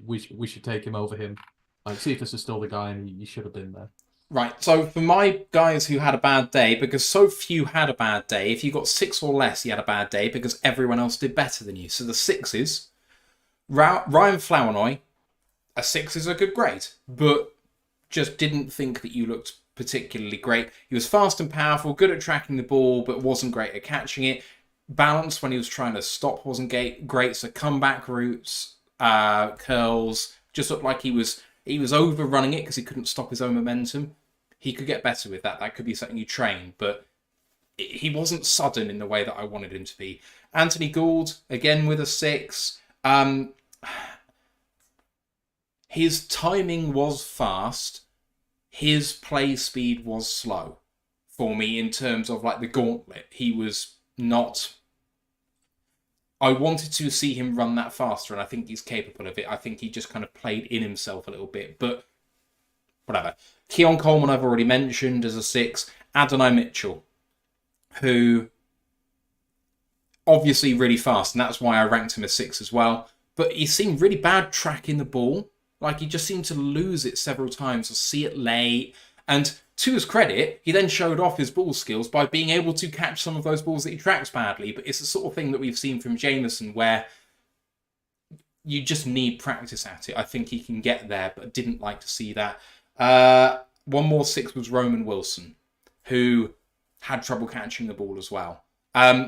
we should take him over him. Like Cephas is still the guy, and he should have been there. Right, so for my guys who had a bad day, because so few had a bad day, if you got 6 or less, you had a bad day because everyone else did better than you. So the 6s, Ryan Flournoy, a 6 is a good grade, but just didn't think that you looked particularly great. He was fast and powerful, good at tracking the ball, but wasn't great at catching it. Balance when he was trying to stop wasn't great, so comeback routes, curls, just looked like he was overrunning it because he couldn't stop his own momentum. He could get better with that. That could be something you train, but he wasn't sudden in the way that I wanted him to be. Anthony Gould, again with a 6. His timing was fast. His play speed was slow for me in terms of like the gauntlet. He was not... I wanted to see him run that faster, and I think he's capable of it. I think he just kind of played in himself a little bit, but whatever. Keon Coleman I've already mentioned as a 6. Adonai Mitchell, who obviously really fast, and that's why I ranked him a 6 as well. But he seemed really bad tracking the ball. Like, he just seemed to lose it several times or see it late. And to his credit, he then showed off his ball skills by being able to catch some of those balls that he tracks badly. But it's the sort of thing that we've seen from Jameson where you just need practice at it. I think he can get there, but I didn't like to see that. One more 6 was Roman Wilson, who had trouble catching the ball as well.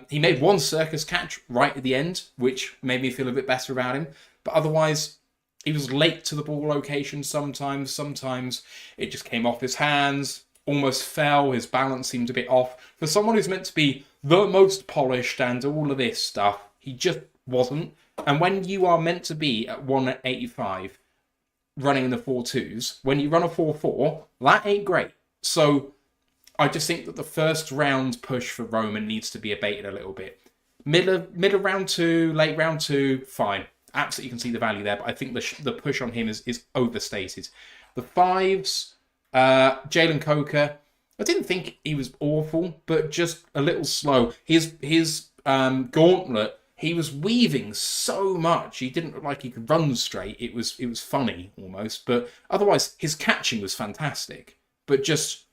He made one circus catch right at the end, which made me feel a bit better about him. But otherwise, he was late to the ball location sometimes. Sometimes it just came off his hands, almost fell. His balance seemed a bit off. For someone who's meant to be the most polished and all of this stuff, he just wasn't. And when you are meant to be at 185, running in the 4.2s, when you run a 4.4, that ain't great. So I just think that the first round push for Roman needs to be abated a little bit. Middle of round 2, late round 2, fine. Absolutely can see the value there, but I think the push on him is overstated. The 5s, Jalen Coker, I didn't think he was awful, but just a little slow. His gauntlet, he was weaving so much. He didn't look like he could run straight. It was funny almost, but otherwise his catching was fantastic. But just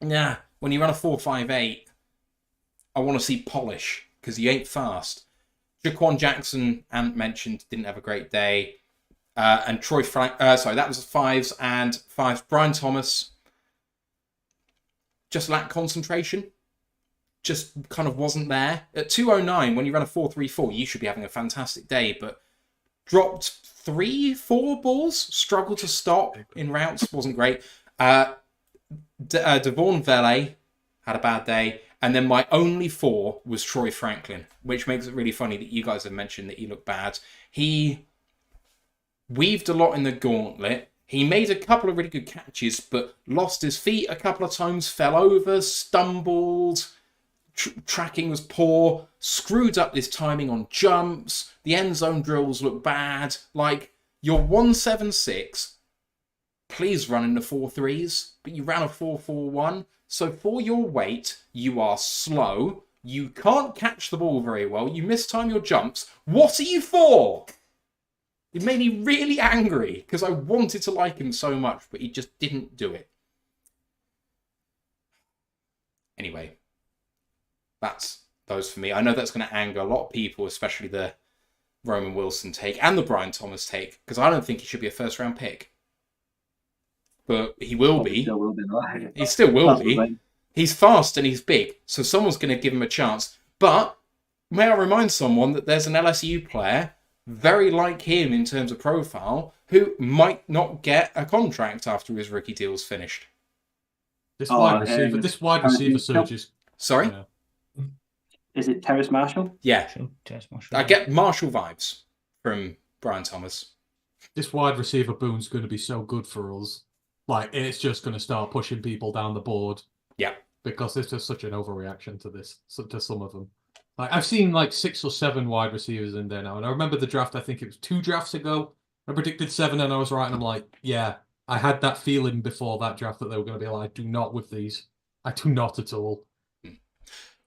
when you run a 4.58, I want to see polish because he ain't fast. Jaquan Jackson, Ant mentioned, didn't have a great day. And Troy Frank, that was 5s and 5s. Brian Thomas just lacked concentration. Just kind of wasn't there. At 2.09, when you run a 4.34, you should be having a fantastic day, but dropped 3-4 balls, struggled to stop in routes, wasn't great. Devon Vele had a bad day. And then my only 4 was Troy Franklin, which makes it really funny that you guys have mentioned that he looked bad. He weaved a lot in the gauntlet. He made a couple of really good catches, but lost his feet a couple of times, fell over, stumbled. Tracking was poor, screwed up his timing on jumps. The end zone drills look bad. Like, you're 176. Please run in the 4.3s, but you ran a 4.41. So for your weight, you are slow. You can't catch the ball very well. You mistime your jumps. What are you for? It made me really angry because I wanted to like him so much, but he just didn't do it. Anyway, that's those for me. I know that's going to anger a lot of people, especially the Roman Wilson take and the Brian Thomas take, because I don't think he should be a first-round pick. But he will be. He still will be. He's fast and he's big, so someone's going to give him a chance. But may I remind someone that there's an LSU player very like him in terms of profile who might not get a contract after his rookie deal's finished. This wide receiver surges. Sorry? Yeah. Is it Terrace Marshall? Yeah. Terrace Marshall. I get Marshall vibes from Brian Thomas. This wide receiver boom's going to be so good for us. Like, it's just going to start pushing people down the board. Yeah. Because there's just such an overreaction to this, to some of them. Like, I've seen like 6 or 7 wide receivers in there now. And I remember the draft, I think it was 2 drafts ago. I predicted 7 and I was right. And I'm like, yeah, I had that feeling before that draft that they were going to be like, I do not with these. I do not at all.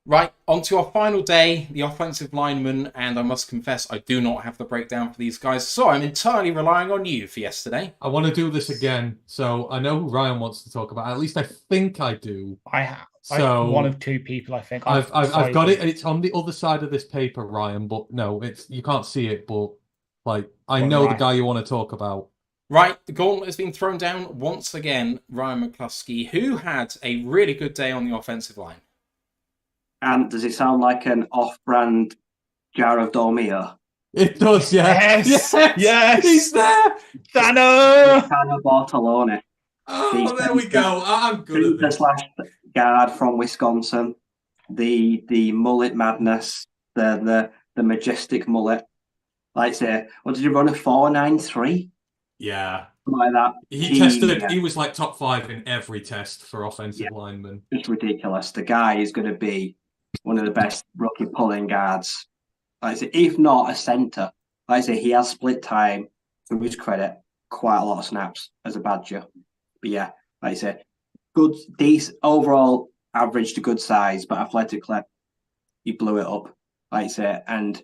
Right, on to our final day, the offensive linemen, and I must confess, I do not have the breakdown for these guys, so I'm entirely relying on you for yesterday. I want to do this again, so I know who Ryan wants to talk about. At least I think I do. I have. So one of 2 people, I think. I've got it. It's on the other side of this paper, Ryan. But no, you can't see it. But like, I know the guy you want to talk about. Right, the gauntlet has been thrown down once again. Ryan McCluskey, who had a really good day on the offensive line. And does it sound like an off-brand jar of Dormir? It does, yeah. Yes. He's there. Dano Bartolone. Oh, there we go. I'm good at this. / guard from Wisconsin. The mullet madness. The majestic mullet. Like say, what did he run? A 4.93? Yeah. Like that. He was like top 5 in every test for offensive linemen. It's ridiculous. The guy is going to be one of the best rookie pulling guards. Like I say, if not a centre. Like I say, he has split time, to his credit, quite a lot of snaps as a Badger. But yeah, like I say, good, decent, overall average to good size, but athletically, he blew it up. Like I say, and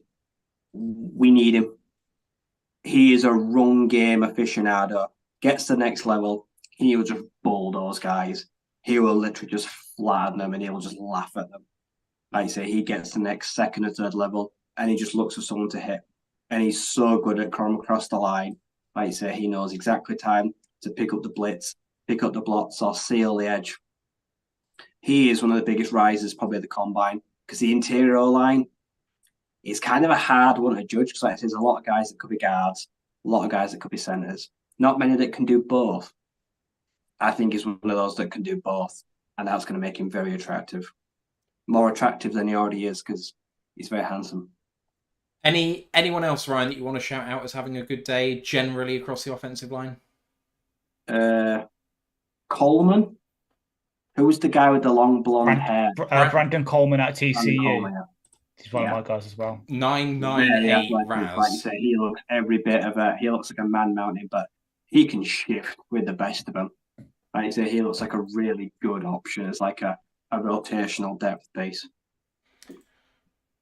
we need him. He is a run game aficionado. Gets to the next level, he will just bulldoze guys. He will literally just flatten them and he will just laugh at them. Like I say, he gets to the next 2nd or 3rd level and he just looks for someone to hit. And he's so good at coming across the line. Like I say, he knows exactly time to pick up the blitz, pick up the blocks or seal the edge. He is one of the biggest risers probably at the combine because the interior line is kind of a hard one to judge because like there's a lot of guys that could be guards, a lot of guys that could be centers. Not many that can do both. I think he's one of those that can do both, and that's going to make him very attractive. More attractive than he already is because he's very handsome. Anyone else, Ryan, that you want to shout out as having a good day generally across the offensive line? Coleman, who was the guy with the long blonde hair? Brandon Coleman at TCU. Coleman, yeah. He's one of my guys as well. 998 Raz. Like you say, he looks every bit of it. He looks like a man mountain, but he can shift with the best of them. I'd say he looks like a really good option as like a rotational depth piece.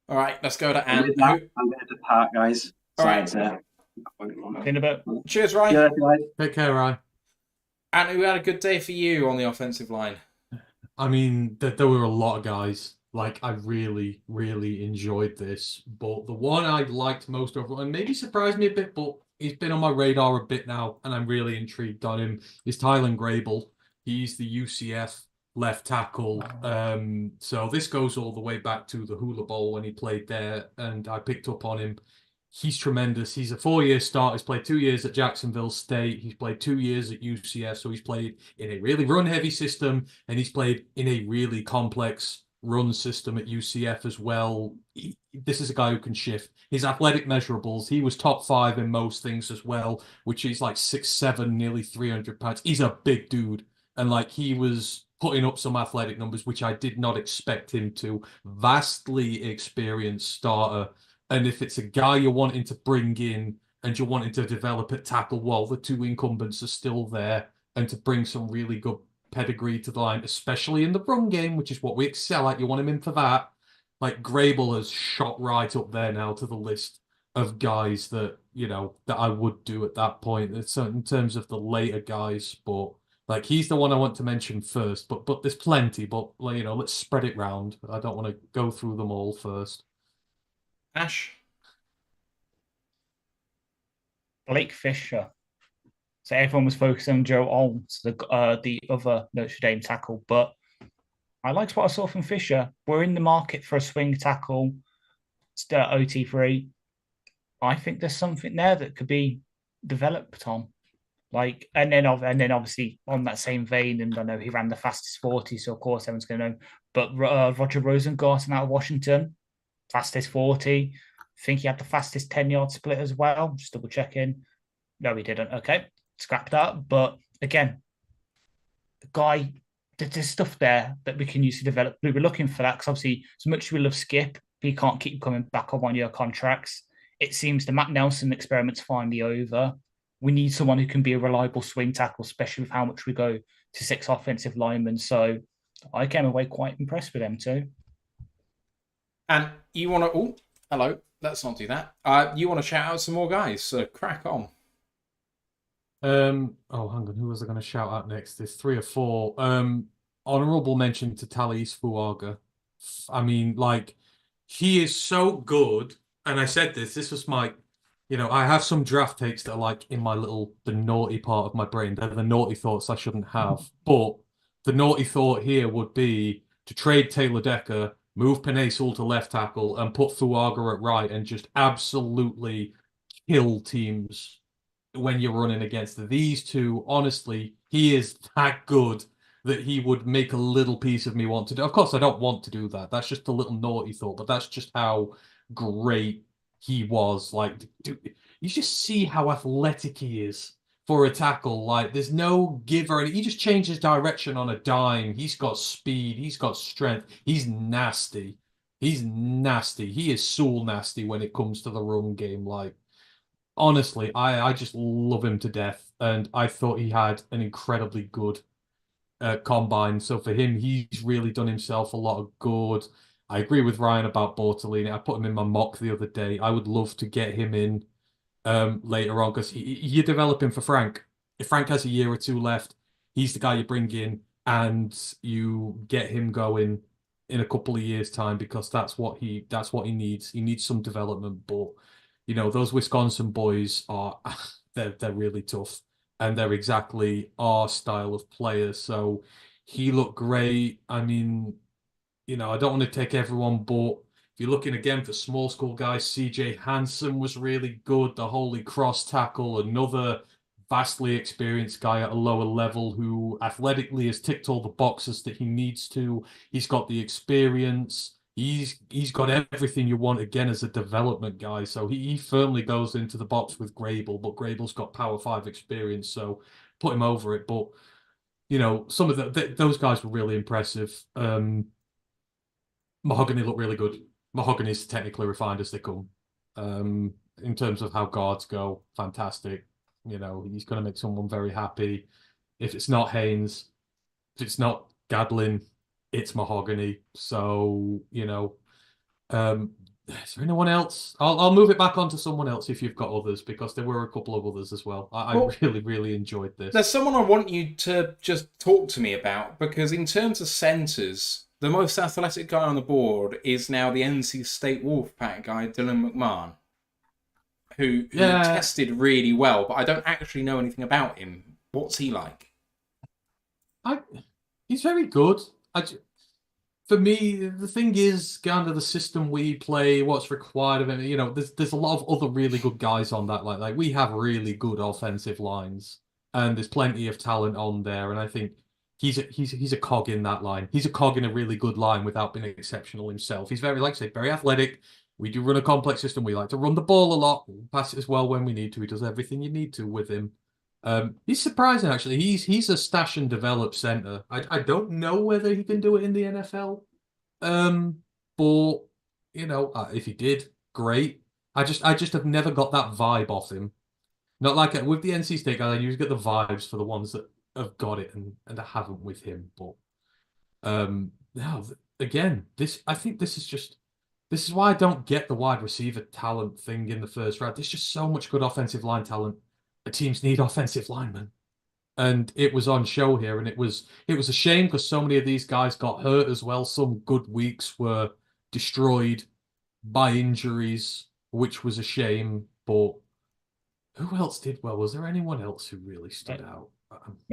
All right, let's go to And Ant. with that, I'm going to depart, guys. All right. In a bit. Cheers, Ryan. Yeah, guys. Take care, Ryan. Ant, who had a good day for you on the offensive line? I mean, there were a lot of guys. Like, I really, really enjoyed this. But the one I liked most overall, and maybe surprised me a bit, but he's been on my radar a bit now, and I'm really intrigued on him, is Tylen Grable. He's the UCF left tackle. So this goes all the way back to the Hula Bowl when he played there, and I picked up on him. He's tremendous. He's a 4-year start. He's played 2 years at Jacksonville State. He's played 2 years at UCF. So he's played in a really run-heavy system, and he's played in a really complex run system at UCF as well. This is a guy who can shift. His athletic measurables, he was top 5 in most things as well, which is like 6'7", nearly 300 pounds. He's a big dude. And like he was putting up some athletic numbers, which I did not expect him to. Vastly experienced starter. And if it's a guy you're wanting to bring in and you're wanting to develop at tackle while the 2 incumbents are still there and to bring some really good pedigree to the line, especially in the run game, which is what we excel at. You want him in for that. Like Grable has shot right up there now to the list of guys that, you know, that I would do at that point. It's in terms of the later guys, but like he's the one I want to mention first. But there's plenty, but you know, let's spread it round. I don't want to go through them all first. Ash? Blake Fisher. So everyone was focusing on Joe Olms, the other Notre Dame tackle, but I liked what I saw from Fisher. We're in the market for a swing tackle, still OT3. I think there's something there that could be developed on. Like, and then obviously on that same vein, and I know he ran the fastest 40, so of course everyone's going to know. But Roger Rosengarten out of Washington, fastest 40. I think he had the fastest 10-yard split as well. Just double checking. No, he didn't. Okay, scrap that. But again, the guy, there's stuff there that we can use to develop. We were looking for that because obviously, as much as we love Skip, he can't keep coming back on 1-year contracts. It seems the Matt Nelson experiment's finally over. We need someone who can be a reliable swing tackle, especially with how much we go to 6 offensive linemen. So I came away quite impressed with them too. And you want to... Oh, hello. Let's not do that. You want to shout out some more guys, so crack on. Oh, hang on. Who was I going to shout out next? There's 3 or 4. Honorable mention to Talise Fuaga. I mean, like, he is so good. And I said this was my... You know, I have some draft takes that are like in my the naughty part of my brain. They're the naughty thoughts I shouldn't have. But the naughty thought here would be to trade Taylor Decker, move Penei Sewell to left tackle, and put Fuaga at right and just absolutely kill teams when you're running against these two. Honestly, he is that good that he would make a little piece of me want to do. Of course, I don't want to do that. That's just a little naughty thought, but that's just how great he was. Like, dude, you just see how athletic he is for a tackle. Like, there's no give or anything. He just changes direction on a dime. He's got speed. He's got strength. He's nasty. He's nasty. He is so nasty when it comes to the run game. Like, honestly, I just love him to death. And I thought he had an incredibly good combine. So for him, he's really done himself a lot of good. I agree with Ryan about Bortolini. I put him in my mock the other day. I would love to get him in later on because you're developing for Frank. If Frank has a year or 2 left, he's the guy you bring in and you get him going in a couple of years' time because that's what he needs. He needs some development. But you know, those Wisconsin boys are they're really tough and they're exactly our style of player. So he looked great. I mean, you know, I don't want to take everyone, but if you're looking again for small school guys, CJ Hansen was really good. The Holy Cross tackle, another vastly experienced guy at a lower level who athletically has ticked all the boxes that he needs to. He's got the experience. He's got everything you want again as a development guy. So he firmly goes into the box with Grable, but Grable's got Power 5 experience, so put him over it. But you know, some of those guys were really impressive. Mahogany looked really good. Mahogany's technically refined as they come. In terms of how guards go, fantastic. You know, he's going to make someone very happy. If it's not Haynes, if it's not Gadlin, it's Mahogany. So, is there anyone else? I'll move it back on to someone else if you've got others, because there were a couple of others as well. I Well, really, really enjoyed this. There's someone I want you to just talk to me about, because in terms of centres, the most athletic guy on the board is now the NC State Wolfpack guy, Dylan McMahon, who tested really well, but I don't actually know anything about him. What's he like? He's very good. For me, the thing is, kind of the system we play, what's required of him. There's a lot of other really good guys on that. Like we have really good offensive lines, and there's plenty of talent on there. And I think he's a cog in that line. He's a cog in a really good line without being exceptional himself. He's very, like I say, very athletic. We do run a complex system. We like to run the ball a lot, pass it as well when we need to. He does everything you need to with him. He's surprising, actually. He's a stash and develop center. I don't know whether he can do it in the NFL. But if he did, great. I just have never got that vibe off him. Not like with the NC State guy, I usually get the vibes for the ones that have got it and I haven't with him. But no, again, I think this is why I don't get the wide receiver talent thing in the first round. There's just so much good offensive line talent. The teams need offensive linemen, and it was on show here. And it was a shame because so many of these guys got hurt as well. Some good weeks were destroyed by injuries, which was a shame. But who else did well? Was there anyone else who really stood out?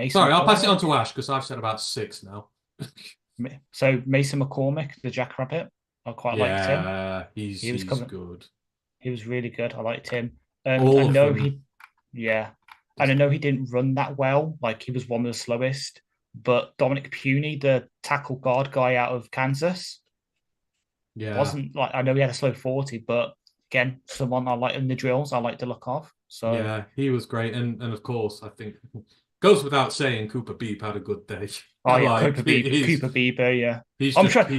Sorry, I'll pass it on to Ash because I've said about 6 now. So Mason McCormick, the Jackrabbit, I quite liked him. Yeah, he's good. He was really good. I liked him. All I of know them. And I know he didn't run that well. Like he was one of the slowest. But Dominic Puney, the tackle guard guy out of Kansas, wasn't like, I know he had a slow 40, but again, someone I like in the drills, I like the look of. So yeah, he was great, and of course, I think goes without saying, Cooper Beep had a good day. Oh yeah, Cooper Beeper, yeah. He's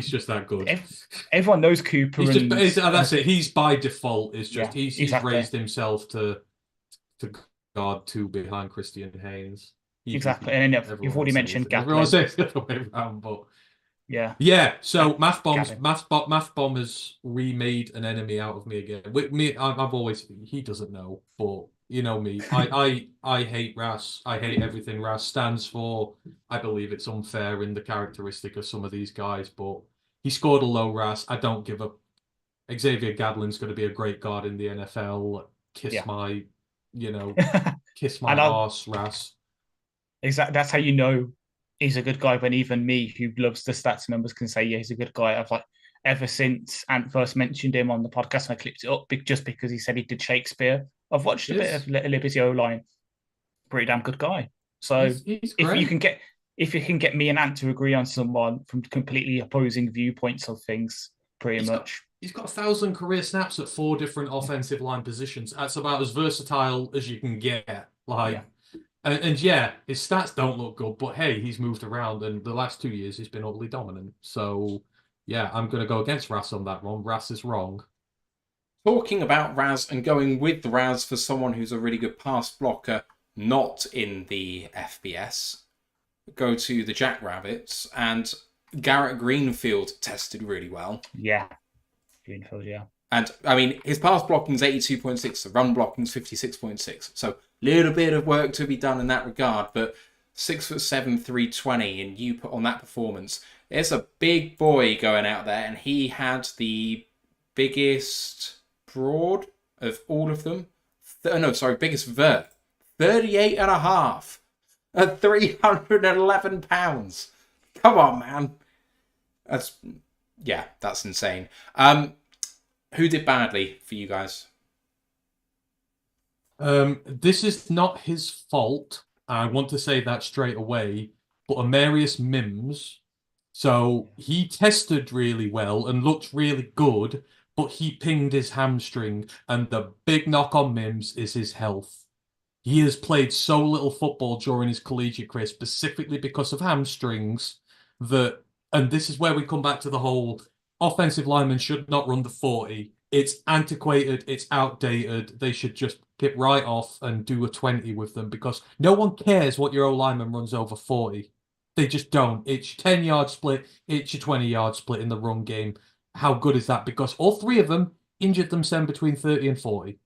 just that good. Everyone knows Cooper. That's it. He's by default. It's just he's exactly. raised himself to guard 2 behind Christian Haynes. Exactly, and then you've already mentioned Gatlin. Everyone says the other way around, but yeah. So Math Bomb has remade an enemy out of me again. With me, I've always he doesn't know, but you know me. I hate RAS. I hate everything RAS stands for. I believe it's unfair in the characteristic of some of these guys, but he scored a low RAS. I don't give up. Xavier Gadlin's going to be a great guard in the NFL. Kiss my arse, RAS. Exactly. That's how you know he's a good guy. When even me, who loves the stats numbers, can say, yeah, he's a good guy. I've ever since Ant first mentioned him on the podcast, and I clipped it up just because he said he did Shakespeare. I've watched a bit of Liberty O-line. Pretty damn good guy. So he's if you can get me and Ant to agree on someone from completely opposing viewpoints of things, he's got 1,000 career snaps at 4 different offensive line positions. That's about as versatile as you can get. And yeah, his stats don't look good, but hey, he's moved around, and the last 2 years he's been utterly dominant. So yeah, I'm going to go against Ras on that one. Ras is wrong. Talking about Raz and going with the Raz for someone who's a really good pass blocker, not in the FBS, go to the Jackrabbits, and Garrett Greenfield tested really well. Yeah, Greenfield, yeah. And, I mean, his pass blocking is 82.6, the run blocking is 56.6. So, little bit of work to be done in that regard, but 6'7", 320, and you put on that performance. There's a big boy going out there, and he had the biggest broad of all of them. Biggest vert. 38.5 at 311 pounds. Come on, man. That's insane. Who did badly for you guys? This is not his fault. I want to say that straight away. But Amarius Mims, so he tested really well and looked really good, but he pinged his hamstring, and the big knock on Mims is his health. He has played so little football during his collegiate career, specifically because of hamstrings, and this is where we come back to the whole offensive lineman should not run the 40. it's antiquated, it's outdated. They should just get right off and do a 20 with them because no one cares what your O-lineman runs over 40. They just don't. It's your 10-yard split, it's your 20-yard split in the run game. How good is that? Because all three of them injured themselves between 30 and 40.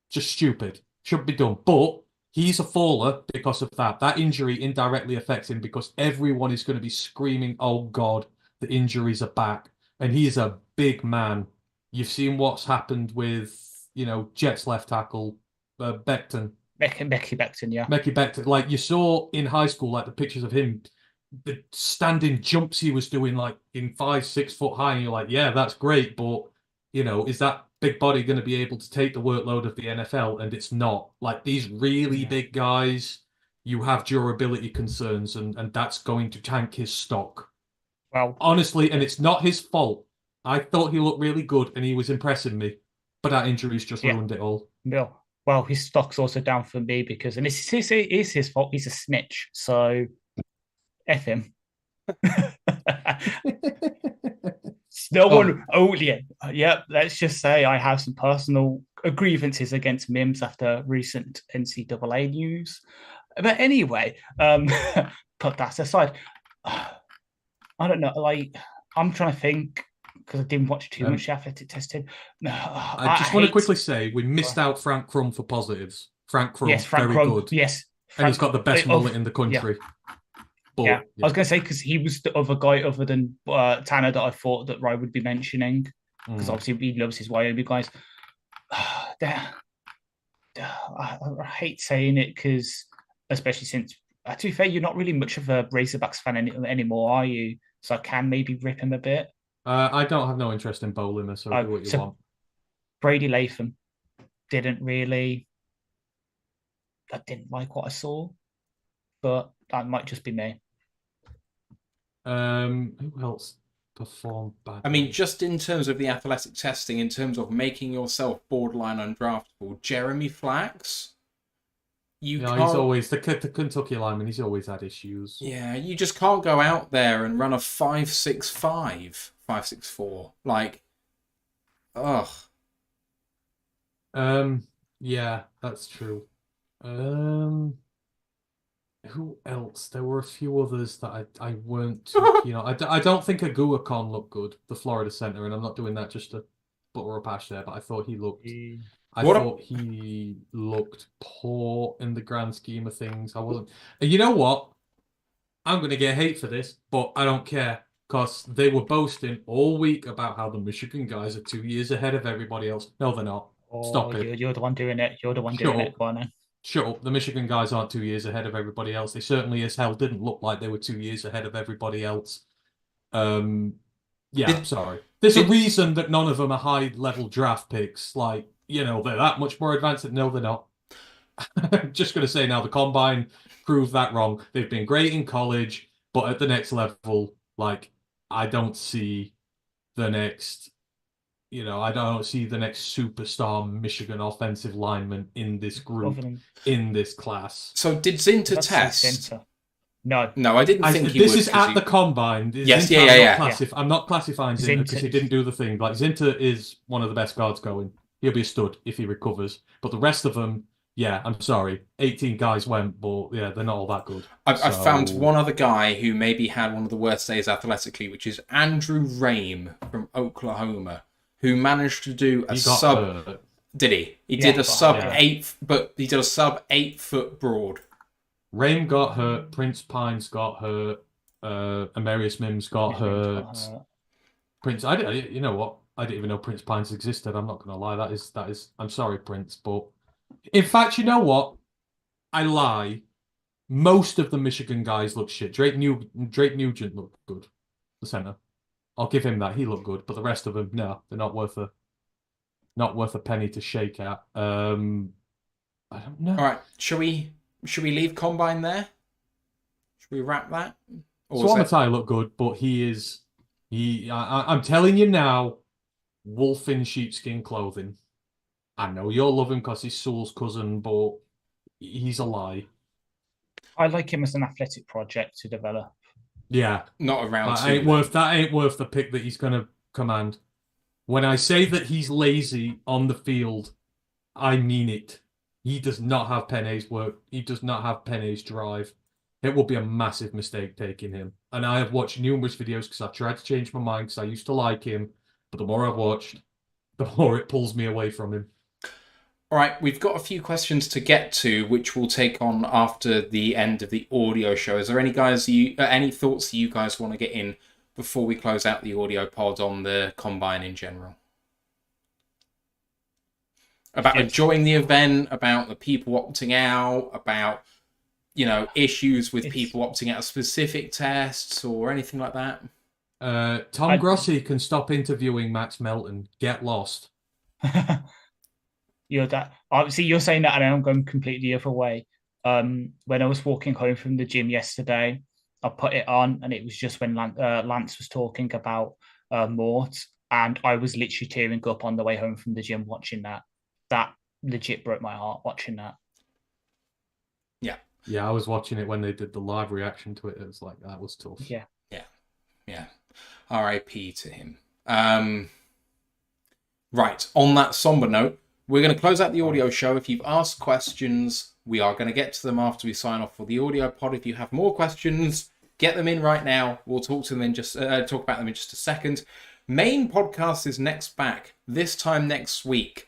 Just stupid. Shouldn't be done. But he's a faller because of that. That injury indirectly affects him because everyone is going to be screaming, oh God, the injuries are back. And he is a big man. You've seen what's happened with, Jets left tackle, Becton. Becky Becton, yeah. Becky Becton. Like you saw in high school, like the pictures of him, the standing jumps he was doing, like in 5-6 foot high. And you're like, yeah, that's great. But, is that big body going to be able to take the workload of the NFL? And it's not. Like these really big guys, you have durability concerns, and that's going to tank his stock. Well, honestly, and it's not his fault. I thought he looked really good and he was impressing me, but that injury's just ruined it all. No. Well, his stock's also down for me because, and it is his fault. He's a snitch, so F him. No one. Oh yeah. Let's just say I have some personal grievances against Mims after recent NCAA news. But anyway, put that aside. I don't know. Like, I'm trying to think because I didn't watch too much athletic testing. I just want to quickly say we missed out Frank Crum for positives. Frank Crum, very good. Yes, and he's got the best mullet in the country. But, I was going to say because he was the other guy other than Tanner that I thought that Ryan would be mentioning because obviously he loves his Wyoming guys. I hate saying it because, especially since, to be fair, you're not really much of a Razorbacks fan anymore, are you? So I can maybe rip him a bit. I don't have no interest in bowling, so do what you want. Brady Latham I didn't like what I saw, but that might just be me. Who else performed bad? I mean, just in terms of the athletic testing, in terms of making yourself borderline undraftable, Jeremy Flax. He's always the Kentucky lineman. He's always had issues. Yeah, you just can't go out there and run a 5.65, 5.64. Like, ugh. Yeah, that's true. Who else? There were a few others that I weren't too keen on. I don't think Aguakon looked good, the Florida center, and I'm not doing that just to butter up Ash there, but I thought he looked. I thought he looked poor in the grand scheme of things. I wasn't. And you know what? I'm going to get hate for this, but I don't care because they were boasting all week about how the Michigan guys are 2 years ahead of everybody else. No, they're not. Stop it. You're the one doing it. You're the one doing it. Go on then. Shut up. The Michigan guys aren't 2 years ahead of everybody else. They certainly as hell didn't look like they were 2 years ahead of everybody else. I'm sorry. There's a reason that none of them are high-level draft picks. Like, they're that much more advanced. No, they're not. I'm just going to say now, the Combine proved that wrong. They've been great in college, but at the next level, like, I don't see the next... I don't see the next superstar Michigan offensive lineman in this group, in this class. So did Zinter test? No, I didn't think he would. This is at the Combine. Yes, I'm not classifying Zinter because he didn't do the thing. Like, Zinter is one of the best guards going. He'll be a stud if he recovers. But the rest of them, I'm sorry. 18 guys went, but they're not all that good. I found one other guy who maybe had one of the worst days athletically, which is Andrew Rame from Oklahoma, who managed to do a sub. Hurt. Did he? He did a sub 8, but he did a sub 8 foot broad. Rame got hurt. Prince Pines got hurt. Amarius Mims got hurt. Prince, you know what? I didn't even know Prince Pines existed. I'm not going to lie. That is. I'm sorry, Prince, but in fact, you know what? I lie. Most of the Michigan guys look shit. Drake Nugent looked good. The center. I'll give him that. He looked good, but the rest of them, no, they're not worth a penny to shake at. I don't know. All right, should we leave Combine there? Should we wrap that? Swamatai looked good, but I'm telling you now, wolf in sheepskin clothing. I know you'll love him because he's Sewell's cousin, but he's a lie. I like him as an athletic project to develop. Yeah, not around. That ain't worth the pick that he's going to command. When I say that he's lazy on the field, I mean it. He does not have Pene's work. He does not have Pene's drive. It would be a massive mistake taking him. And I have watched numerous videos because I've tried to change my mind because I used to like him. But the more I've watched, the more it pulls me away from him. All right, we've got a few questions to get to, which we'll take on after the end of the audio show. Is there any any thoughts you guys want to get in before we close out the audio pod on the combine in general? About enjoying the event, about the people opting out, about issues with people opting out of specific tests or anything like that. Tom Grossi can stop interviewing Max Melton. Get lost. You're saying that, and I'm going completely the other way. When I was walking home from the gym yesterday, I put it on, and it was just when Lance was talking about Mort, and I was literally tearing up on the way home from the gym watching that. That legit broke my heart watching that. Yeah, I was watching it when they did the live reaction to it. It was like, that was tough. Yeah. R.I.P. to him. Right, on that somber note, we're going to close out the audio show. If you've asked questions, we are going to get to them after we sign off for the audio pod. If you have more questions, get them in right now. We'll talk about them in just a second. Main podcast is next back, this time next week.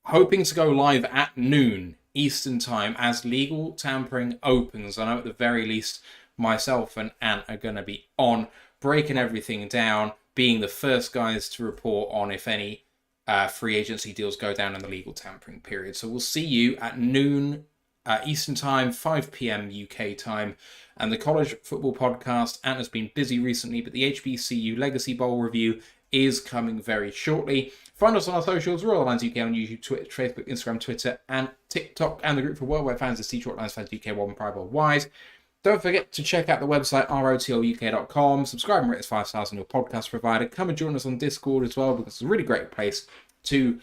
Hoping to go live at noon Eastern time as legal tampering opens. I know at the very least myself and Ant are going to be on, breaking everything down, being the first guys to report on if any free agency deals go down in the legal tampering period. So we'll see you at noon Eastern time, 5 p.m. UK time. And the college football podcast, Ant has been busy recently, but the HBCU Legacy Bowl review is coming very shortly. Find us on our socials, Royal Lines UK on YouTube, Twitter, Facebook, Instagram, Twitter, and TikTok, and the group for worldwide fans is T-Short Lines Fans UK, One Pride Worldwide. Don't forget to check out the website, rotluk.com. Subscribe and rate us 5 stars on your podcast provider. Come and join us on Discord as well, because it's a really great place to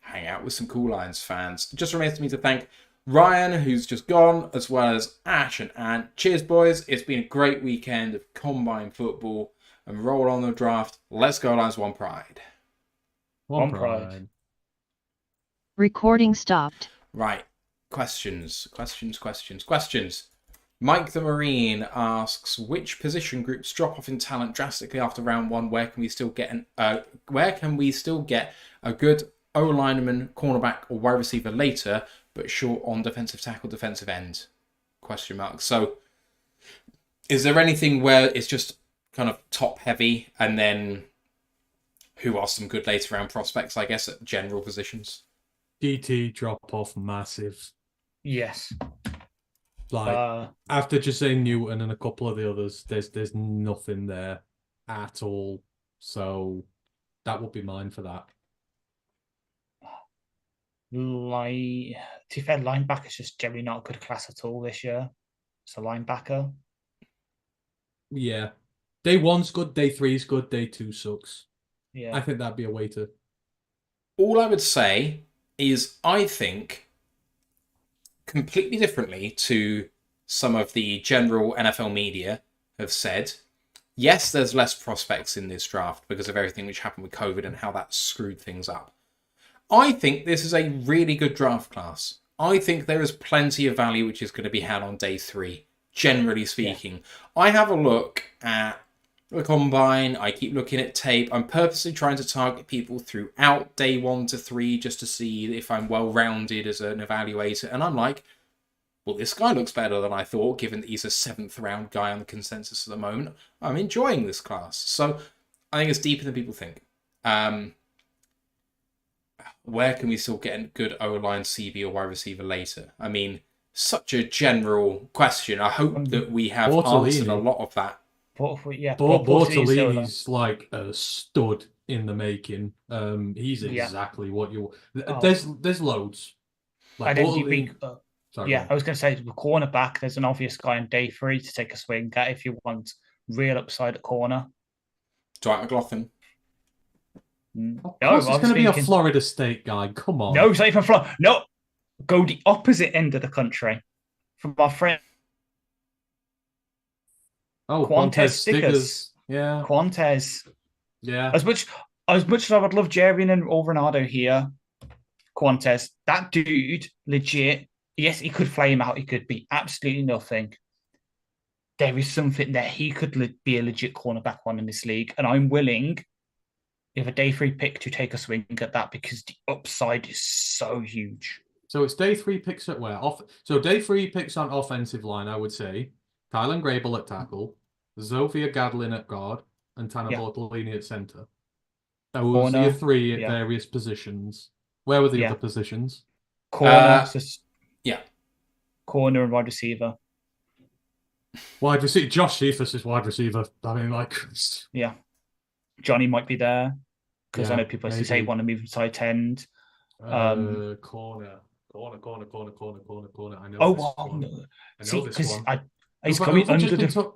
hang out with some cool Lions fans. It just remains to me to thank Ryan, who's just gone, as well as Ash and Ant. Cheers, boys. It's been a great weekend of combine football. And roll on the draft. Let's go, Lions. One Pride. One pride. Recording stopped. Right. Questions. Mike the Marine asks, which position groups drop off in talent drastically after round one? Where can we still get a good O-lineman, cornerback, or wide receiver later, but short on defensive tackle, defensive end? ? So, is there anything where it's just kind of top heavy, and then who are some good later round prospects, I guess, at general positions? DT drop off massive. Yes. Like after Jose Newton and a couple of the others, there's nothing there at all. So that would be mine for that. To be fair, linebacker's just generally not a good class at all this year. So linebacker. Yeah. Day 1's good, day 3's good, day 2 sucks. Yeah. I think that'd be a way to... All I would say is I think, completely differently to some of the general NFL media have said, yes, there's less prospects in this draft because of everything which happened with COVID and how that screwed things up. I think this is a really good draft class. I think there is plenty of value which is going to be had on day 3, generally speaking. Yeah. I have a look at the combine, I keep looking at tape. I'm purposely trying to target people throughout day 1 to 3 just to see if I'm well-rounded as an evaluator. And I'm like, well, this guy looks better than I thought, given that he's a 7th round guy on the consensus at the moment. I'm enjoying this class. So I think it's deeper than people think. Where can we still get a good O-line, CB, or wide receiver later? I mean, such a general question. I hope that we have answered a lot of that. Bortolini's like a stud in the making. He's exactly what you... There's loads. Like I was going to say, the cornerback, there's an obvious guy on day 3 to take a swing at if you want real upside at corner. Dwight McLaughlin. Of course, it's going to be a Florida State guy. Come on. No, it's not even Florida. No, go the opposite end of the country. From our friend. Oh, Quantez Stickers. Yeah. Quantez. Yeah. As much, as much as I would love Jerian and or Ronaldo here, Quantes, that dude, legit, yes, he could flame out, he could be absolutely nothing. There is something that he could be a legit cornerback one in this league, and I'm willing, if a day 3 pick, to take a swing at that because the upside is so huge. So it's day 3 picks at where? So day 3 picks on offensive line, I would say. Kylan Grable at tackle, Zofia Gadlin at guard, and Tanner Bortolini at centre. Those are your 3 at various positions. Where were the other positions? Corner, corner and wide receiver. Wide receiver. Josh Cephas is wide receiver. I mean, like... Yeah. Johnny might be there, because I know people used to say want to move inside end. Corner. I know this one. He's coming under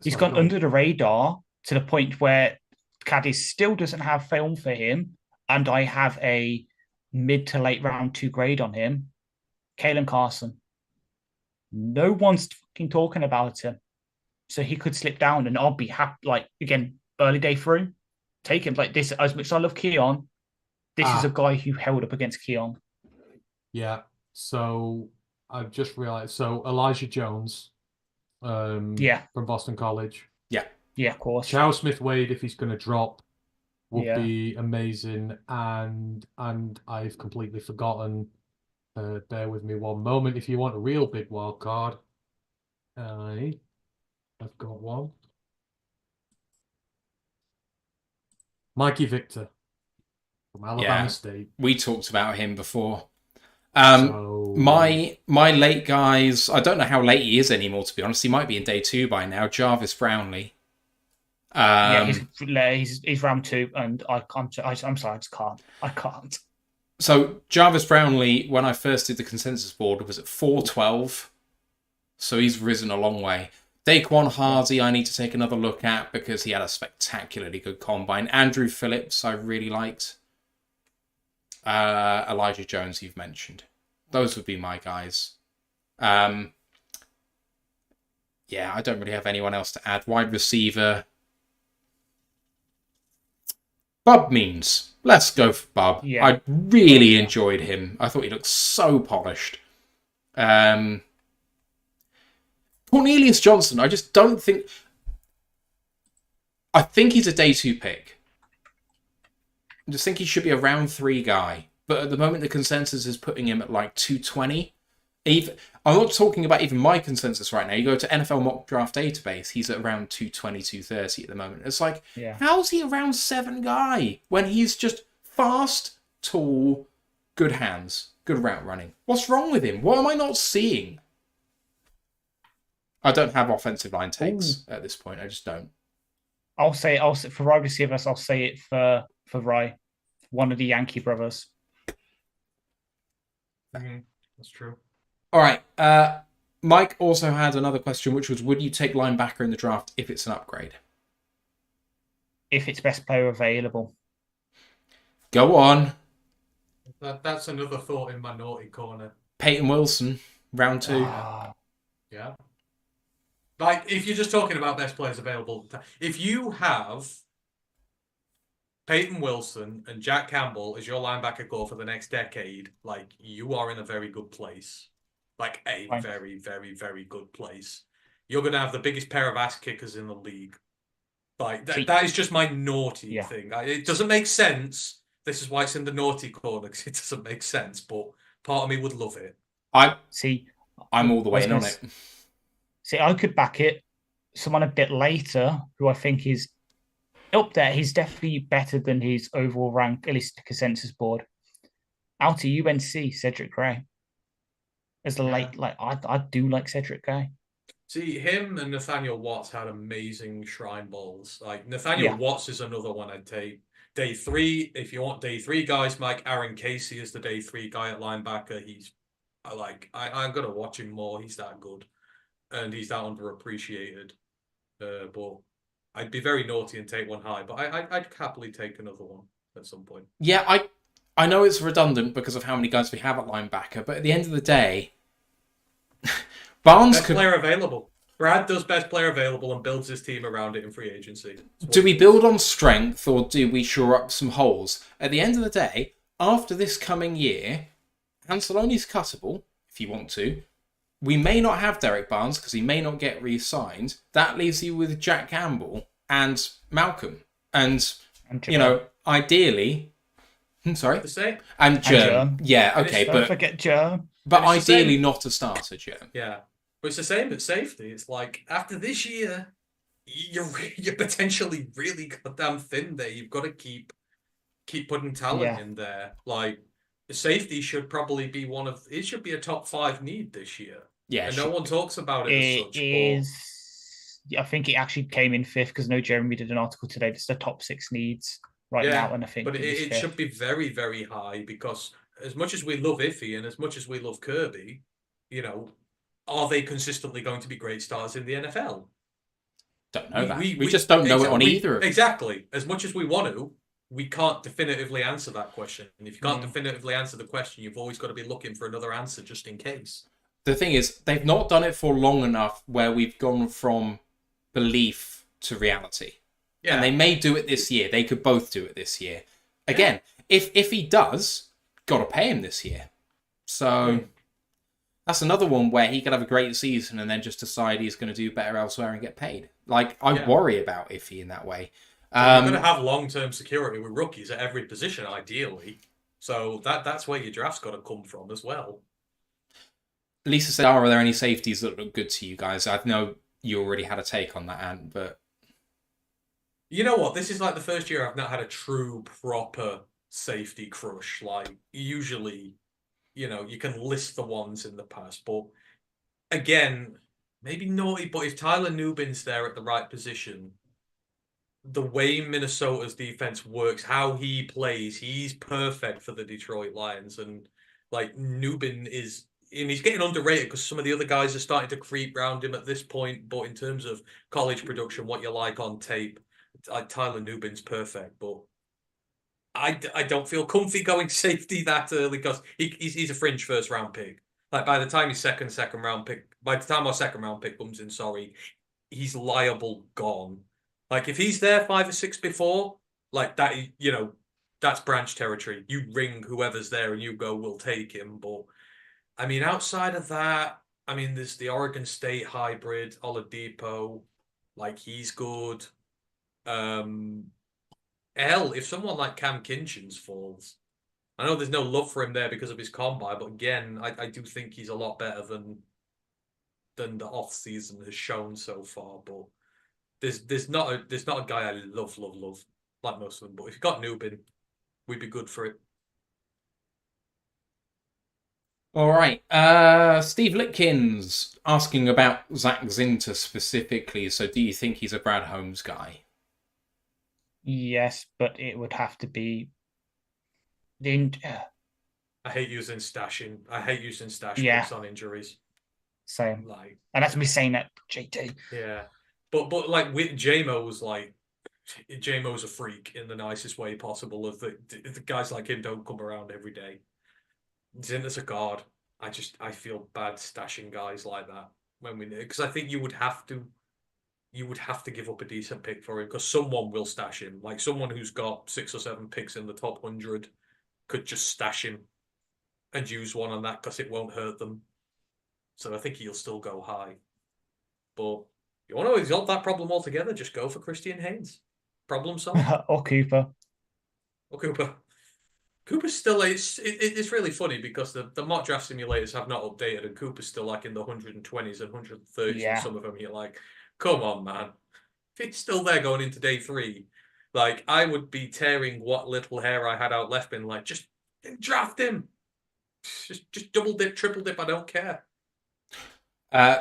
he's gone under the radar to the point where Caddy still doesn't have film for him, and I have a mid to late round 2 grade on him. Kalen Carson. No one's fucking talking about him, so he could slip down, and I'll be happy. Like, again, early day 3, take him like this. As much as I love Keon, this is a guy who held up against Keon. Yeah. So I've just realized. So Elijah Jones, from Boston College. Yeah, of course. Chow Smith Wade, if he's going to drop, would be amazing. And I've completely forgotten. Bear with me one moment. If you want a real big wild card, I've got one. Mikey Victor from Alabama State. We talked about him before. My late guys, I don't know how late he is anymore, to be honest. He might be in day 2 by now. Jarvis Brownlee. He's round 2, and I can't. I'm sorry, I just can't. I can't. So Jarvis Brownlee, when I first did the consensus board, was at 412. So he's risen a long way. Daquan Hardy, I need to take another look at because he had a spectacularly good combine. Andrew Phillips, I really liked. Elijah Jones, you've mentioned. Those would be my guys. I don't really have anyone else to add. Wide receiver. Bub Means. Let's go for Bub. Yeah. I really enjoyed him. I thought he looked so polished. Cornelius Johnson, I just don't think... I think he's a day 2 pick. I just think he should be a round 3 guy. But at the moment, the consensus is putting him at like 220. I'm not talking about even my consensus right now. You go to NFL Mock Draft Database, he's at around 220, 230 at the moment. It's like, how's he a round 7 guy when he's just fast, tall, good hands, good route running? What's wrong with him? What am I not seeing? I don't have offensive line takes at this point. I just don't. I'll say for wide receivers, I'll say it for Rye, one of the Yankee brothers. That's true. All right. Mike also had another question, which was, would you take linebacker in the draft if it's an upgrade? If it's best player available. Go on. That's another thought in my naughty corner. Peyton Wilson, round 2. Yeah. Like, if you're just talking about best players available, if you have Peyton Wilson and Jack Campbell as your linebacker core for the next decade, like, you are in a very good place. Like, a very, very, very good place. You're going to have the biggest pair of ass kickers in the league. Like, that is just my naughty thing. It doesn't make sense. This is why it's in the naughty corner, because it doesn't make sense, but part of me would love it. I'm all the way in on it. See, I could back it. Someone a bit later, who I think is up there, he's definitely better than his overall rank, at least the consensus board. Out to UNC, Cedric Gray. As a late, I do like Cedric Gray. See, him and Nathaniel Watts had amazing shrine balls. Like, Nathaniel Watts is another one I'd take. Day 3, if you want day 3 guys, Mike Aaron Casey is the day 3 guy at linebacker. I'm going to watch him more. He's that good. And he's that underappreciated. But I'd be very naughty and take one high. But I'd happily take another one at some point. Yeah, I know it's redundant because of how many guys we have at linebacker. But at the end of the day, Barnes best player available. Brad does best player available and builds his team around it in free agency. Do we build on strength or do we shore up some holes? At the end of the day, after this coming year, Ancelotti's cuttable, if you want to. We may not have Derek Barnes because he may not get re-signed. That leaves you with Jack Campbell and Malcolm. And you know, ideally... sorry? The same. And Germ. Yeah, okay, Don't forget Germ. But ideally not a starter, Germ. Yeah. But it's the same at safety. It's like, after this year, you're potentially really goddamn thin there. You've got to keep putting talent in there. Like, the safety should probably be it should be a top 5 need this year. Yeah, and no one talks about it as such. I think it actually came in 5th because I know Jeremy did an article today. It's the top 6 needs now, and I think. But it should be very, very high because as much as we love Iffy and as much as we love Kirby, you know, are they consistently going to be great stars in the NFL? Don't know that. We just don't know it on either of them. Exactly. As much as we want to, we can't definitively answer that question. And if you can't definitively answer the question, you've always got to be looking for another answer just in case. The thing is, they've not done it for long enough where we've gone from belief to reality. Yeah. And they may do it this year. They could both do it this year. Again, if he does, got to pay him this year. So that's another one where he could have a great season and then just decide he's going to do better elsewhere and get paid. Like, I worry about Iffy in that way. You're going to have long-term security with rookies at every position, ideally. So that's where your draft's got to come from as well. Lisa said, are there any safeties that look good to you guys? I know you already had a take on that, Ant, but... You know what? This is like the first year I've not had a true, proper safety crush. Like, usually, you know, you can list the ones in the past. But, again, maybe naughty, but if Tyler Nubin's there at the right position... The way Minnesota's defense works, how he plays, he's perfect for the Detroit Lions. And like Nubin is, and he's getting underrated because some of the other guys are starting to creep around him at this point. But in terms of college production, what you like on tape, Tyler Nubin's perfect. But I don't feel comfy going safety that early because he's a fringe first round pick. Like by the time he's second round pick, by the time our second round pick comes in, he's liable gone. Like, if he's there 5 or 6 before, like, that, you know, that's branch territory. You ring whoever's there and you go, we'll take him. But, I mean, outside of that, I mean, there's the Oregon State hybrid, Oladipo. Like, he's good. If someone like Cam Kinchins falls, I know there's no love for him there because of his combine, but again, I do think he's a lot better than the off-season has shown so far. But... There's not a guy I love like most of them, but if you got Nubin, we'd be good for it. All right, Steve Litkins asking about Zach Zinter specifically. So, do you think he's a Brad Holmes guy? Yes, but it would have to be. I hate using stashing. Picks on injuries. Same. And that's me saying that, JT. Yeah. But like with JMO's a freak in the nicest way possible. Of the guys like him don't come around every day. Zinter's a guard. I feel bad stashing guys like that when because I think you would have to give up a decent pick for him because someone will stash him. Like someone who's got 6 or 7 picks in the top 100 could just stash him and use one on that because it won't hurt them. So I think he'll still go high, but. You want to resolve that problem altogether? Just go for Christian Haynes. Problem solved. Or Cooper. Cooper's still... It's really funny because the mock draft simulators have not updated and Cooper's still like in the 120s and 130s and some of them you're like, come on, man. If it's still there going into day 3, like, I would be tearing what little hair I had out left being like, just draft him. Just double dip, triple dip, I don't care.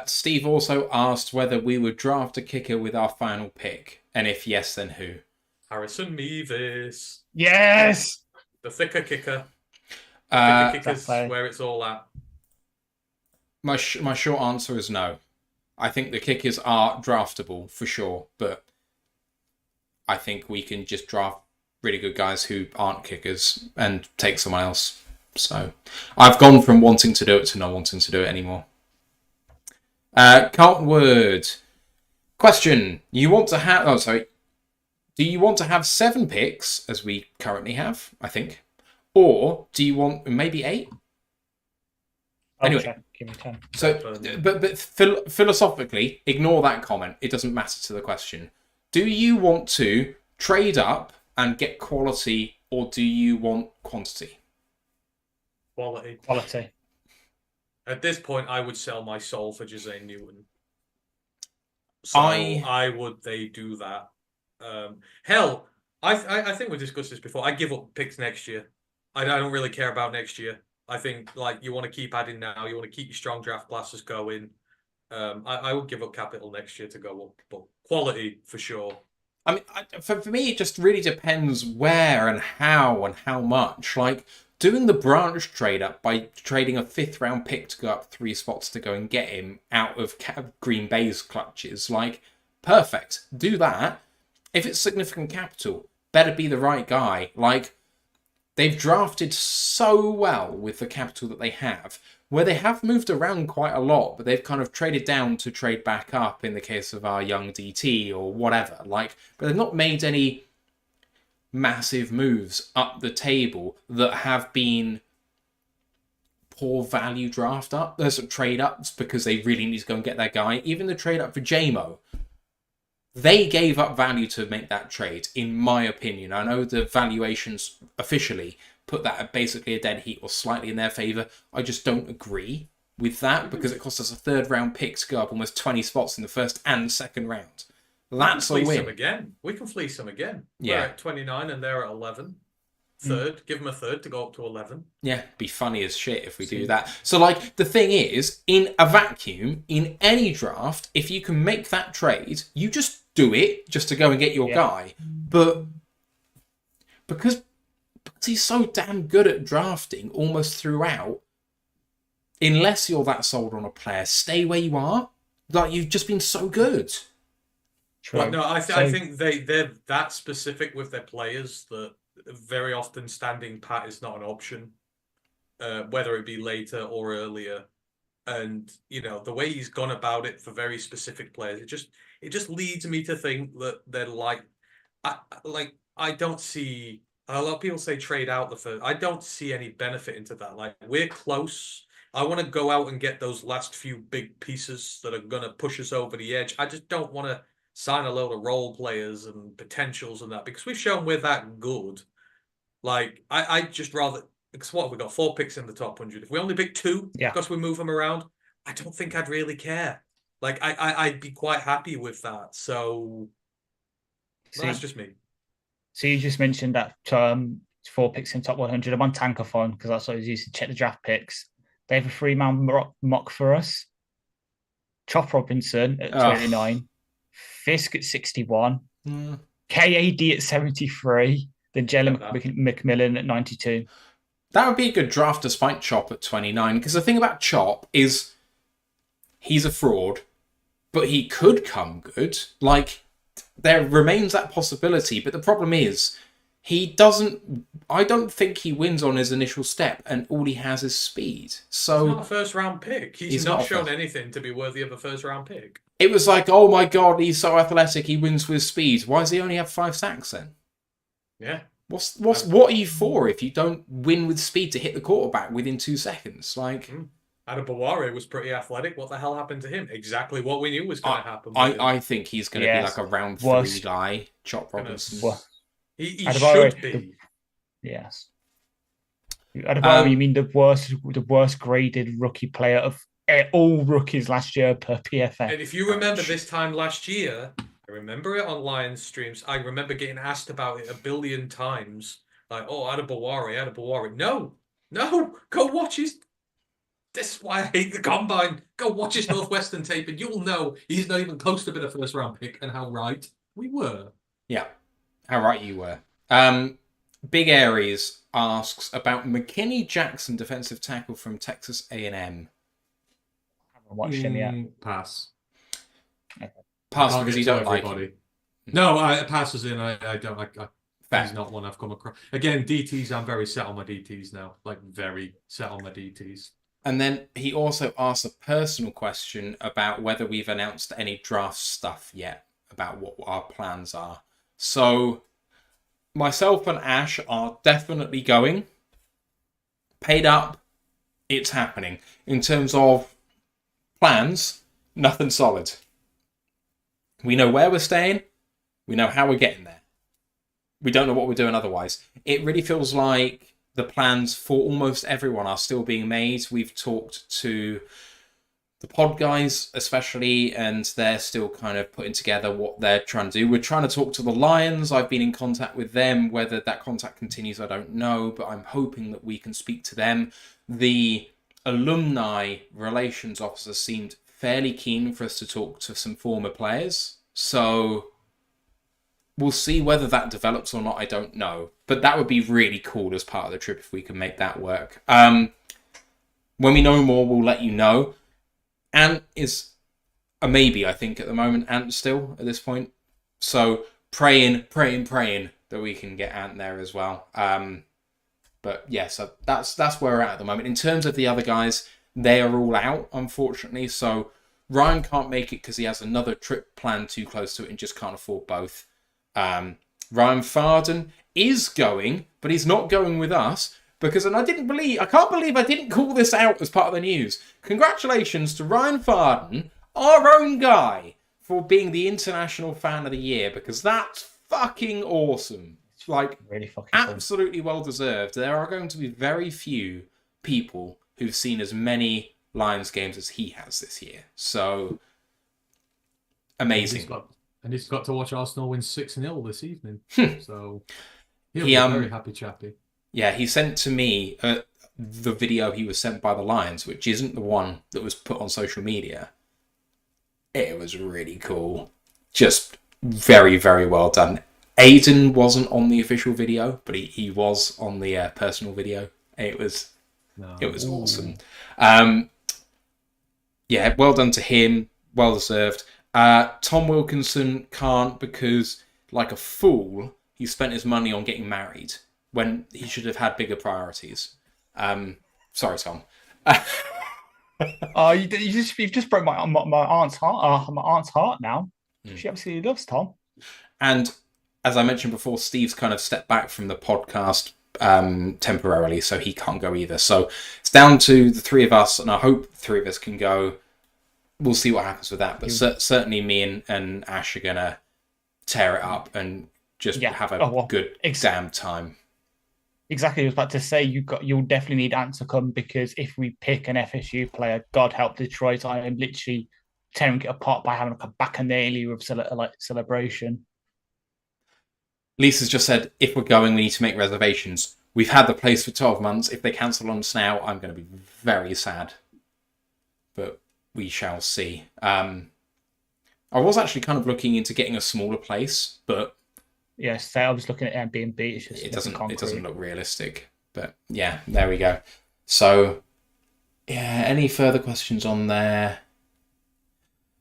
Steve also asked whether we would draft a kicker with our final pick, and if yes, then who? Harrison Mevis. Yes! The thicker kicker. The thicker kicker's where it's all at. My short answer is no. I think the kickers are draftable, for sure, but I think we can just draft really good guys who aren't kickers and take someone else. So I've gone from wanting to do it to not wanting to do it anymore. Carlton Word. Question. You want to have... Oh, sorry. Do you want to have 7 picks, as we currently have, I think? Or do you want maybe 8? Anyway. Check. Give me 10. So, but philosophically, ignore that comment. It doesn't matter to the question. Do you want to trade up and get quality, or do you want quantity? Quality. At this point, I would sell my soul for Jose Newton. So I would they do that. Hell, I think we discussed this before. I give up picks next year. I don't really care about next year. I think like you want to keep adding now. You want to keep your strong draft classes going. I would give up capital next year to go up, but quality for sure. I mean, for me, it just really depends where and how much. Like, doing the branch trade up by trading a 5th round pick to go up 3 spots to go and get him out of Green Bay's clutches, like, perfect. Do that. If it's significant capital, better be the right guy. Like, they've drafted so well with the capital that they have, where they have moved around quite a lot, but they've kind of traded down to trade back up in the case of our young DT or whatever. Like, but they've not made any massive moves up the table that have been poor value draft up. There's some trade ups because they really need to go and get their guy. Even the trade up for JMO, they gave up value to make that trade, in my opinion. I know the valuations officially put that at basically a dead heat or slightly in their favour. I just don't agree with that because it cost us a 3rd round pick to go up almost 20 spots in the 1st and 2nd round. That's a win. We can fleece them again. Yeah. We're at 29 and they're at 11. Third, give them a 3rd to go up to 11. Yeah, be funny as shit if we do that. So, like, the thing is, in a vacuum, in any draft, if you can make that trade, you just do it just to go and get your guy. But because he's so damn good at drafting almost throughout, unless you're that sold on a player, stay where you are. Like, you've just been so good. True. Well, no, I think they're that specific with their players that very often standing pat is not an option, whether it be later or earlier. And you know the way he's gone about it for very specific players, it just leads me to think that they're I don't see a lot of people say trade out the 1st. I don't see any benefit into that. Like, we're close. I want to go out and get those last few big pieces that are going to push us over the edge. I just don't want to sign a load of role players and potentials and that because we've shown we're that good. Like, I just rather, because what, we got 4 picks in the top 100. If we only pick 2 because we move them around, I don't think I'd really care. Like, I'd be quite happy with that. So that's just me. So you just mentioned that 4 picks in top 100. I'm on Tankathon because that's what I was used to check the draft picks. They have a 3-man mock for us. Chop Robinson at 29. Fisk at 61. KAD at 73. Then Jalen McMillan at 92. That would be a good draft despite Chop at 29. Because the thing about Chop is he's a fraud, but he could come good. Like, there remains that possibility. But the problem is, I don't think he wins on his initial step, and all he has is speed. So he's not a 1st round pick. He's not shown anything to be worthy of a 1st round pick. It was like, oh my god, he's so athletic, he wins with speed. Why does he only have 5 sacks then? Yeah. What are you for if you don't win with speed to hit the quarterback within 2 seconds? Like, Adebaware was pretty athletic. What the hell happened to him? Exactly what we knew was going to happen. I think he's going to be like a round 3 guy. Chop Robinson. He should be. Yes. Adebaware, you mean the worst graded rookie player of all rookies last year per PFF. And if you remember this time last year, I remember it on Lions streams. I remember getting asked about it a billion times. Like, oh, Adebaware. No, go watch his. This is why I hate the combine. Go watch his Northwestern tape and you'll know he's not even close to being a 1st round pick and how right we were. Yeah, how right you were. Big Aries asks about McKinney Jackson, defensive tackle from Texas A&M. I haven't watched him yet. Pass. Okay. Pass because you don't like him. No, pass as in I don't like. Fair. He's not one I've come across. Again, DTs. I'm very set on my DTs now. Like, very set on my DTs. And then he also asked a personal question about whether we've announced any draft stuff yet, about what our plans are. So, myself and Ash are definitely going. Paid up, it's happening. In terms of plans, nothing solid. We know where we're staying, we know how we're getting there. We don't know what we're doing otherwise. It really feels like the plans for almost everyone are still being made. We've talked to the pod guys, especially, and they're still kind of putting together what they're trying to do. We're trying to talk to the Lions. I've been in contact with them. Whether that contact continues, I don't know, but I'm hoping that we can speak to them. The alumni relations officer seemed fairly keen for us to talk to some former players. So we'll see whether that develops or not. I don't know. But that would be really cool as part of the trip if we can make that work. When we know more, we'll let you know. Ant is a maybe, I think, at the moment. Ant still at this point. So praying that we can get Ant there as well. But yeah, so that's where we're at the moment. In terms of the other guys, they are all out, unfortunately. So Ryan can't make it because he has another trip planned too close to it and just can't afford both. Ryan Farden is going, but he's not going with us because, and I can't believe I didn't call this out as part of the news. Congratulations to Ryan Farden, our own guy, for being the International Fan of the Year, because that's fucking awesome. Like, Really fucking absolutely well deserved. There are going to be very few people who've seen as many Lions games as he has this year. So amazing. And he's got to watch Arsenal win 6-0 this evening. So he'll He, be a very happy chappy. Yeah, he sent to me the video he was sent by the Lions, which isn't the one that was put on social media. It was really cool. Just very, very well done. Aiden wasn't on the official video, but he was on the personal video. It was awesome. Yeah, well done to him. Well deserved. Tom Wilkinson can't because, like a fool, he spent his money on getting married when he should have had bigger priorities. Sorry, Tom. you've just broke my aunt's heart. My aunt's heart now. She absolutely loves Tom. And as I mentioned before, Steve's kind of stepped back from the podcast temporarily, so he can't go either. So it's down to the three of us, and I hope the three of us can go. We'll see what happens with that. But certainly me and Ash are going to tear it up and just have a good exam time. Exactly, I was about to say you'll definitely need Ant to come, because if we pick an FSU player, God help Detroit, I am literally tearing it apart by having like a bacchanalia of celebration. Lisa's just said, if we're going, we need to make reservations. We've had the place for 12 months. If they cancel on us now, I'm going to be very sad. But we shall see. I was actually kind of looking into getting a smaller place, but yes, I was looking at Airbnb. It's just it doesn't look realistic. But yeah, there we go. So yeah, any further questions on there?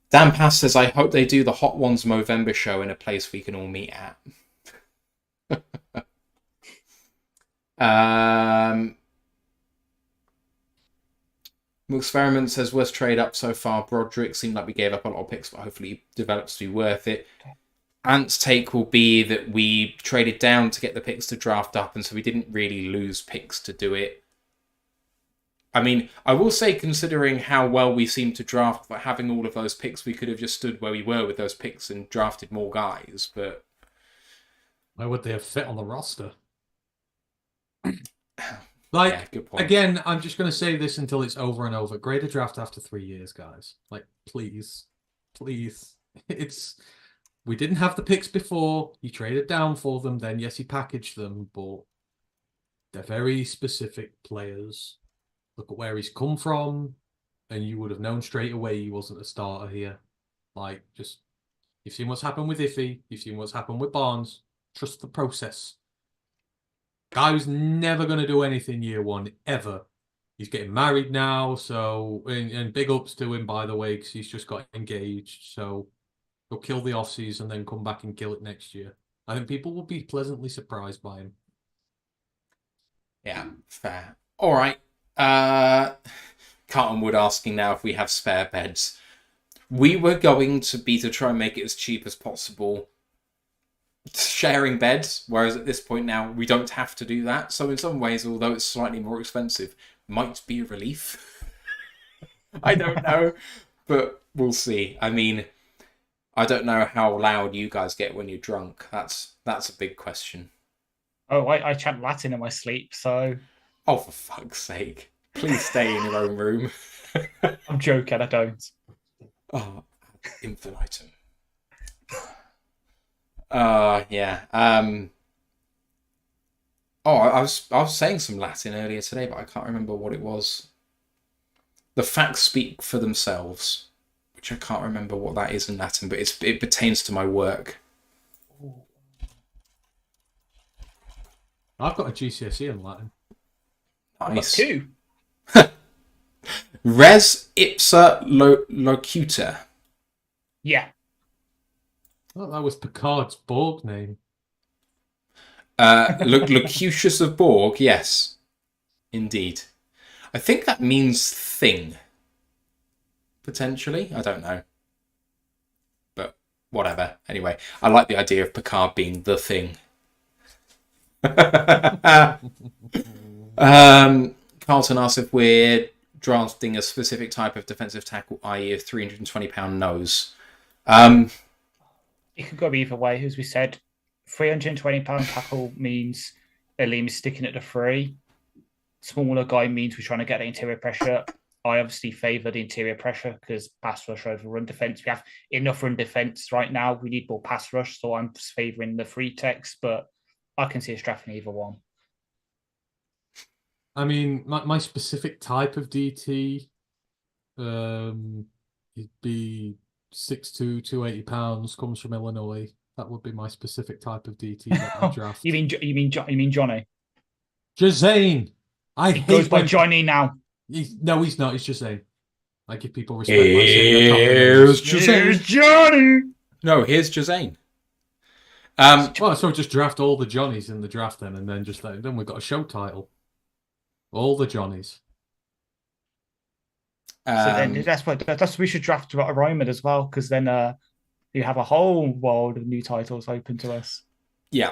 Dan Pass says, I hope they do the Hot Ones Movember show in a place we can all meet at. Experiment says, worst trade up so far. Broderick seemed like we gave up a lot of picks, but hopefully he develops to be worth it. Ant's take will be that we traded down to get the picks to draft up, and so we didn't really lose picks to do it. I mean, I will say, considering how well we seem to draft, but having all of those picks, we could have just stood where we were with those picks and drafted more guys, but where would they have fit on the roster? Good point. Again, I'm just going to say this until it's over and over. Grade a draft after 3 years, guys. Like, please. We didn't have the picks before. You traded down for them. Then, yes, you packaged them, but they're very specific players. Look at where he's come from, and you would have known straight away he wasn't a starter here. Like, just, you've seen what's happened with Iffy. You've seen what's happened with Barnes. Trust the process. Guy who's never going to do anything year one, ever. He's getting married now, so, and big ups to him, by the way, because he's just got engaged. So he'll kill the off-season and then come back and kill it next year. I think people will be pleasantly surprised by him. Yeah, fair. All right. Carlton Wood asking now if we have spare beds. We were going to try and make it as cheap as possible, sharing beds, whereas at this point now we don't have to do that. So in some ways, although it's slightly more expensive, might be a relief. I don't know, but we'll see. I mean, I don't know how loud you guys get when you're drunk. That's a big question. Oh, I chant Latin in my sleep, so Oh, for fuck's sake. Please stay in your own room. I'm joking, I don't. Oh, infinitum. Yeah. Oh, I was saying some Latin earlier today, but I can't remember what it was. The facts speak for themselves, which I can't remember what that is in Latin, but it pertains to my work. I've got a GCSE in Latin. Nice. Two. Res ipsa locutor. Yeah. I thought that was Picard's Borg name. Locutius of Borg, yes. Indeed. I think that means thing. Potentially. I don't know. But whatever. Anyway, I like the idea of Picard being the thing. Carlton asks if we're drafting a specific type of defensive tackle, i.e. a £320 nose. It could go either way. As we said, £320 tackle means Aleem is sticking at the 3. Smaller guy means we're trying to get the interior pressure. I obviously favour the interior pressure because pass rush over run defence. We have enough run defence right now. We need more pass rush, so I'm favouring the 3 techs, but I can see us drafting either one. I mean, my specific type of DT, it'd be 6'2", 280 pounds, comes from Illinois. That would be my specific type of DT that I draft. You mean Johnny? Jazane! He goes by Johnny now. No, he's not. He's Jazane. I give people respect by saying Here's Jazane. Johnny! No, here's Jazane. Well, so just draft all the Johnnies in the draft then, and then then we've got a show title. All the Johnnies. So then that's what we should draft a Ryman as well, because then you have a whole world of new titles open to us. Yeah.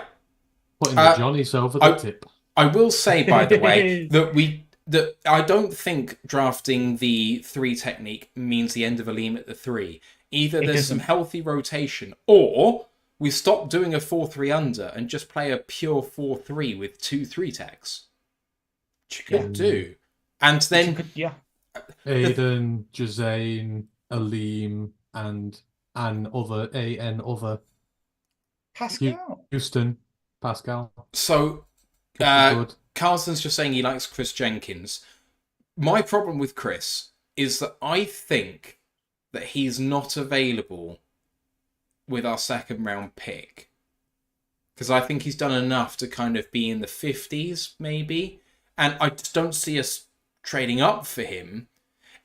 Putting the Johnnies over the tip. I will say, by the way, that I don't think drafting the 3 technique means the end of Aleem at the 3. Either there's some healthy rotation, or we stop doing a 4-3 under and just play a pure 4-3 with 2 3 techs. Which you could do. And then Aiden, Jazane, Aleem, and other. Pascal. Houston, Pascal. So, Carlson's just saying he likes Chris Jenkins. My problem with Chris is that I think that he's not available with our 2nd round pick. Because I think he's done enough to kind of be in the 50s, maybe. And I just don't see us trading up for him.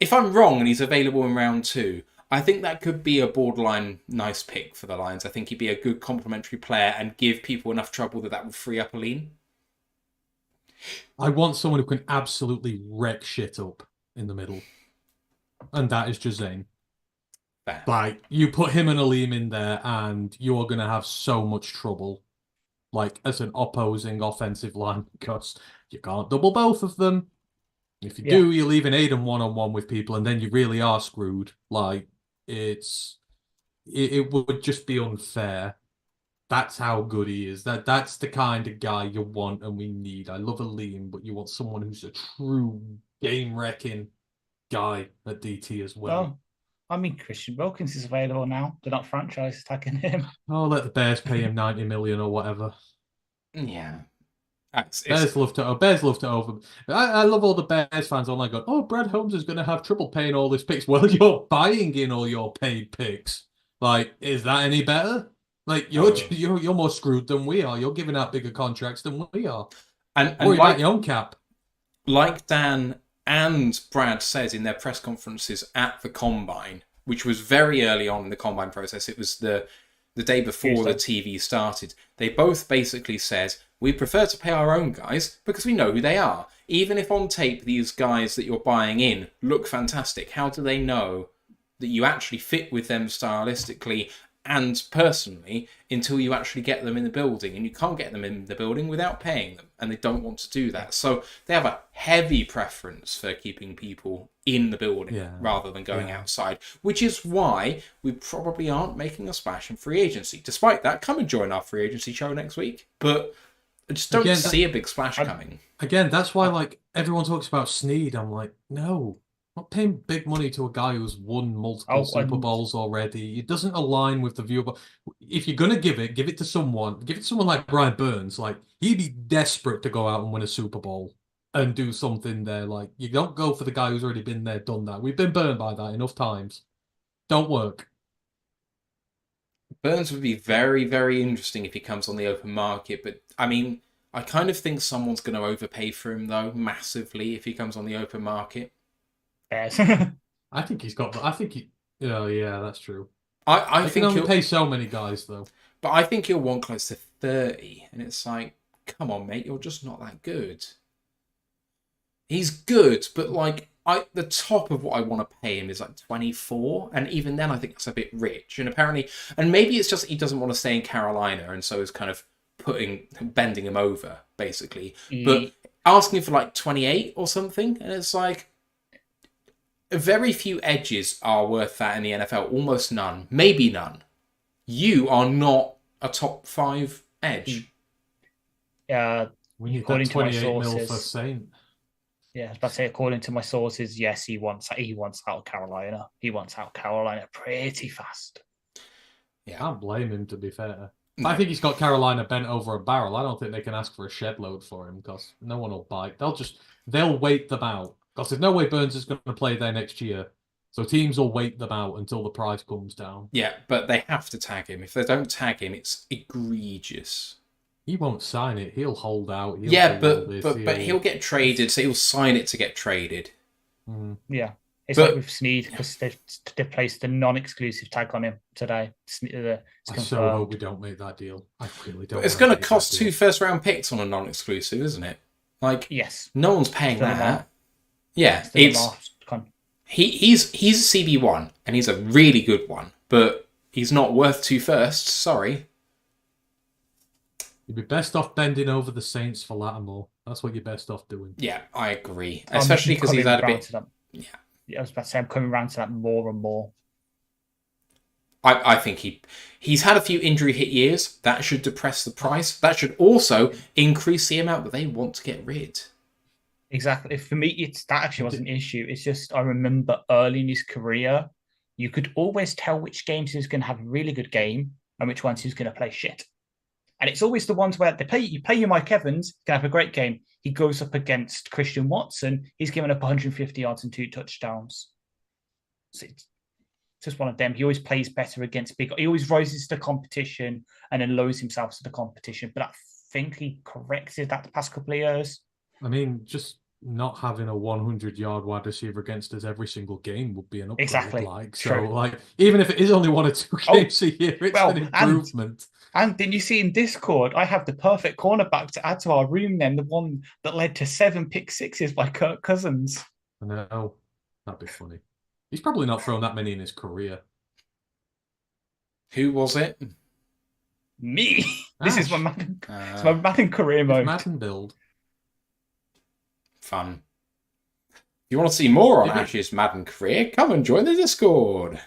If I'm wrong and he's available in round 2, I think that could be a borderline nice pick for the Lions. I think he'd be a good complementary player and give people enough trouble that would free up Aleem. I want someone who can absolutely wreck shit up in the middle. And that is Jazane. Fair. Like, you put him and Aleem in there and you're going to have so much trouble. Like, as an opposing offensive line, because you can't double both of them. If you do, you're leaving Aiden one-on-one with people, and then you really are screwed. Like, it would just be unfair. That's how good he is. That's the kind of guy you want and we need. I love Aleem, but you want someone who's a true game-wrecking guy at DT as well. Well, I mean, Christian Wilkins is available now. They're not franchise tagging him. Oh, let the Bears pay him 90 million or whatever. Yeah. Bears love to over. I love all the Bears fans online going, oh, Brad Holmes is going to have trouble paying all his picks. Well, you're buying in all your paid picks. Like, is that any better? Like, you're more screwed than we are. You're giving out bigger contracts than we are. And worry about your own cap. Like Dan and Brad said in their press conferences at the Combine, which was very early on in the Combine process, it was the the day before the Tuesday. TV started, they both basically said, we prefer to pay our own guys because we know who they are. Even if on tape these guys that you're buying in look fantastic, how do they know that you actually fit with them stylistically and personally until you actually get them in the building? And you can't get them in the building without paying them, and they don't want to do that. So they have a heavy preference for keeping people in the building rather than going outside, which is why we probably aren't making a splash in free agency. Despite that, come and join our free agency show next week. But I just don't see a big splash coming. Again, that's why like everyone talks about Snead. I'm like, no. Not paying big money to a guy who's won multiple Super Bowls already. It doesn't align with the view. But if you're gonna give it to someone. Give it to someone like Brian Burns. Like he'd be desperate to go out and win a Super Bowl and do something there. Like you don't go for the guy who's already been there, done that. We've been burned by that enough times. Don't work. Burns would be very, very interesting if he comes on the open market. But I mean, I kind of think someone's going to overpay for him though, massively, if he comes on the open market. Yes. I think he's got. I think he. Oh yeah, that's true. I think he'll pay so many guys though. But I think he'll want close to 30, and it's like, come on, mate, you're just not that good. He's good, but like the top of what I want to pay him is like 24, and even then I think that's a bit rich. And apparently, and maybe it's just he doesn't want to stay in Carolina, and so is kind of bending him over basically. But asking for like 28 or something, and it's like. Very few edges are worth that in the NFL. Almost none. Maybe none. You are not a top 5 edge. We need according that to my 28 mil for sources. Saint. Yeah, I was about to say, according to my sources, yes, he wants out of Carolina. He wants out of Carolina pretty fast. Yeah, I can't blame him, to be fair. I think he's got Carolina bent over a barrel. I don't think they can ask for a shed load for him because no one will bite. They'll wait them out. Because there's no way Burns is going to play there next year. So teams will wait them out until the price comes down. Yeah, but they have to tag him. If they don't tag him, it's egregious. He won't sign it. He'll hold out. But he'll get traded, so he'll sign it to get traded. Yeah. It's like with Snead, because they placed a non-exclusive tag on him today. I so hope we don't make that deal. I really don't. But it's going to cost 2 first-round picks on a non-exclusive, isn't it? Like, yes, no one's paying that. Yeah, he's a CB1, and he's a really good one, but he's not worth 2 firsts. Sorry. You'd be best off bending over the Saints for Lattimore. That's what you're best off doing. Yeah, I agree. Especially because he's had a bit. Yeah, I was about to say I'm coming around to that more and more. I think he's had a few injury hit years. That should depress the price. That should also increase the amount that they want to get rid. Exactly. For me, that actually wasn't an issue. It's just I remember early in his career, you could always tell which games he was going to have a really good game and which ones he was going to play shit. And it's always the ones where you play your Mike Evans, can have a great game. He goes up against Christian Watson. He's given up 150 yards and 2 touchdowns. So it's just one of them. He always plays better against big. He always rises to competition and then lowers himself to the competition. But I think he corrected that the past couple of years. I mean, just not having a 100-yard wide receiver against us every single game would be an upgrade. Exactly. Even if it is only 1 or 2 games a year, it's an improvement. And didn't you see in Discord, I have the perfect cornerback to add to our room then, the one that led to 7 pick sixes by Kirk Cousins. I know. That'd be funny. He's probably not thrown that many in his career. Who was it? Me. This is my Madden. It's my Madden career mode. Madden build. Fun. If you want to see more on Ash's Madden career, come and join the Discord.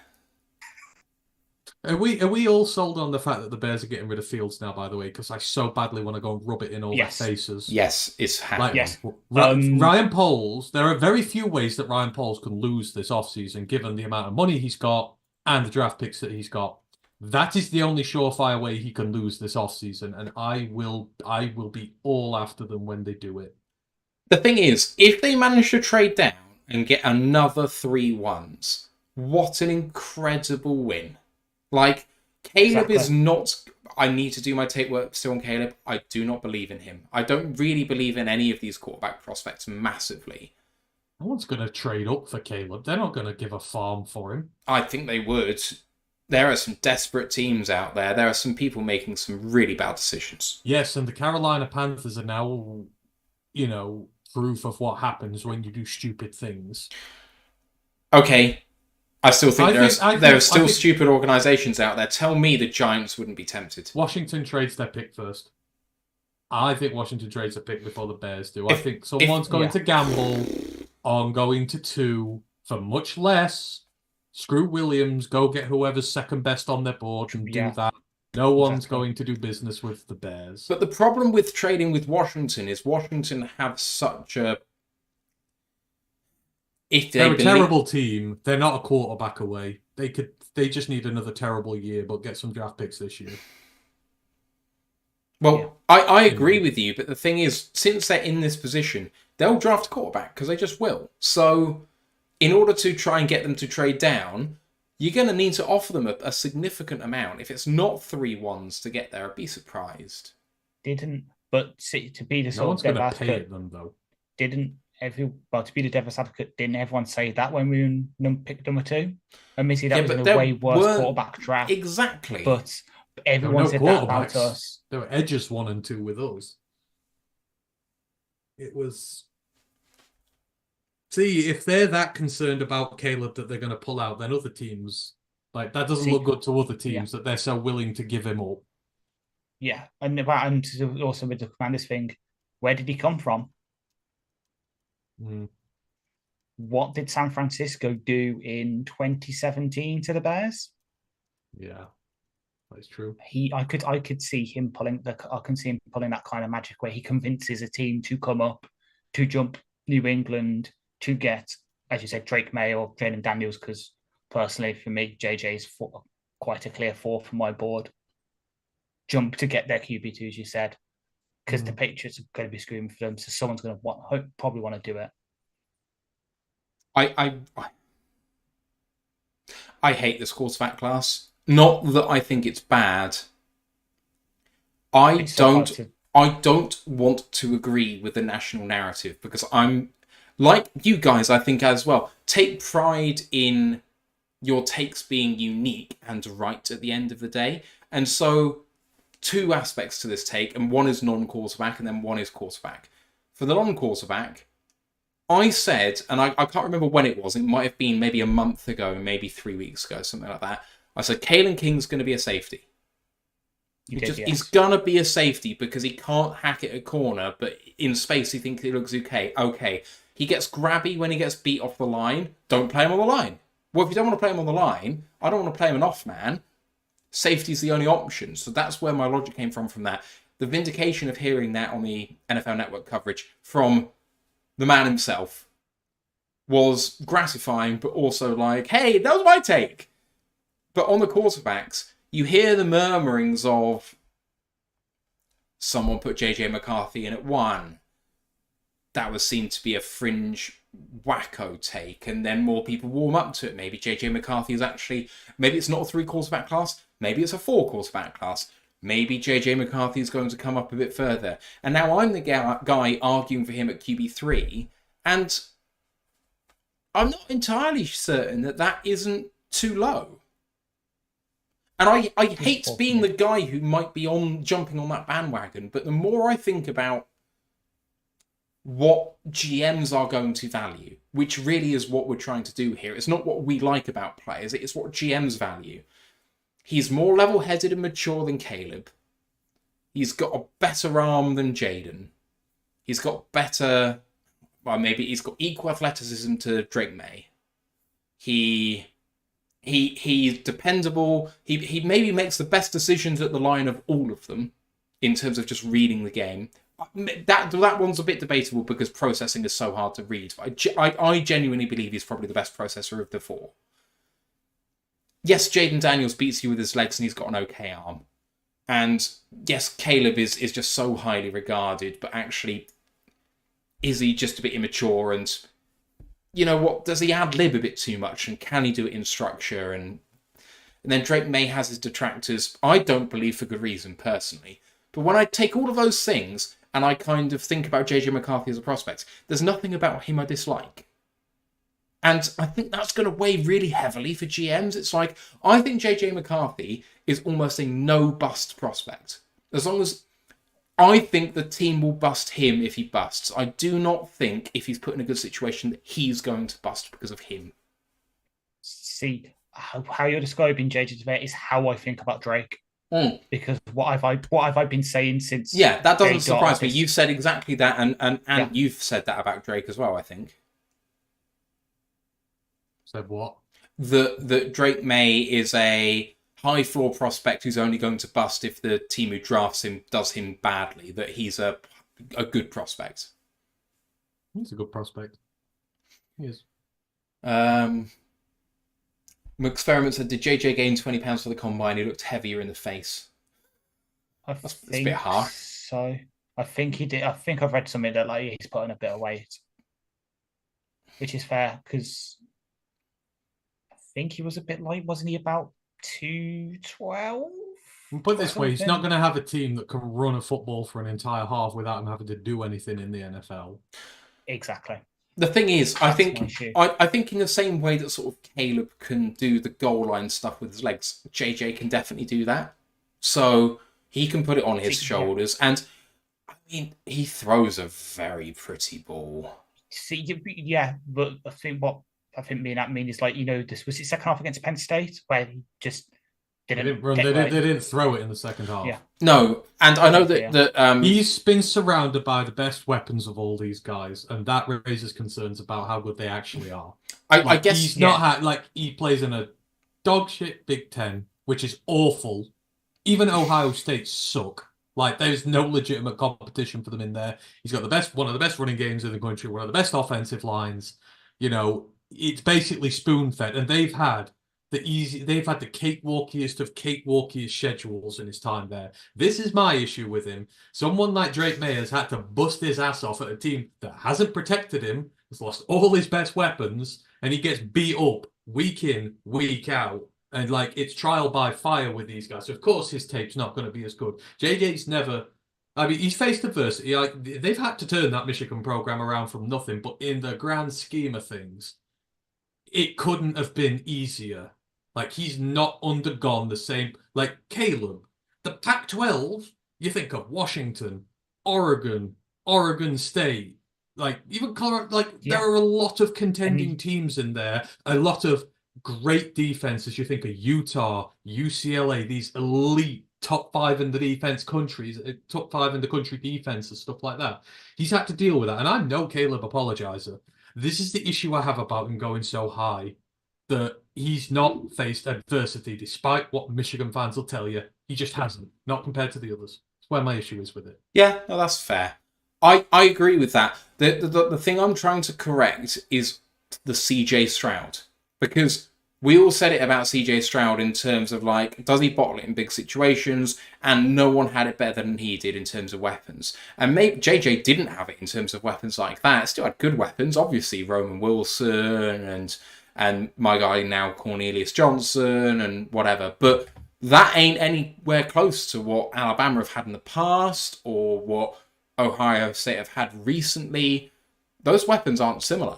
Are we all sold on the fact that the Bears are getting rid of Fields now, by the way? Because I so badly want to go and rub it in all their faces. Yes, it's happening. Yes. Ryan Poles, there are very few ways that Ryan Poles can lose this offseason, given the amount of money he's got and the draft picks that he's got. That is the only surefire way he can lose this offseason, and I will be all after them when they do it. The thing is, if they manage to trade down and get another 3 ones, what an incredible win. Like, Caleb is not... I need to do my tape work still on Caleb. I do not believe in him. I don't really believe in any of these quarterback prospects massively. No one's going to trade up for Caleb. They're not going to give a farm for him. I think they would. there are some desperate teams out there. There are some people making some really bad decisions. Yes, and the Carolina Panthers are now, proof of what happens when you do stupid things. Okay, I still think there are still think stupid organisations out there. Tell me the Giants wouldn't be tempted. Washington trades their pick first. I think Washington trades a pick before the Bears do. I think someone's going to gamble on going to 2 for much less. Screw Williams, go get whoever's second best on their board and do that. No one's going to do business with the Bears. But the problem with trading with Washington is Washington have such a... They're a terrible team. They're not a quarterback away. They just need another terrible year, but get some draft picks this year. Well, I agree with you, but the thing is, since they're in this position, they'll draft a quarterback because they just will. So, in order to try and get them to trade down, you're going to need to offer them a significant amount. If it's not 3 ones to get there, I'd be surprised. But to be the No one's going to pay advocate, them, though. to be the devil's advocate, didn't everyone say that when we picked number 2? Admittedly, that Yeah, was but in there a way worse weren't- quarterback draft. Exactly. But There everyone were said no that about quarterbacks. us. There were edges 1 and 2 with us. It was... See, if they're that concerned about Caleb that they're going to pull out, then other teams... Like, that doesn't look good to other teams that they're so willing to give him up. Yeah, and also with the Commanders thing, where did he come from? What did San Francisco do in 2017 to the Bears? Yeah, that's true. I could see him pulling that kind of magic where he convinces a team to come up, to jump New England, to get, as you said, Drake May or Jaden Daniels, because personally for me, JJ is quite a clear 4 from my board. Jump to get their QB2, as you said, because the Patriots are going to be screaming for them, so someone's going to probably want to do it. I hate this quarterback class. Not that I think it's bad. I don't want to agree with the national narrative because I'm like you guys, I think as well. Take pride in your takes being unique and right at the end of the day. And so 2 aspects to this take, and one is non-quarterback and then one is quarterback. For the non-quarterback, I said, and I can't remember when it was, it might have been maybe a month ago, maybe 3 weeks ago, something like that. I said, Kalen King's going to be a safety. He's going to be a safety because he can't hack it at corner, but in space he thinks he looks okay. Okay, he gets grabby when he gets beat off the line. Don't play him on the line. Well, if you don't want to play him on the line, I don't want to play him an off man. Safety's the only option. So that's where my logic came from that. The vindication of hearing that on the NFL Network coverage from the man himself was gratifying, but also like, hey, that was my take. But on the quarterbacks, you hear the murmurings of someone put JJ McCarthy in at 1. That was seen to be a fringe wacko take, and then more people warm up to it. Maybe JJ McCarthy is actually, maybe it's not a 3 quarterback class, maybe it's a 4 quarterback class. Maybe JJ McCarthy is going to come up a bit further. And now I'm the guy arguing for him at QB3, and I'm not entirely certain that isn't too low. And I hate being the guy who might be jumping on that bandwagon, but the more I think about what GMs are going to value, which really is what we're trying to do here. It's not what we like about players, it's what GMs value. He's more level-headed and mature than Caleb. He's got a better arm than Jaden. He's got maybe he's got equal athleticism to Drake May. He's dependable. He maybe makes the best decisions at the line of all of them in terms of just reading the game. That one's a bit debatable because processing is so hard to read. I genuinely believe he's probably the best processor of the 4. Yes, Jaden Daniels beats you with his legs and he's got an okay arm. And yes, Caleb is just so highly regarded, but actually, is he just a bit immature? And you know what? Does he ad-lib a bit too much? And can he do it in structure? And then Drake May has his detractors, I don't believe for good reason, personally. But when I take all of those things and I kind of think about JJ McCarthy as a prospect, there's nothing about him I dislike. And I think that's going to weigh really heavily for GMs. It's like, I think JJ McCarthy is almost a no-bust prospect. As long as... I think the team will bust him if he busts. I do not think, if he's put in a good situation, that he's going to bust because of him. See, how you're describing JJ today is how I think about Drake. Because what have I been saying since? Yeah, that doesn't Jake surprise got me. this- You've said exactly that, and Yeah. you've said that about Drake as well, I think. Said what? That Drake May is a high floor prospect who's only going to bust if the team who drafts him does him badly. That he's a good prospect. He's a good prospect. He is. McExperiment said, "Did JJ gain 20 pounds for the combine? He looked heavier in the face." That's a bit harsh. So I think he did. I think I've read something that like he's put on a bit of weight, which is fair because I think he was a bit light, wasn't he? About 212. Put it this way, he's not going to have a team that can run a football for an entire half without him having to do anything in the NFL. Exactly. The thing is, I That's think my issue. I think in the same way that sort of Caleb can do the goal line stuff with his legs, JJ can definitely do that. So he can put it on his Yeah. shoulders, and I mean, he throws a very pretty ball. See, yeah, but I think me and that mean is like this was his second half against Penn State where he just They didn't didn't run. get They right. didn't throw it in the second half. Yeah. No, and I know Yeah. that He's been surrounded by the best weapons of all these guys, and that raises concerns about how good they actually are. I guess he's not he plays in a dog shit Big Ten, which is awful. Even Ohio State suck. Like there's no legitimate competition for them in there. He's got one of the best running games in the country, one of the best offensive lines. It's basically spoon fed, and they've had the cakewalkiest of cakewalkiest schedules in his time there. This is my issue with him. Someone like Drake May has had to bust his ass off at a team that hasn't protected him, has lost all his best weapons, and he gets beat up week in, week out. And it's trial by fire with these guys. So of course his tape's not going to be as good. JJ's never. I mean, he's faced adversity. They've had to turn that Michigan program around from nothing, but in the grand scheme of things, it couldn't have been easier. He's not undergone the same. Caleb, the Pac-12. You think of Washington, Oregon State, even Colorado. There are a lot of contending teams in there. A lot of great defenses. You think of Utah, UCLA, these elite top 5 in the defense countries, top 5 in the country defenses, stuff like that. He's had to deal with that. And I'm no Caleb apologizer. This is the issue I have about him going so high, that he's not faced adversity, despite what Michigan fans will tell you. He just hasn't, not compared to the others. That's where my issue is with it. Yeah, no, that's fair. I agree with that. The thing I'm trying to correct is the CJ Stroud. Because we all said it about CJ Stroud in terms of does he bottle it in big situations? And no one had it better than he did in terms of weapons. And maybe JJ didn't have it in terms of weapons like that. Still had good weapons, obviously Roman Wilson and my guy now Cornelius Johnson and whatever. But that ain't anywhere close to what Alabama have had in the past or what Ohio State have had recently. Those weapons aren't similar.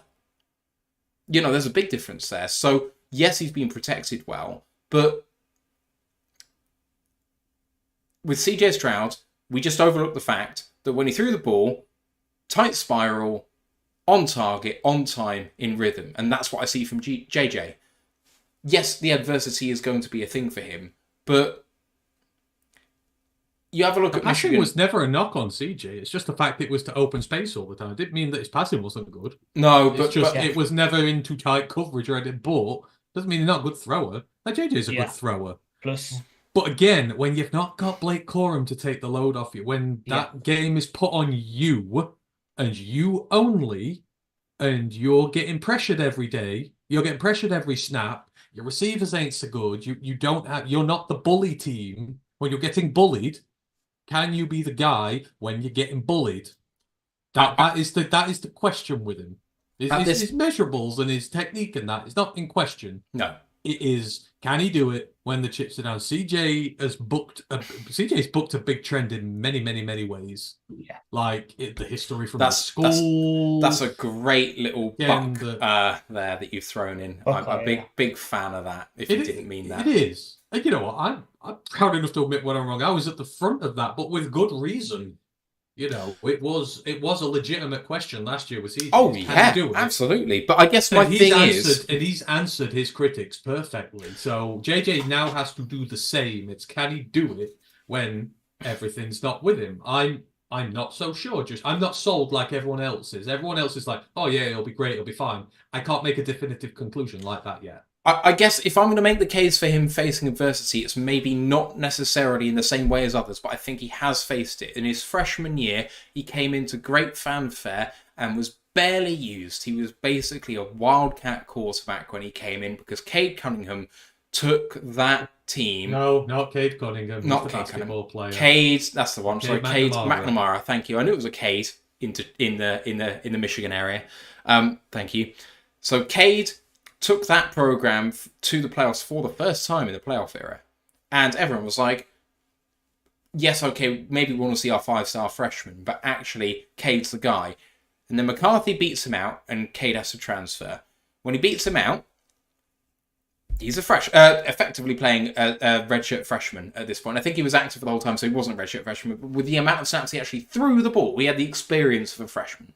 There's a big difference there. So, yes, he's been protected well, but with CJ Stroud, we just overlooked the fact that when he threw the ball, tight spiral, on target, on time, in rhythm. And that's what I see from JJ. Yes, the adversity is going to be a thing for him, but you have a look at Passing Michigan. was never a knock on CJ. It's just the fact it was to open space all the time. It didn't mean that his passing wasn't good. No, It's just it was never into tight coverage or anything. But doesn't mean he's not a good thrower. JJ's a good thrower. Plus, but again, when you've not got Blake Corum to take the load off you, when that game is put on you and you only, and you're getting pressured every day, you're getting pressured every snap. Your receivers ain't so good. You're not the bully team when you're getting bullied. Can you be the guy when you're getting bullied? That is the question with him. His measurables and his technique and that is not in question. No. It is, can he do it? when the chips are down. CJ's booked a big trend in many ways. Yeah. Like the history from That's- the school. That's a great little Again, buck there that you've thrown in. Buck, I'm a yeah. big fan of that. If you didn't mean that, It is. And you know what? I'm proud enough to admit when I'm wrong. I was at the front of that, but with good reason. You know, it was a legitimate question last year with CJ. Oh Can he yeah, do it? absolutely. But I guess my And thing is, he's answered his critics perfectly. So JJ now has to do the same. It's can he do it when everything's not with him? I'm not so sure. I'm not sold like everyone else is. Everyone else is like, oh yeah, it'll be great, it'll be fine. I can't make a definitive conclusion like that yet. I guess if I'm going to make the case for him facing adversity, it's maybe not necessarily in the same way as others, but I think he has faced it. In his freshman year, he came into great fanfare and was barely used. He was basically a wildcat quarterback when he came in because Cade Cunningham took that team. No, not Cade Cunningham. Not the Cade basketball player. Cade, that's the one. Cade Sorry, Cade McNamara. McNamara. Thank you. I knew it was a Cade in the Michigan area. Thank you. So Cade took that program to the playoffs for the first time in the playoff era. And everyone was like, yes, okay, maybe we want to see our 5-star freshman, but actually, Cade's the guy. And then McCarthy beats him out, and Cade has to transfer. When he beats him out, he's effectively playing a redshirt freshman at this point. I think he was active for the whole time, so he wasn't a redshirt freshman. But with the amount of snaps he actually threw the ball, he had the experience of a freshman.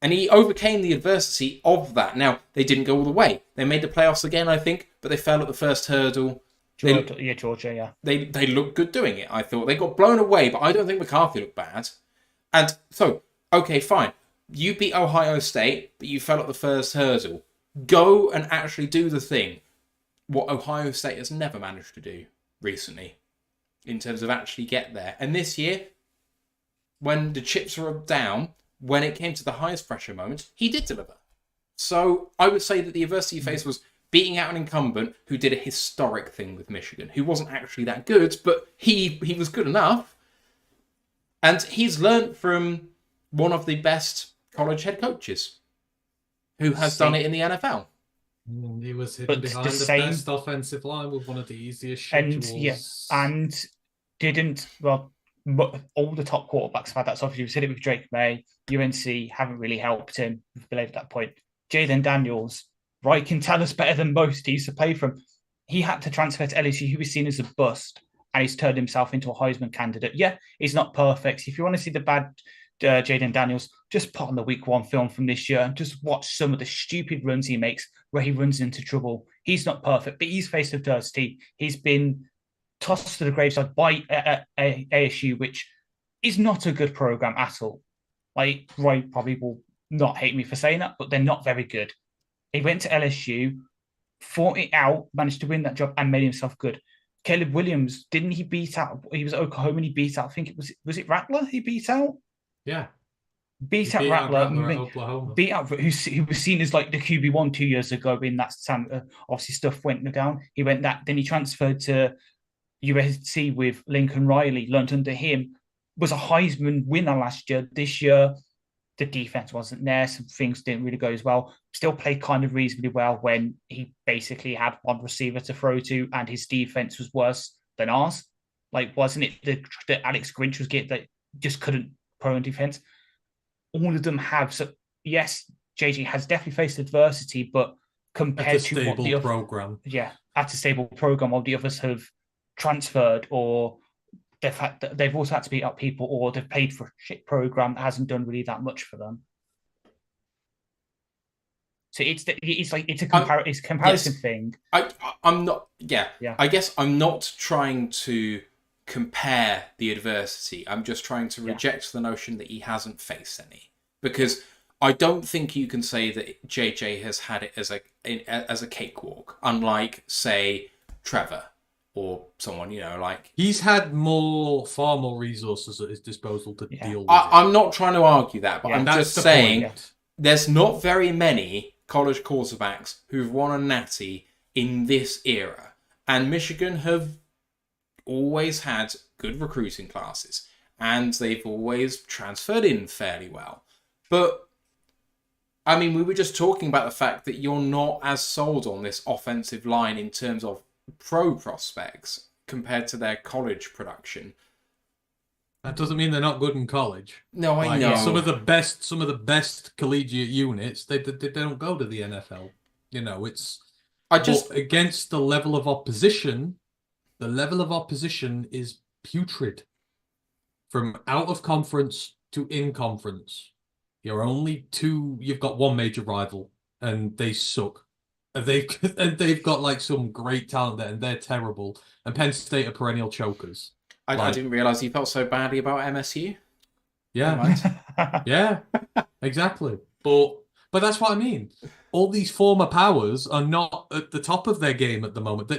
And he overcame the adversity of that. Now, they didn't go all the way. They made the playoffs again, I think, but they fell at the first hurdle. Georgia, yeah. They looked good doing it, I thought. They got blown away, but I don't think McCarthy looked bad. And so, okay, fine. You beat Ohio State, but you fell at the first hurdle. Go and actually do the thing. What Ohio State has never managed to do recently in terms of actually get there. And this year, when the chips were down, when it came to the highest pressure moment, he did deliver. So I would say that the adversity he faced was beating out an incumbent who did a historic thing with Michigan, who wasn't actually that good, but he was good enough. And he's learned from one of the best college head coaches who has done it in the NFL. He was hidden behind the best offensive line with one of the easiest schedules. All the top quarterbacks have had that. So obviously, we said it with Drake May. UNC haven't really helped him, we've believed at that point. Jaden Daniels, right, can tell us better than most. He used to play from. He had to transfer to LSU. He was seen as a bust, and he's turned himself into a Heisman candidate. Yeah, he's not perfect. If you want to see the bad Jaden Daniels, just put on the week 1 film from this year and just watch some of the stupid runs he makes where he runs into trouble. He's not perfect, but he's faced adversity. He's been tossed to the graveside by ASU, which is not a good program at all. Like, Roy probably will not hate me for saying that, but they're not very good. He went to LSU, fought it out, managed to win that job, and made himself good. Caleb Williams, didn't he beat out? He was at Oklahoma and he beat out, I think was it Rattler he beat out? Yeah. Beat out Rattler who was seen as like the QB1 2 years ago in that obviously stuff went down. He went that, then he transferred to USC with Lincoln Riley, learned under him, was a Heisman winner last year. This year, the defense wasn't there. Some things didn't really go as well. Still played kind of reasonably well when he basically had one receiver to throw to and his defense was worse than ours. Like, wasn't it the Alex Grinch was getting that just couldn't pro on defense? All of them have. So, yes, JJ has definitely faced adversity, but compared to what the program. At a stable program, while the others have transferred or they've also had to beat up people or they've paid for a shit program that hasn't done really that much for them. So it's a comparison thing. I'm not. Yeah. I guess I'm not trying to compare the adversity. I'm just trying to reject the notion that he hasn't faced any, because I don't think you can say that JJ has had it as a cakewalk, unlike, say, Trevor or someone, like... He's had far more resources at his disposal to deal with I'm not trying to argue that, but I'm just saying there's not very many college quarterbacks who've won a natty in this era. And Michigan have always had good recruiting classes, and they've always transferred in fairly well. But, I mean, we were just talking about the fact that you're not as sold on this offensive line in terms of pro prospects compared to their college production. That doesn't mean they're not good in college. No, I Like, know. some of the best collegiate units, they don't go to the NFL. You know, but against the level of opposition is putrid. From out of conference to in conference, you've got one major rival, and they suck. And they've got like some great talent there, and they're terrible. And Penn State are perennial chokers. I didn't realize you felt so badly about MSU. Yeah, yeah, exactly. But that's what I mean. All these former powers are not at the top of their game at the moment.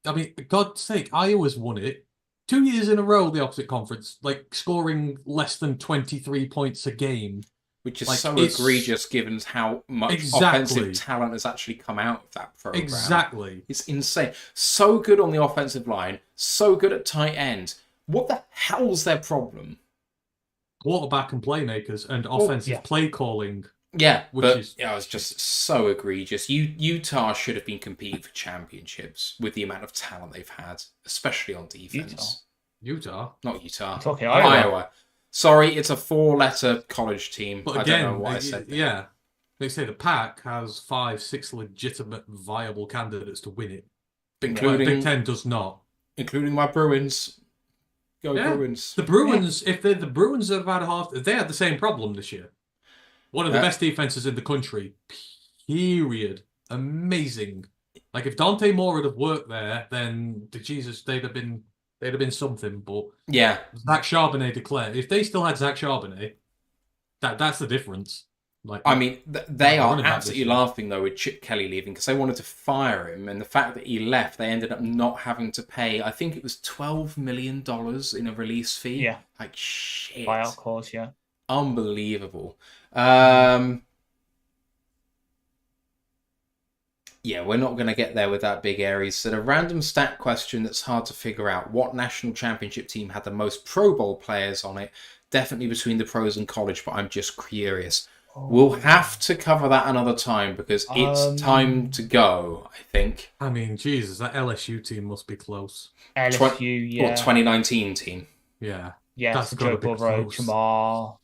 I mean, for God's sake, Iowa's won it 2 years in a row. The opposite conference, like scoring less than 23 points a game, which is like, so egregious given how much offensive talent has actually come out of that program. Exactly, it's insane. So good on the offensive line, so good at tight end. What the hell's their problem? Quarterback and playmakers and offensive play calling. Yeah, it's just so egregious. Utah should have been competing for championships with the amount of talent they've had, especially on defense. Utah? Not Utah. Talking Iowa. Sorry, it's a 4-letter college team. But again, I don't know what I said there. Yeah. They say the Pac has 5-6 legitimate, viable candidates to win it. Big Ten does not. Including my Bruins. Go Bruins. The Bruins, if the Bruins have had they had the same problem this year. One of the best defenses in the country. Period. Amazing. Like if Dante Moore would have worked there, then they'd have been something. But yeah, Zach Charbonnet declared. If they still had Zach Charbonnet, that's the difference. Like, I mean, they are absolutely laughing though with Chip Kelly leaving because they wanted to fire him, and the fact that he left, they ended up not having to pay. I think it was $12 million in a release fee. Yeah, like shit. Buyout clause, yeah. Unbelievable. Yeah, we're not going to get there with that, Big Aries. So a random stat question that's hard to figure out. What national championship team had the most Pro Bowl players on it? Definitely between the pros and college, but I'm just curious. We'll have to cover that another time because it's time to go, I think. I mean, Jesus, that LSU team must be close. LSU, yeah. Or 2019 team. Yeah. Yeah, that's Joe Burrow, Jamar.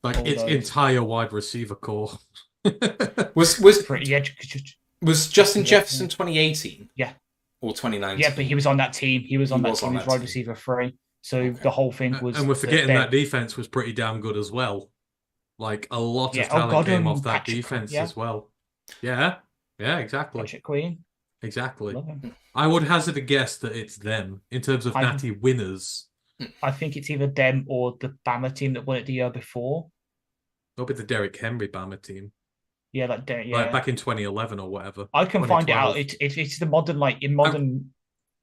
Like its entire wide receiver core. Was Justin Jefferson 2018? Yeah. Or 2019? Yeah, but he was on that team. He was wide receiver 3. So the whole thing was... And we're forgetting that defense was pretty damn good as well. Like, a lot of talent came off that defense as well. Yeah, exactly. Patrick Queen. Exactly. I would hazard a guess that it's them in terms of natty winners. I think it's either them or the Bama team that won it the year before. It'll be the Derrick Henry Bama team. Yeah, like Derrick. Yeah, like back in 2011 or whatever. I can find it out. It's the modern, like in modern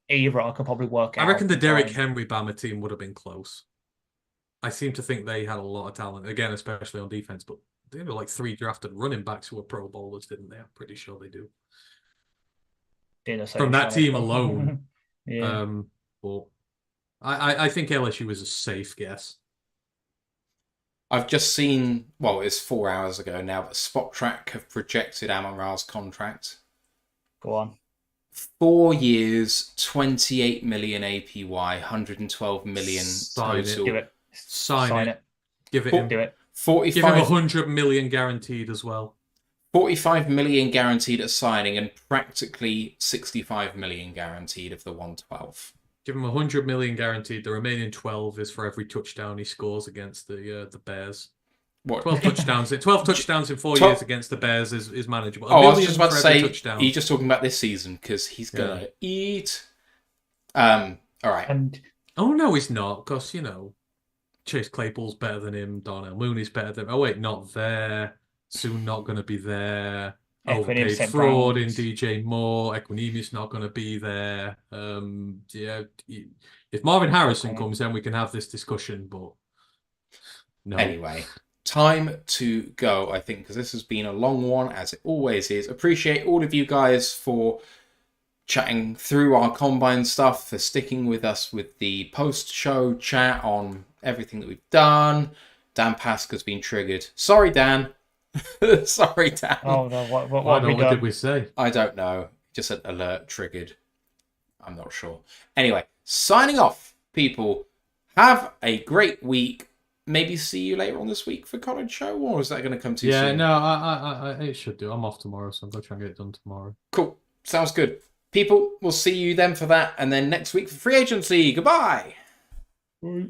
era. I can probably work out. I reckon the Derrick Henry Bama team would have been close. I seem to think they had a lot of talent, again, especially on defense, but they were like 3 drafted running backs who were Pro Bowlers, didn't they? I'm pretty sure they do. From that team alone. Yeah. But I think LSU is a safe guess. I've just seen, well, it's 4 hours ago now, but Spot Track have projected Amon-Ra's contract. Go on. 4 years, 28 million APY, 112 million total. Do it. Sign it. Give it him. Do it. 45. Give him 100 million guaranteed as well. 45 million guaranteed at signing and practically 65 million guaranteed of the 112. Give him 100 million guaranteed. The remaining 12 is for every touchdown he scores against the Bears. What? 12 touchdowns. 12 touchdowns in 4 years against the Bears is manageable. I was just about to say, you're just talking about this season because he's going to eat. All right. Oh, no, he's not, because, Chase Claypool's better than him. Darnell Mooney's better than him. Oh, wait, not there. Soon not going to be there. Overpaid fraud in DJ Moore. Equinemius not going to be there. If Marvin Harrison comes, then we can have this discussion, but no. Anyway, time to go, I think, because this has been a long one, as it always is. Appreciate all of you guys for chatting through our Combine stuff, for sticking with us with the post-show chat on everything that we've done. Dan Pasca's been triggered. Sorry, Dan. Sorry, Dan. Oh, no. What did we say? I don't know. Just an alert triggered. I'm not sure. Anyway, signing off, people. Have a great week. Maybe see you later on this week for college show, or is that going to come too soon? Yeah, no, it should do. I'm off tomorrow, so I'm going to try and get it done tomorrow. Cool. Sounds good. People, we'll see you then for that, and then next week for free agency. Goodbye. Bye.